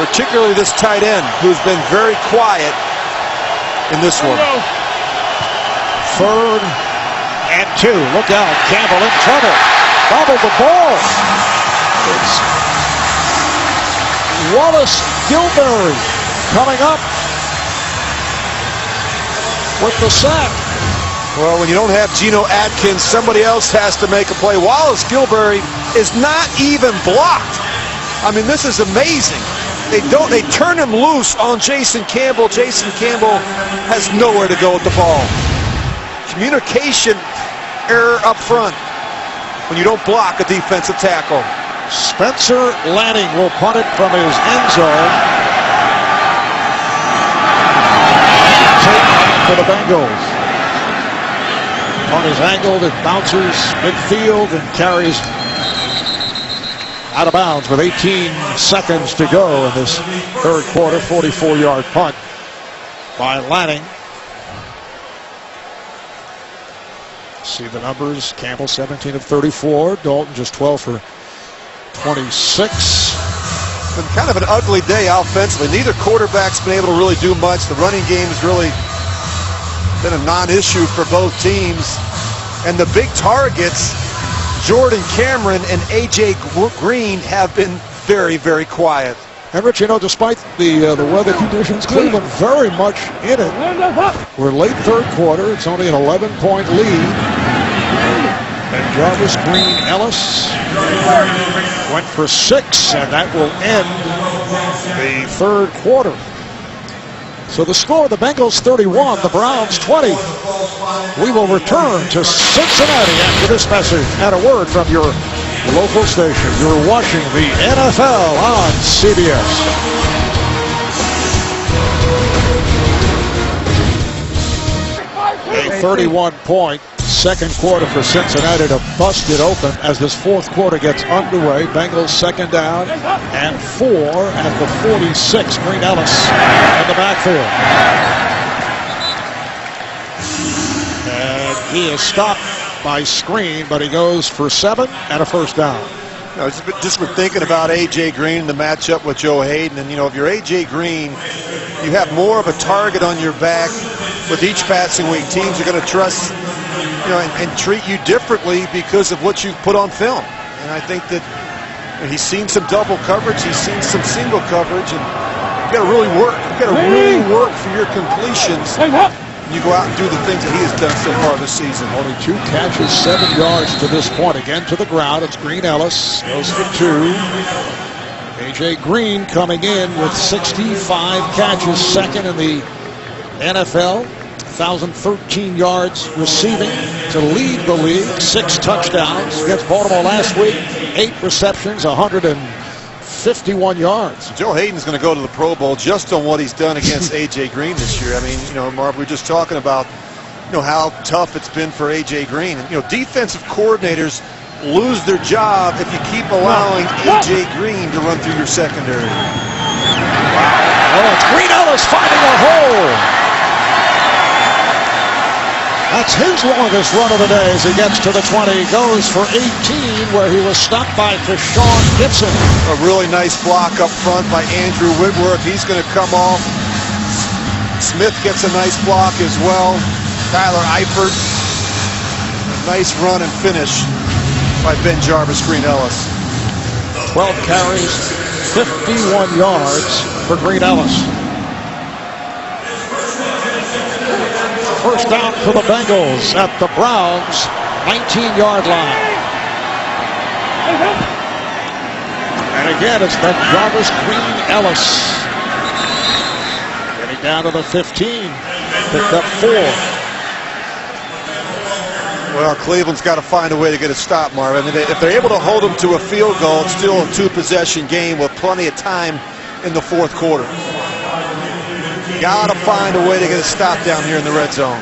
Particularly this tight end, who's been very quiet in this one. 3rd and 2. Look out, Campbell in trouble. Bobbled the ball. It's Wallace Gilberry coming up with the sack. Well, when you don't have Geno Atkins, somebody else has to make a play. Wallace Gilberry is not even blocked. I mean, this is amazing. They turn him loose on Jason Campbell. Jason Campbell has nowhere to go with the ball. Communication error up front when you don't block a defensive tackle. Spencer Lanning will punt it from his end zone. Take for the Bengals. Punt is angled, it bounces midfield and carries out of bounds with 18 seconds to go in this third quarter. 44-yard punt by Lanning. See the numbers. Campbell 17 of 34. Dalton just 12 for 26. Been kind of an ugly day offensively. Neither quarterback's been able to really do much. The running game has really been a non-issue for both teams. And the big targets, Jordan Cameron and A.J. Green, have been very, very quiet. And Rich, you know, despite the weather conditions, Cleveland very much in it. We're late third quarter. It's only an 11-point lead. And Jarvis Green Ellis went for 6, and that will end the third quarter. So the score, the Bengals 31, the Browns 20. We will return to Cincinnati after this message and a word from your local station. You're watching the NFL on CBS. A 31-point second quarter for Cincinnati to bust it open as this fourth quarter gets underway. Bengals second down and 4 at the 46. Green Ellis in the backfield. And he is stopped by screen, but he goes for 7 and a first down. You know, just been thinking about A.J. Green and the matchup with Joe Hayden. And, you know, if you're A.J. Green, you have more of a target on your back with each passing week. Teams are going to trust, you know, and treat you differently because of what you've put on film. And I think that he's seen some double coverage. He's seen some single coverage. And you've got to really work. You've got to really work for your completions. You go out and do the things that he has done so far this season. Only 2 catches, 7 yards to this point. Again to the ground. It's Green Ellis. Goes for 2. A.J. Green coming in with 65 catches. Second in the NFL. 1,013 yards receiving to lead the league. 6 touchdowns against Baltimore last week. 8 receptions, 151 yards. Joe Hayden's going to go to the Pro Bowl just on what he's done against A.J. Green this year. I mean, you know, Marv, we were just talking about, you know, how tough it's been for A.J. Green. And, you know, defensive coordinators lose their job if you keep allowing A.J. Green to run through your secondary. Oh, it's Green Ellis finding a hole. That's his longest run of the day as he gets to the 20. Goes for 18 where he was stopped by Deshaun Gibson. A really nice block up front by Andrew Whitworth. He's going to come off. Smith gets a nice block as well. Tyler Eifert. A nice run and finish by Ben Jarvis Green Ellis. 12 carries, 51 yards for Green Ellis. First down for the Bengals at the Browns 19-yard line. And again, it's Ben Jarvis Green Ellis. Getting down to the 15. Picked up 4. Well, Cleveland's got to find a way to get a stop, Marv. I mean, if they're able to hold them to a field goal, it's still a 2-possession game with plenty of time in the fourth quarter. Got to find a way to get a stop down here in the red zone.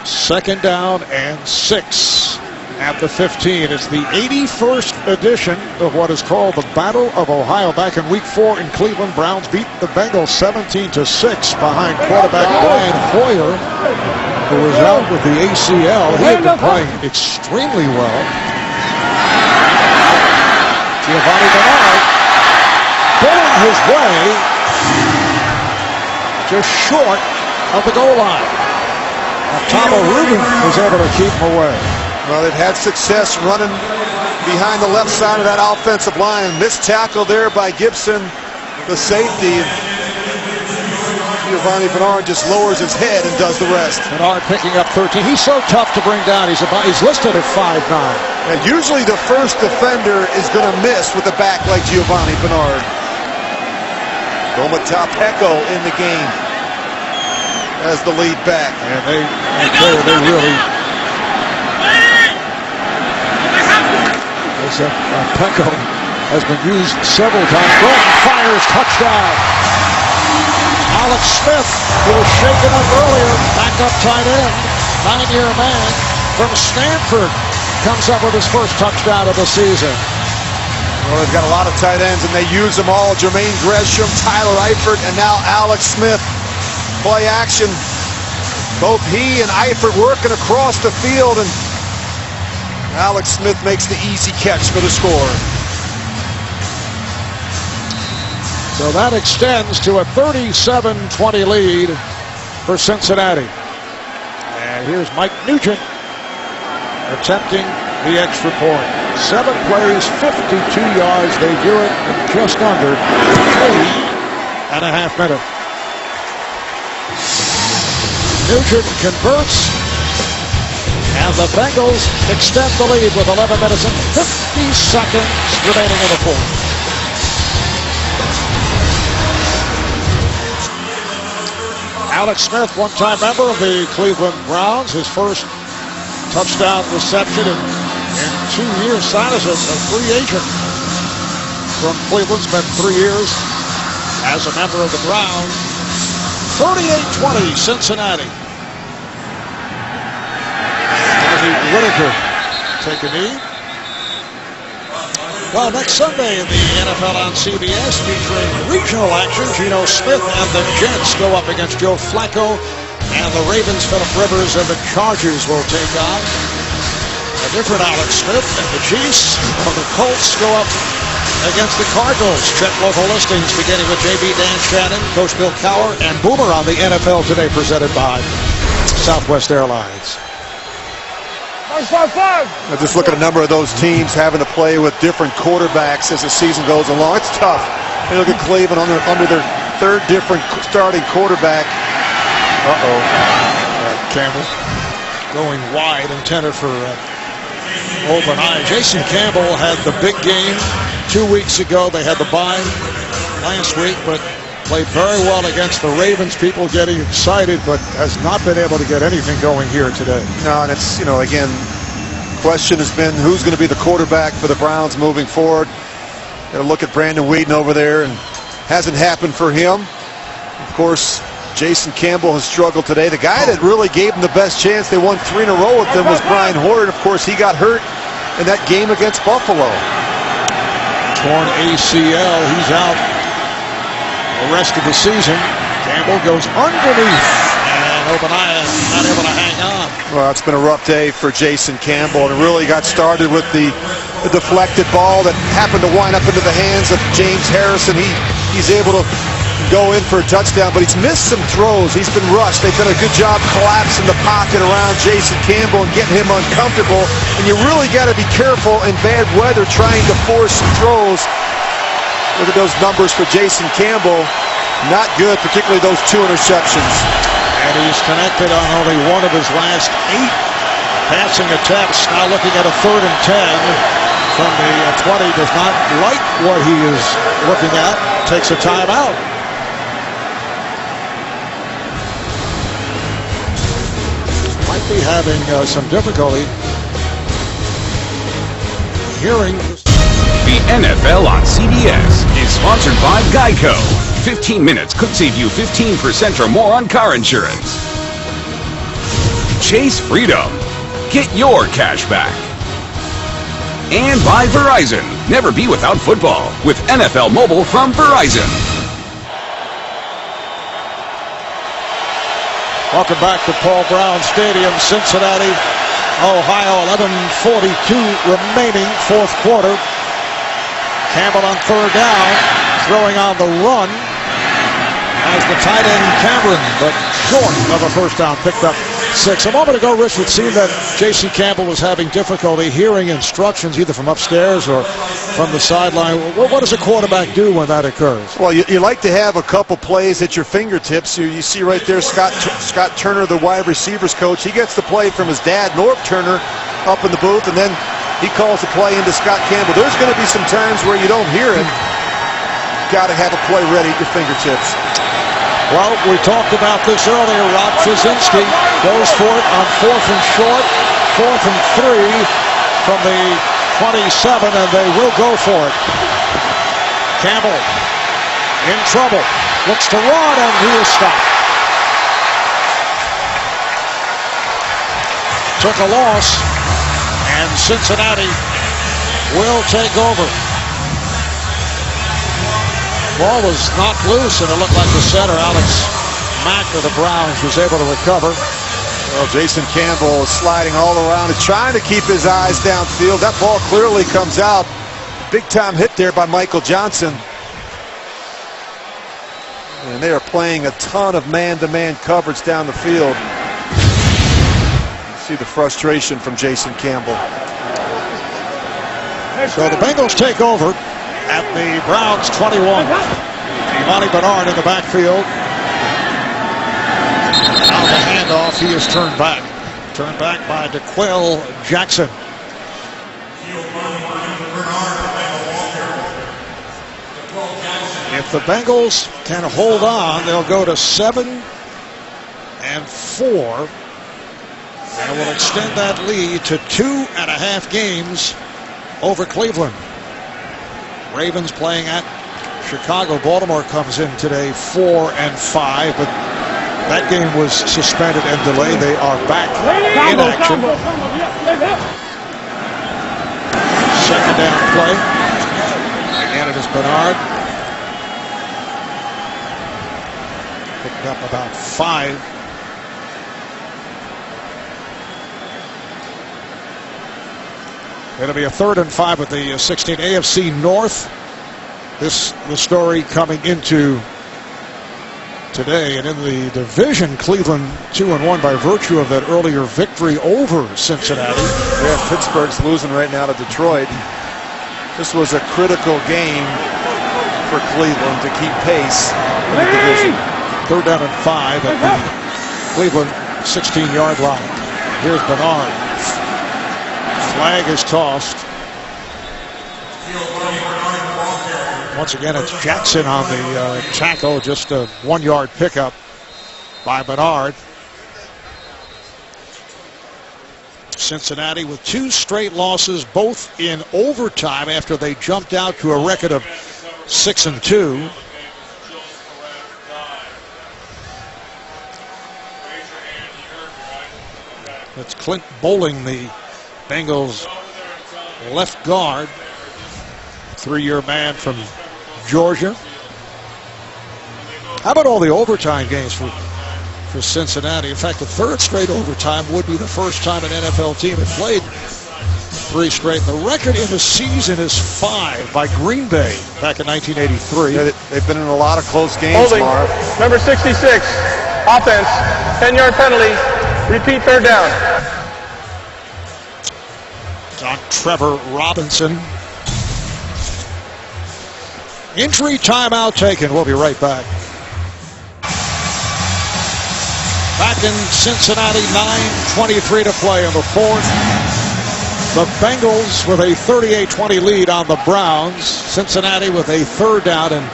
Second down and 6 at the 15. It's the 81st edition of what is called the Battle of Ohio. Back in Week 4 in Cleveland, Browns beat the Bengals 17-6 behind quarterback Brian Hoyer, who was out with the ACL. He had been playing extremely well. Giovanni Bernard pulling his way just short of the goal line. Tomo Rubin was able to keep him away. Well, they've had success running behind the left side of that offensive line. Missed tackle there by Gibson, the safety. Giovanni Bernard just lowers his head and does the rest. Bernard picking up 13. He's so tough to bring down. He's listed at 5'9". And usually the first defender is going to miss with a back like Giovanni Bernard. Roma Tapeko in the game as the lead back. And they really... There's Pecco has been used several times. Gordon fires, touchdown. Alex Smith, who was shaken up earlier, backup tight end, 9-year man from Stanford, comes up with his first touchdown of the season. Well, they've got a lot of tight ends, and they use them all. Jermaine Gresham, Tyler Eifert, and now Alex Smith. Play action. Both he and Eifert working across the field, and Alex Smith makes the easy catch for the score. So that extends to a 37-20 lead for Cincinnati. And here's Mike Nugent attempting the extra point. 7 plays, 52 yards. They do it in just under 3.5 minutes. Nugent converts, and the Bengals extend the lead with 11 minutes and 50 seconds remaining in the fourth. Alex Smith, one-time member of the Cleveland Browns, his first touchdown reception in 2 years. Signed as a free agent from Cleveland, spent 3 years as a member of the Browns. 38-20 Cincinnati. Whitaker take a knee. Well, next Sunday in the NFL on CBS, featuring regional action, Geno Smith and the Jets go up against Joe Flacco, and the Ravens, Phillip Rivers, and the Chargers will take on a different Alex Smith, and the Chiefs or the Colts go up against the Cardinals. Check local listings beginning with JB Dan Shannon, Coach Bill Cowher, and Boomer on the NFL Today, presented by Southwest Airlines. Now just look at a number of those teams having to play with different quarterbacks as the season goes along. It's tough. You look at Cleveland under their third different starting quarterback. Campbell going wide, intended for open eye. Jason Campbell had the big game 2 weeks ago. They had the bye last week, but played very well against the Ravens. People getting excited, but has not been able to get anything going here today. No, and it's, again, question has been who's going to be the quarterback for the Browns moving forward. Got to look at Brandon Whedon over there, and hasn't happened for him. Of course, Jason Campbell has struggled today. The guy that really gave him the best chance, they won 3 in a row with them, was Brian Hoyer. Of course, he got hurt in that game against Buffalo. Torn ACL, he's out the rest of the season. Campbell goes underneath, and Obadiah not able to hang on. Well, it's been a rough day for Jason Campbell, and it really got started with the deflected ball that happened to wind up into the hands of James Harrison. He's able to go in for a touchdown, but he's missed some throws. He's been rushed. They've done a good job collapsing the pocket around Jason Campbell and getting him uncomfortable, and you really got to be careful in bad weather trying to force some throws. Look at those numbers for Jason Campbell. Not good, particularly those 2 interceptions. And he's connected on only 1 of his last 8 passing attempts. Now looking at a 3rd and 10 from the 20. Does not like what he is looking at. Takes a timeout. Might be having some difficulty hearing. The NFL on CBS is sponsored by Geico. 15 minutes could save you 15% or more on car insurance. Chase freedom. Get your cash back. And by Verizon. Never be without football with NFL Mobile from Verizon. Welcome back to Paul Brown Stadium, Cincinnati, Ohio. 11:42 remaining, 4th quarter. Campbell on 3rd down, throwing on the run as the tight end Cameron, but short of a first down, picked up 6. A moment ago, Rich, it seemed that Jason Campbell was having difficulty hearing instructions either from upstairs or from the sideline. What does a quarterback do when that occurs? Well, you like to have a couple plays at your fingertips. You see right there Scott Turner, the wide receivers coach. He gets the play from his dad, Norv Turner, up in the booth, and then he calls the play into Scott Campbell. There's going to be some times where you don't hear it. Got to have a play ready at your fingertips. Well, we talked about this earlier. Rob Trzynski goes for it on 4th and short, 4th and 3 from the 27, and they will go for it. Campbell in trouble. Looks to run, and he is stopped. Took a loss, and Cincinnati will take over. Ball was knocked loose, and it looked like the center, Alex Mack of the Browns, was able to recover. Well, Jason Campbell is sliding all around and trying to keep his eyes downfield. That ball clearly comes out. Big-time hit there by Michael Johnson. And they are playing a ton of man-to-man coverage down the field. You see the frustration from Jason Campbell. So the Bengals take over at the Browns 21. Monty Bernard in the backfield. Now the handoff, he is turned back. Turned back by DeQuell Jackson. If the Bengals can hold on, they'll go to 7-4 and will extend that lead to 2.5 games over Cleveland. Ravens playing at Chicago. Baltimore comes in today 4-5, but that game was suspended and delayed. They are back in action. Second down play. Again, it is Bernard. Picked up about 5. It'll be a 3rd and 5 at the 16 AFC North. The story coming into today, and in the division, Cleveland 2-1 by virtue of that earlier victory over Cincinnati. Yeah, Pittsburgh's losing right now to Detroit. This was a critical game for Cleveland to keep pace in the division. 3rd down and 5 at the Cleveland 16-yard line. Here's Bernard. Flag is tossed. Once again, it's Jackson on the tackle, just a 1-yard pickup by Bernard. Cincinnati with 2 straight losses, both in overtime after they jumped out to a record of 6-2. That's Clint Bowling, the Bengals left guard, 3-year man from Georgia. How about all the overtime games for Cincinnati? In fact, the 3rd straight overtime would be the first time an NFL team had played 3 straight. The record in the season is 5 by Green Bay back in 1983. Yeah, they've been in a lot of close games, Holding, Marv. number 66, offense, 10-yard penalty, repeat 3rd down. It's on Trevor Robinson. Injury timeout taken. We'll be right back. Back in Cincinnati, 9:23 to play in the 4th. The Bengals with a 38-20 lead on the Browns. Cincinnati with a 3rd down and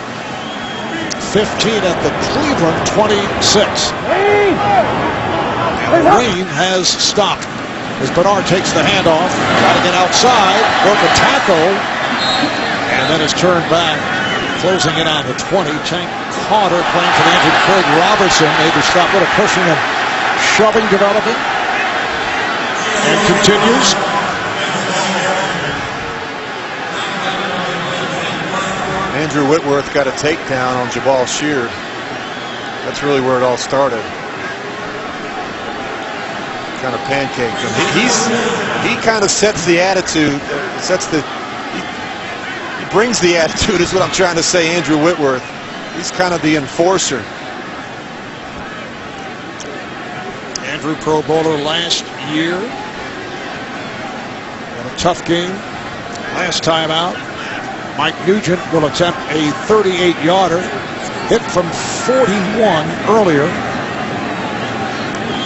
15 at the Cleveland 26. And the rain has stopped as Bernard takes the handoff, trying to get outside, broke a tackle, and then is turned back. Closing in on the 20, Tank Carter playing for the injured Craig Robertson. Maybe stop a little pushing and shoving developing. And continues. Andrew Whitworth got a takedown on Jabal Sheard. That's really where it all started. Kind of pancaked him. He kind of sets the attitude, he brings the attitude, is what I'm trying to say, Andrew Whitworth. He's kind of the enforcer. Andrew, Pro Bowler last year. Had a tough game last time out. Mike Nugent will attempt a 38-yarder. Hit from 41 earlier.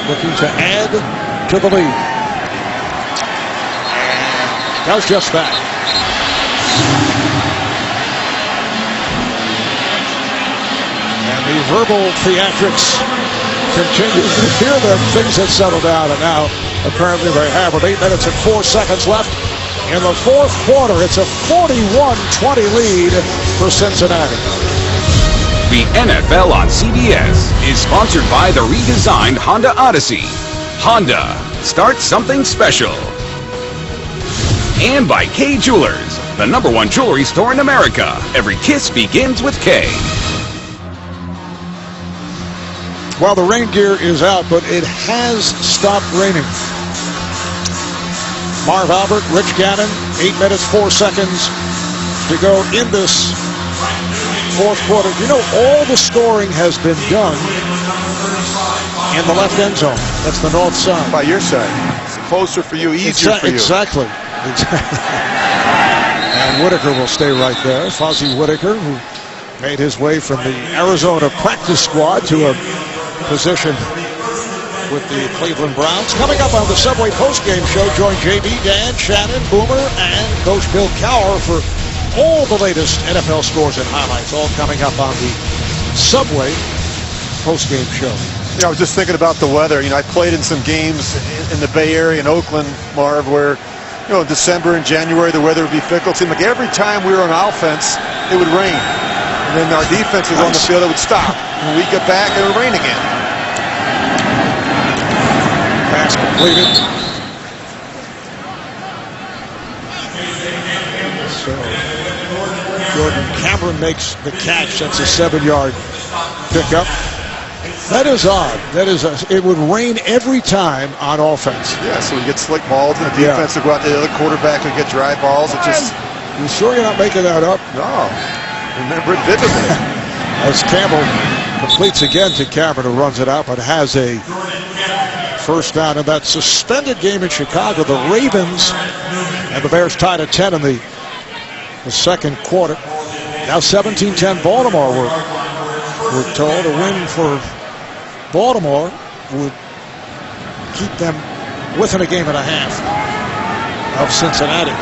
Looking to add to the lead. And does just that. And the verbal theatrics continue. Here the things have settled down, and now apparently they have, with 8 minutes and 4 seconds left in the fourth quarter. It's a 41-20 lead for Cincinnati. The NFL on CBS is sponsored by the redesigned Honda Odyssey. Honda, start something special. And by K Jewelers, the #1 jewelry store in America. Every kiss begins with K. Well, the rain gear is out, but it has stopped raining. Marv Albert, Rich Gannon, 8 minutes, 4 seconds to go in this fourth quarter. You know, all the scoring has been done in the left end zone. That's the north side. By your side. It's closer for you, easier for you. Exactly. And Whitaker will stay right there. Fozzie Whitaker, who made his way from the Arizona practice squad to a position with the Cleveland Browns. Coming up on the Subway postgame show, join JB, Dan, Shannon, Boomer, and Coach Bill Cowher for all the latest NFL scores and highlights, all coming up on the Subway postgame show. Yeah, I was just thinking about the weather. You know, I played in some games in the Bay Area, in Oakland, Marv, where, you know, in December and January the weather would be fickle. It seemed like every time we were on offense, it would rain. And then our defense was on the field, it would stop. And we'd get back, and it would rain again. Pass completed. So Jordan Cameron makes the catch. That's a 7-yard pickup. That is odd. It would rain every time on offense. Yeah, so we get slick balls, and the defense would go out there, the other quarterback would get dry balls. It just... You sure you're not making that up? No. Remember it vividly. As Campbell completes again to Cameron, who runs it out, but has a first down in that suspended game in Chicago. The Ravens and the Bears tied at 10 in the second quarter. Now 17-10 Baltimore, we're told. A win for Baltimore would keep them within a game and a half of Cincinnati.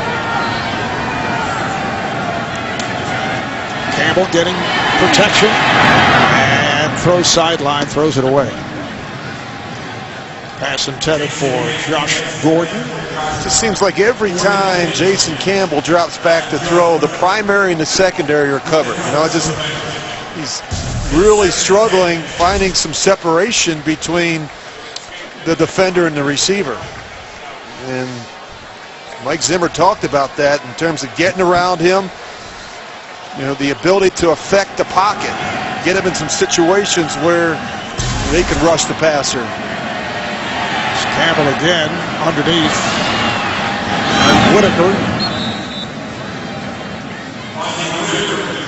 Campbell getting protection and throws sideline, throws it away. Pass intended for Josh Gordon. It just seems like every time Jason Campbell drops back to throw, the primary and the secondary are covered. You know, he's really struggling finding some separation between the defender and the receiver. And Mike Zimmer talked about that in terms of getting around him. You know, the ability to affect the pocket, get him in some situations where they can rush the passer. It's Campbell again underneath. And Whitaker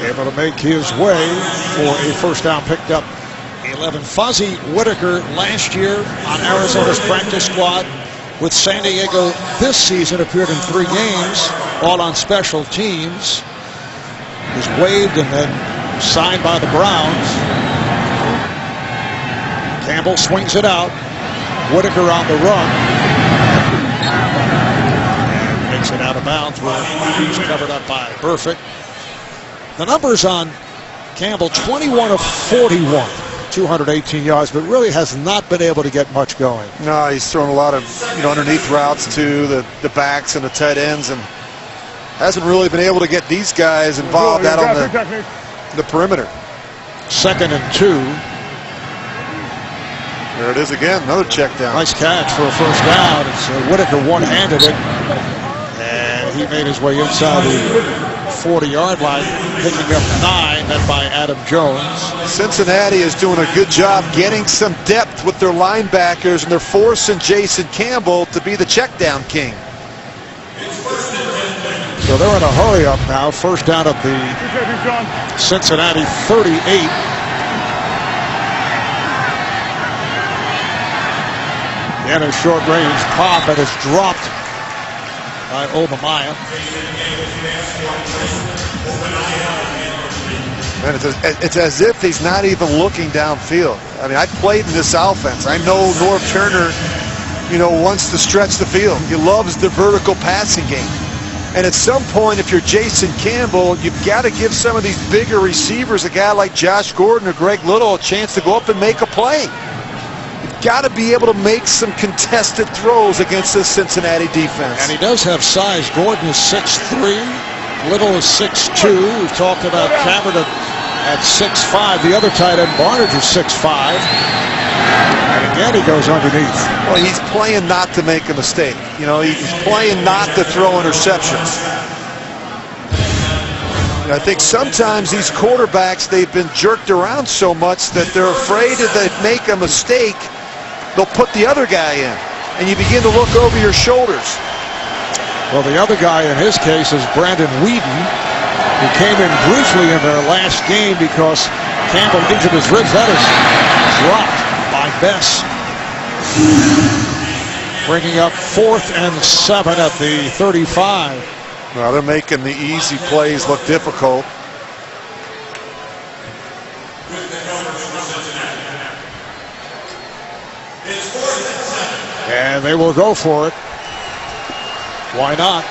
able to make his way for a first down, picked up 11. Fozzie Whitaker last year on Arizona's practice squad with San Diego this season, appeared in 3 games, all on special teams. Was waived and then signed by the Browns. Campbell swings it out. Whitaker on the run. And makes it out of bounds where he's covered up by Burfict. The numbers on Campbell, 21 of 41, 218 yards, but really has not been able to get much going. No, he's thrown a lot of, you know, underneath routes to the backs and the tight ends, and hasn't really been able to get these guys involved out on the perimeter. 2nd and 2. There it is again, another check down. Nice catch for a first down. It's Whitaker one-handed it, and he made his way inside the 40-yard line, picking up 9, met by Adam Jones. Cincinnati is doing a good job getting some depth with their linebackers, and they're forcing Jason Campbell to be the check down king. So they're in a hurry up now. First down at the Cincinnati 38. And a short range pop, and it's dropped by Obamaya. Man, it's as if he's not even looking downfield. I mean, I played in this offense. I know Norv Turner, you know, wants to stretch the field. He loves the vertical passing game. And at some point, if you're Jason Campbell, you've got to give some of these bigger receivers, a guy like Josh Gordon or Greg Little, a chance to go up and make a play. You've got to be able to make some contested throws against this Cincinnati defense. And he does have size. Gordon is 6'3", Little is 6'2". We've talked about Cameron at 6'5". The other tight end, Barnage, is 6'5". And again, he goes underneath. Well, he's playing not to make a mistake. You know, he's playing not to throw interceptions. And I think sometimes these quarterbacks, they've been jerked around so much that they're afraid that they make a mistake, they'll put the other guy in. And you begin to look over your shoulders. Well, the other guy in his case is Brandon Whedon, who came in briefly in their last game because Campbell injured his ribs. That is dropped by Bess. Bringing up 4th and 7 at the 35. Well, they're making the easy plays look difficult. And they will go for it. Why not?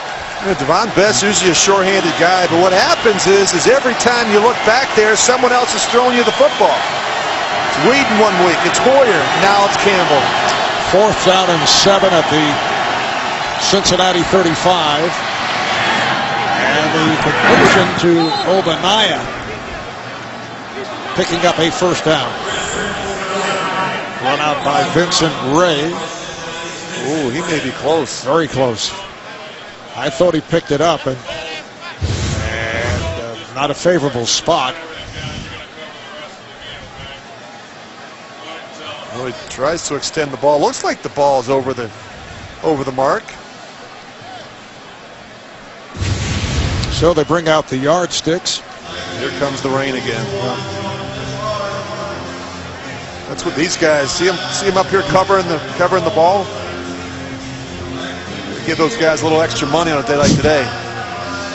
Devon Bess is usually a short-handed guy, but what happens is every time you look back there, someone else is throwing you the football. It's Whedon one week, it's Hoyer, now it's Campbell. 4th down and 7 at the Cincinnati 35. And the completion to Obaniah, picking up a first down. Run out by Vincent Ray. Ooh, he may be close. Very close. I thought he picked it up, and not a favorable spot. Well, he tries to extend the ball. Looks like the ball is over the mark. So they bring out the yardsticks. Here comes the rain again. That's what these guys see him up here covering the ball. Give those guys a little extra money on a day like today.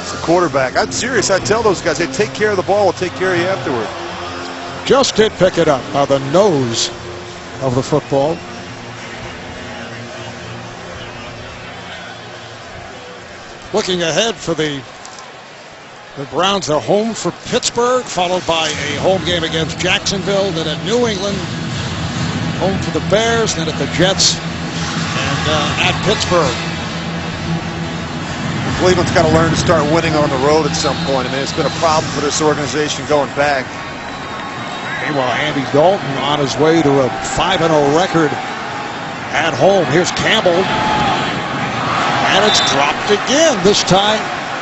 It's the quarterback. I'm serious. I tell those guys, they take care of the ball, we'll take care of you afterward. Just did pick it up by the nose of the football. Looking ahead for the Browns, they're home for Pittsburgh, followed by a home game against Jacksonville, then at New England, home for the Bears, then at the Jets, and at Pittsburgh. Cleveland's got to learn to start winning on the road at some point. I mean, it's been a problem for this organization going back. Meanwhile, Andy Dalton on his way to a 5-0 record at home. Here's Campbell. And it's dropped again. This time,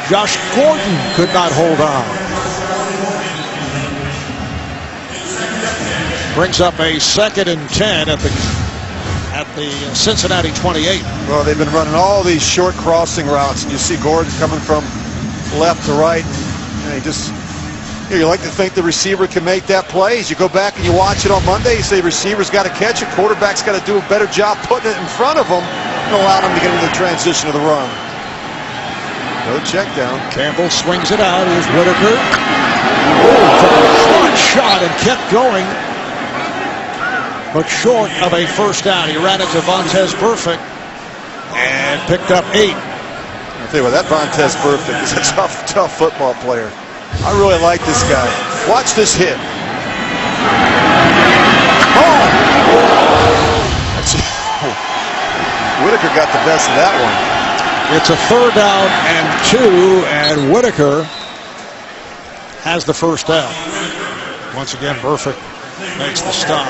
Josh Gordon could not hold on. Brings up a 2nd and 10 at the Cincinnati 28. Well, they've been running all these short crossing routes, and you see Gordon coming from left to right. And you like to think the receiver can make that play. As you go back and you watch it on Monday, you say receiver's got to catch it, quarterback's got to do a better job putting it in front of him and allow them to get into the transition of the run. No check down. Campbell swings it out. Here's Whitaker. Took a short shot and kept going, but short of a first down. He ran it to Vontaze Burfict and picked up 8. I'll tell you what, that Vontaze Burfict is a tough football player. I really like this guy. Watch this hit. Oh! Whitaker got the best of that one. It's a 3rd down and 2, and Whitaker has the first down. Once again, Burfict makes the stop.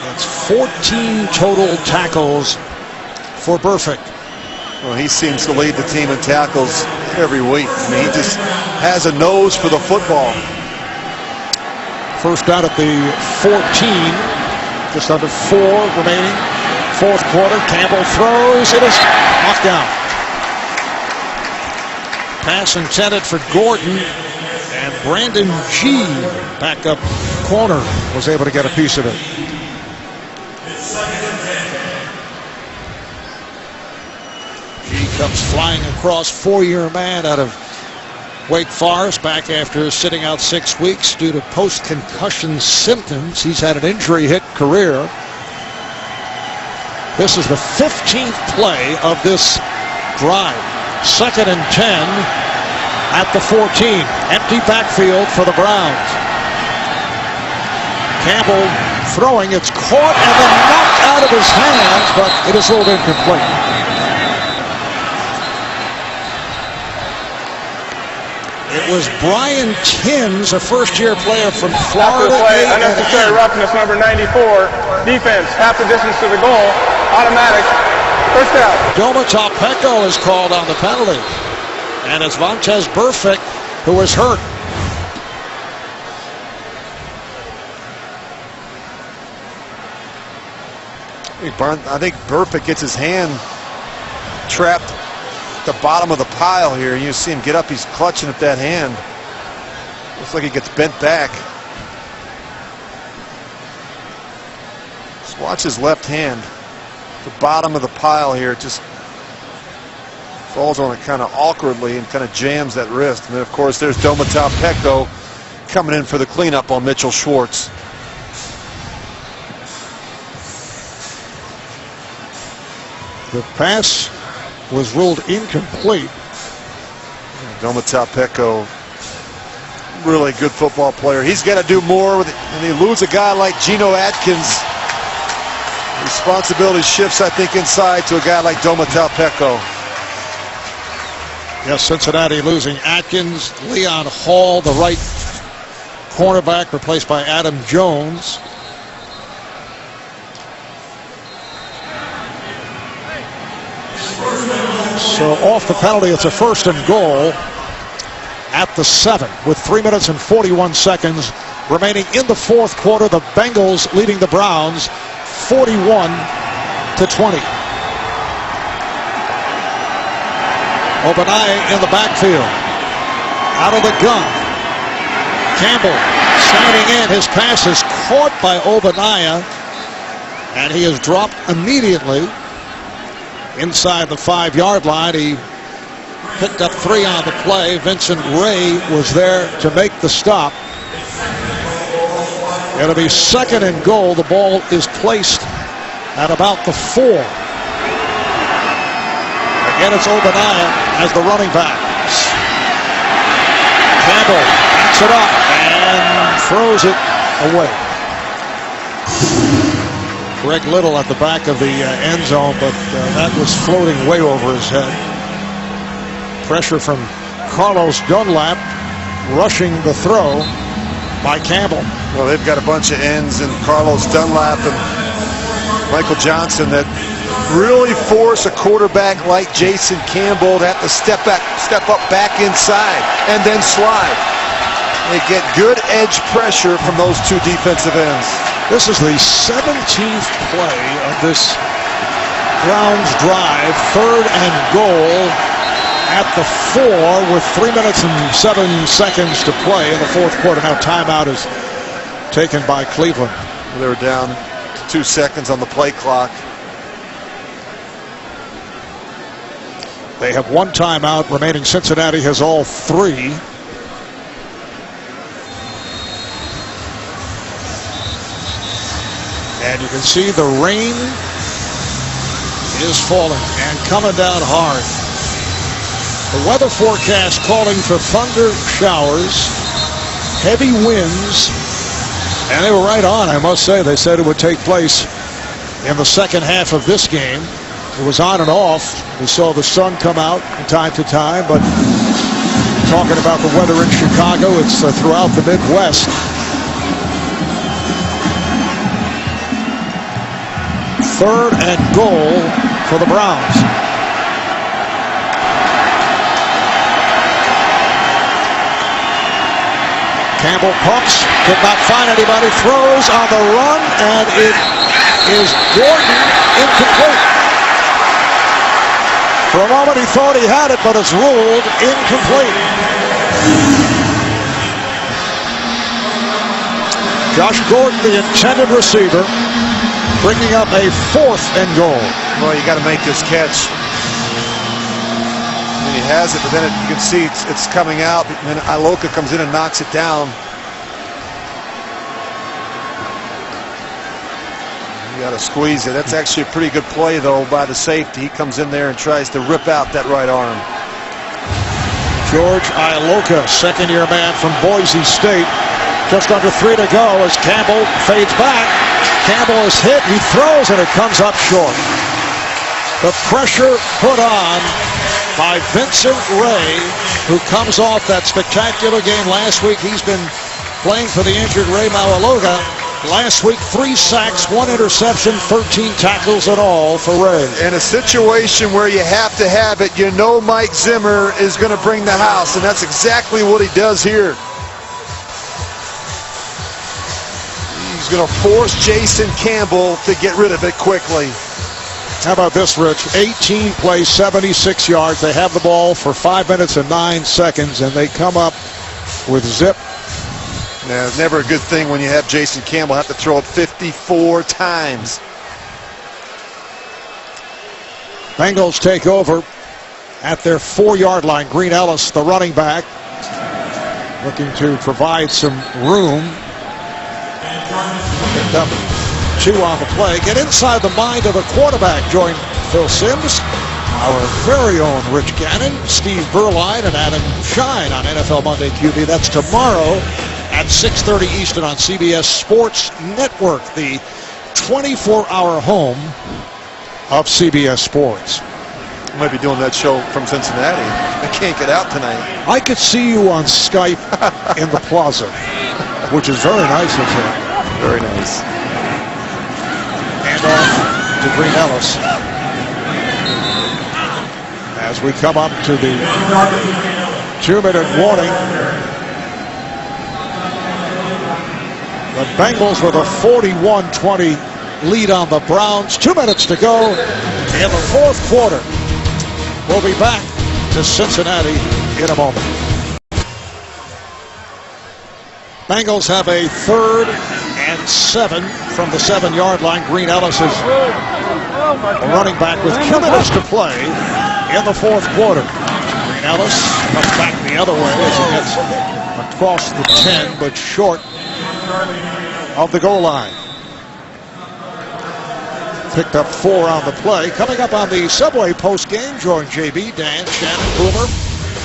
That's 14 total tackles for Burfict. Well, he seems to lead the team in tackles every week. I mean, he just has a nose for the football. First down at the 14. Just under 4 remaining. 4th quarter. Campbell throws. It is knocked down. Pass intended for Gordon. And Brandon G, backup corner, was able to get a piece of it. G comes flying across, 4-year man out of Wake Forest, back after sitting out 6 weeks due to post-concussion symptoms. He's had an injury-hit career. This is the 15th play of this drive. 2nd and 10 at the 14. Empty backfield for the Browns. Campbell throwing. It's caught and then knocked out of his hands, but it is ruled incomplete. It was Brian Tims, a first-year player from Florida. After the play, unnecessary roughness, number 94. Defense, half the distance to the goal. Automatic. First down. Domatopeko is called on the penalty. And it's Vontaze Burfict who is hurt. I think Burfict gets his hand trapped at the bottom of the pile here. You see him get up, he's clutching at that hand. Looks like he gets bent back. Just watch his left hand. The bottom of the pile here, just falls on it kind of awkwardly and kind of jams that wrist. And then, of course, there's Domatopeko coming in for the cleanup on Mitchell Schwartz. The pass was ruled incomplete. Domatopeko, really good football player. He's got to do more with it, and he lose a guy like Geno Atkins. Responsibility shifts, I think, inside to a guy like Domatopeko. Yes, Cincinnati losing Atkins. Leon Hall, the right cornerback, replaced by Adam Jones. So off the penalty, it's a 1st and goal at the 7 with 3 minutes and 41 seconds remaining in the 4th quarter. The Bengals leading the Browns 41-20. Obadiah in the backfield. Out of the gun. Campbell standing in. His pass is caught by Obadiah, and he is dropped immediately inside the 5-yard line. He picked up 3 on the play. Vincent Ray was there to make the stop. It'll be 2nd and goal. The ball is placed at about the 4. Again, it's Obadiah as the running back. Campbell backs it up and throws it away. Greg Little at the back of the end zone, but that was floating way over his head. Pressure from Carlos Dunlap rushing the throw by Campbell. Well, they've got a bunch of ends, and Carlos Dunlap and Michael Johnson that really force a quarterback like Jason Campbell to have to step up back inside and then slide. They get good edge pressure from those 2 defensive ends. This is the 17th play of this Browns drive. 3rd and goal at the 4 with 3 minutes and 7 seconds to play in the 4th quarter. Now timeout is taken by Cleveland. They were down to 2 seconds on the play clock. They have 1 timeout remaining. Cincinnati has all 3. And you can see the rain is falling and coming down hard. The weather forecast calling for thunder showers, heavy winds, and they were right on, I must say. They said it would take place in the second half of this game. It was on and off. We saw the sun come out from time to time, but talking about the weather in Chicago, it's throughout the Midwest. Third and goal for the Browns. Campbell pumps, could not find anybody, throws on the run, and it is Gordon, incomplete. For a moment he thought he had it, but it's ruled incomplete. Josh Gordon, the intended receiver, bringing up a 4th and goal. Well, you got to make this catch. And he has it, but then you can see it's coming out, and then Iloka comes in and knocks it down. You got to squeeze it. That's actually a pretty good play, though, by the safety. He comes in there and tries to rip out that right arm. George Iloka, 2nd-year man from Boise State. Just under 3 to go as Campbell fades back. Campbell is hit. He throws, and it comes up short. The pressure put on by Vincent Ray, who comes off that spectacular game last week. He's been playing for the injured Ray Maualoga. Last week, 3 sacks, 1 interception, 13 tackles in all for Ray. In a situation where you have to have it, you know Mike Zimmer is going to bring the house, and that's exactly what he does here. He's going to force Jason Campbell to get rid of it quickly. How about this, Rich? 18 plays, 76 yards. They have the ball for 5 minutes and 9 seconds, and they come up with zip. Yeah, it's never a good thing when you have Jason Campbell have to throw it 54 times. Bengals take over at their 4-yard line. Green Ellis, the running back, looking to provide some room. Picked up 2 on the play. Get inside the mind of the quarterback. Join Phil Simms, our very own Rich Gannon, Steve Berline, and Adam Shine on NFL Monday QB. That's tomorrow at 6:30 Eastern on CBS Sports Network, the 24-hour home of CBS Sports. I might be doing that show from Cincinnati. I can't get out tonight. I could see you on Skype in the plaza, which is very nice of him. Very nice. And off to Green Ellis. As we come up to the 2-minute warning. The Bengals with a 41-20 lead on the Browns. 2 minutes to go in the 4th quarter. We'll be back to Cincinnati in a moment. Bengals have a 3rd and 7 from the 7-yard line. Green Ellis is running back with 2 minutes to play in the 4th quarter. Green Ellis comes back the other way as he gets across the 10, but short of the goal line. Picked up 4 on the play. Coming up on the Subway post game, join JB, Dan, Shannon, Boomer,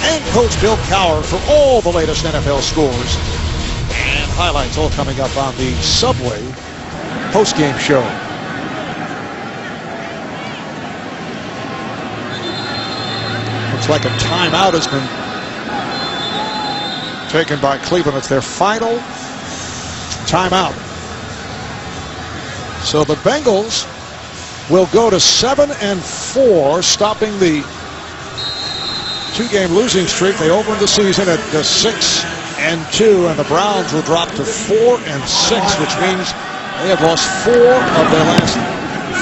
and Coach Bill Cowher for all the latest NFL scores and highlights, all coming up on the Subway post game show. Looks like a timeout has been taken by Cleveland. It's their final timeout. So the Bengals will go to 7-4, stopping the 2-game losing streak. They opened the season at 6-2, and the Browns will drop to 4-6, which means they have lost 4 of their last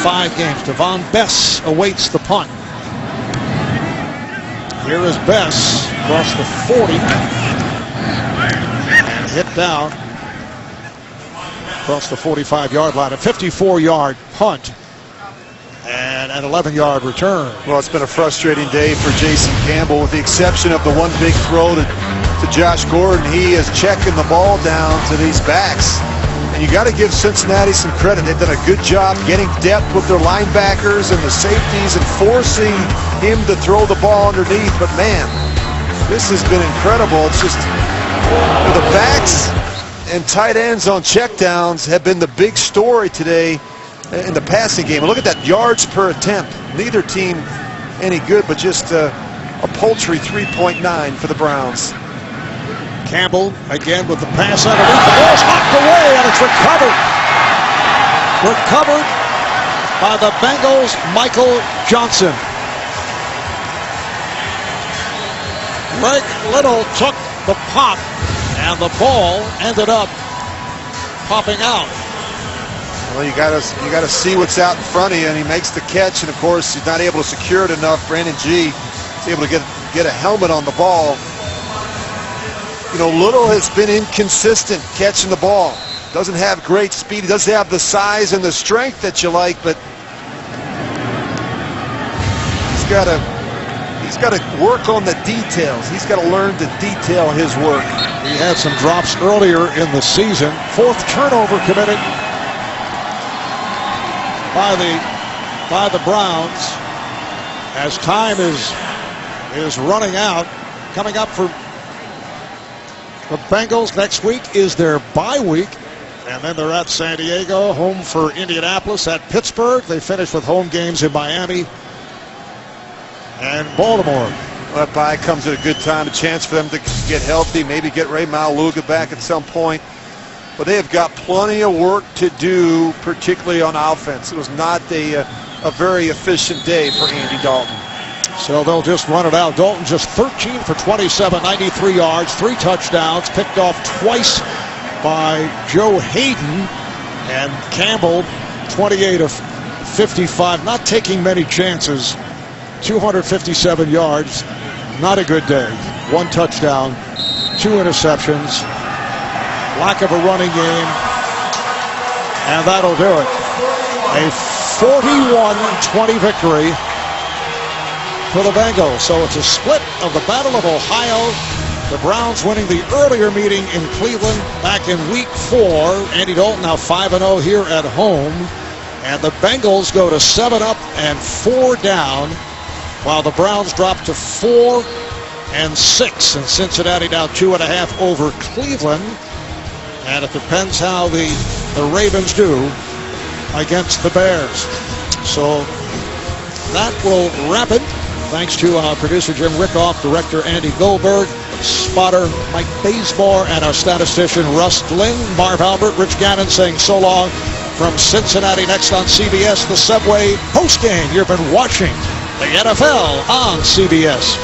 5 games. Devon Bess awaits the punt. Here is Bess across the 40 and hit down across the 45-yard line. A 54-yard punt and an 11-yard return. Well, it's been a frustrating day for Jason Campbell, with the exception of the one big throw to Josh Gordon. He is checking the ball down to these backs. And you got to give Cincinnati some credit. They've done a good job getting depth with their linebackers and the safeties and forcing him to throw the ball underneath. But man, this has been incredible. It's just the backs and tight ends on checkdowns have been the big story today in the passing game. Look at that yards per attempt. Neither team any good, but just a paltry 3.9 for the Browns. Campbell again with the pass underneath. The ball's knocked away, and it's recovered. Recovered by the Bengals' Michael Johnson. Greg Little took the pop, and the ball ended up popping out. Well, you gotta see what's out in front of you, and he makes the catch, and of course he's not able to secure it enough. Brandon G is able to get a helmet on the ball. You know, Little has been inconsistent catching the ball. Doesn't have great speed. He doesn't have the size and the strength that you like, but he's got to work on the details. He's got to learn to detail his work. He had some drops earlier in the season. 4th turnover committed by the Browns as time is running out. Coming up for the Bengals next week is their bye week. And then they're at San Diego, home for Indianapolis, at Pittsburgh. They finish with home games in Miami and Baltimore. That bye comes at a good time, a chance for them to get healthy, maybe get Ray Maluga back at some point. But they have got plenty of work to do, particularly on offense. It was not a very efficient day for Andy Dalton. So they'll just run it out. Dalton just 13 for 27, 93 yards, 3 touchdowns, picked off twice by Joe Hayden, and Campbell 28 of 55, not taking many chances, 257 yards. Not a good day. 1 touchdown, 2 interceptions, lack of a running game, and that'll do it. A 41-20 victory for the Bengals. So it's a split of the Battle of Ohio. The Browns winning the earlier meeting in Cleveland back in week 4. Andy Dalton now 5-0 here at home. And the Bengals go to 7-up and 4 down, while the Browns drop to 4-6. And Cincinnati now 2.5 over Cleveland. And it depends how the Ravens do against the Bears. So that will wrap it. Thanks to our producer Jim Rickoff, director Andy Goldberg, spotter Mike Bazemore, and our statistician Russ Lynn. Marv Albert, Rich Gannon saying so long from Cincinnati. Next on CBS, the Subway postgame. You've been watching the NFL on CBS.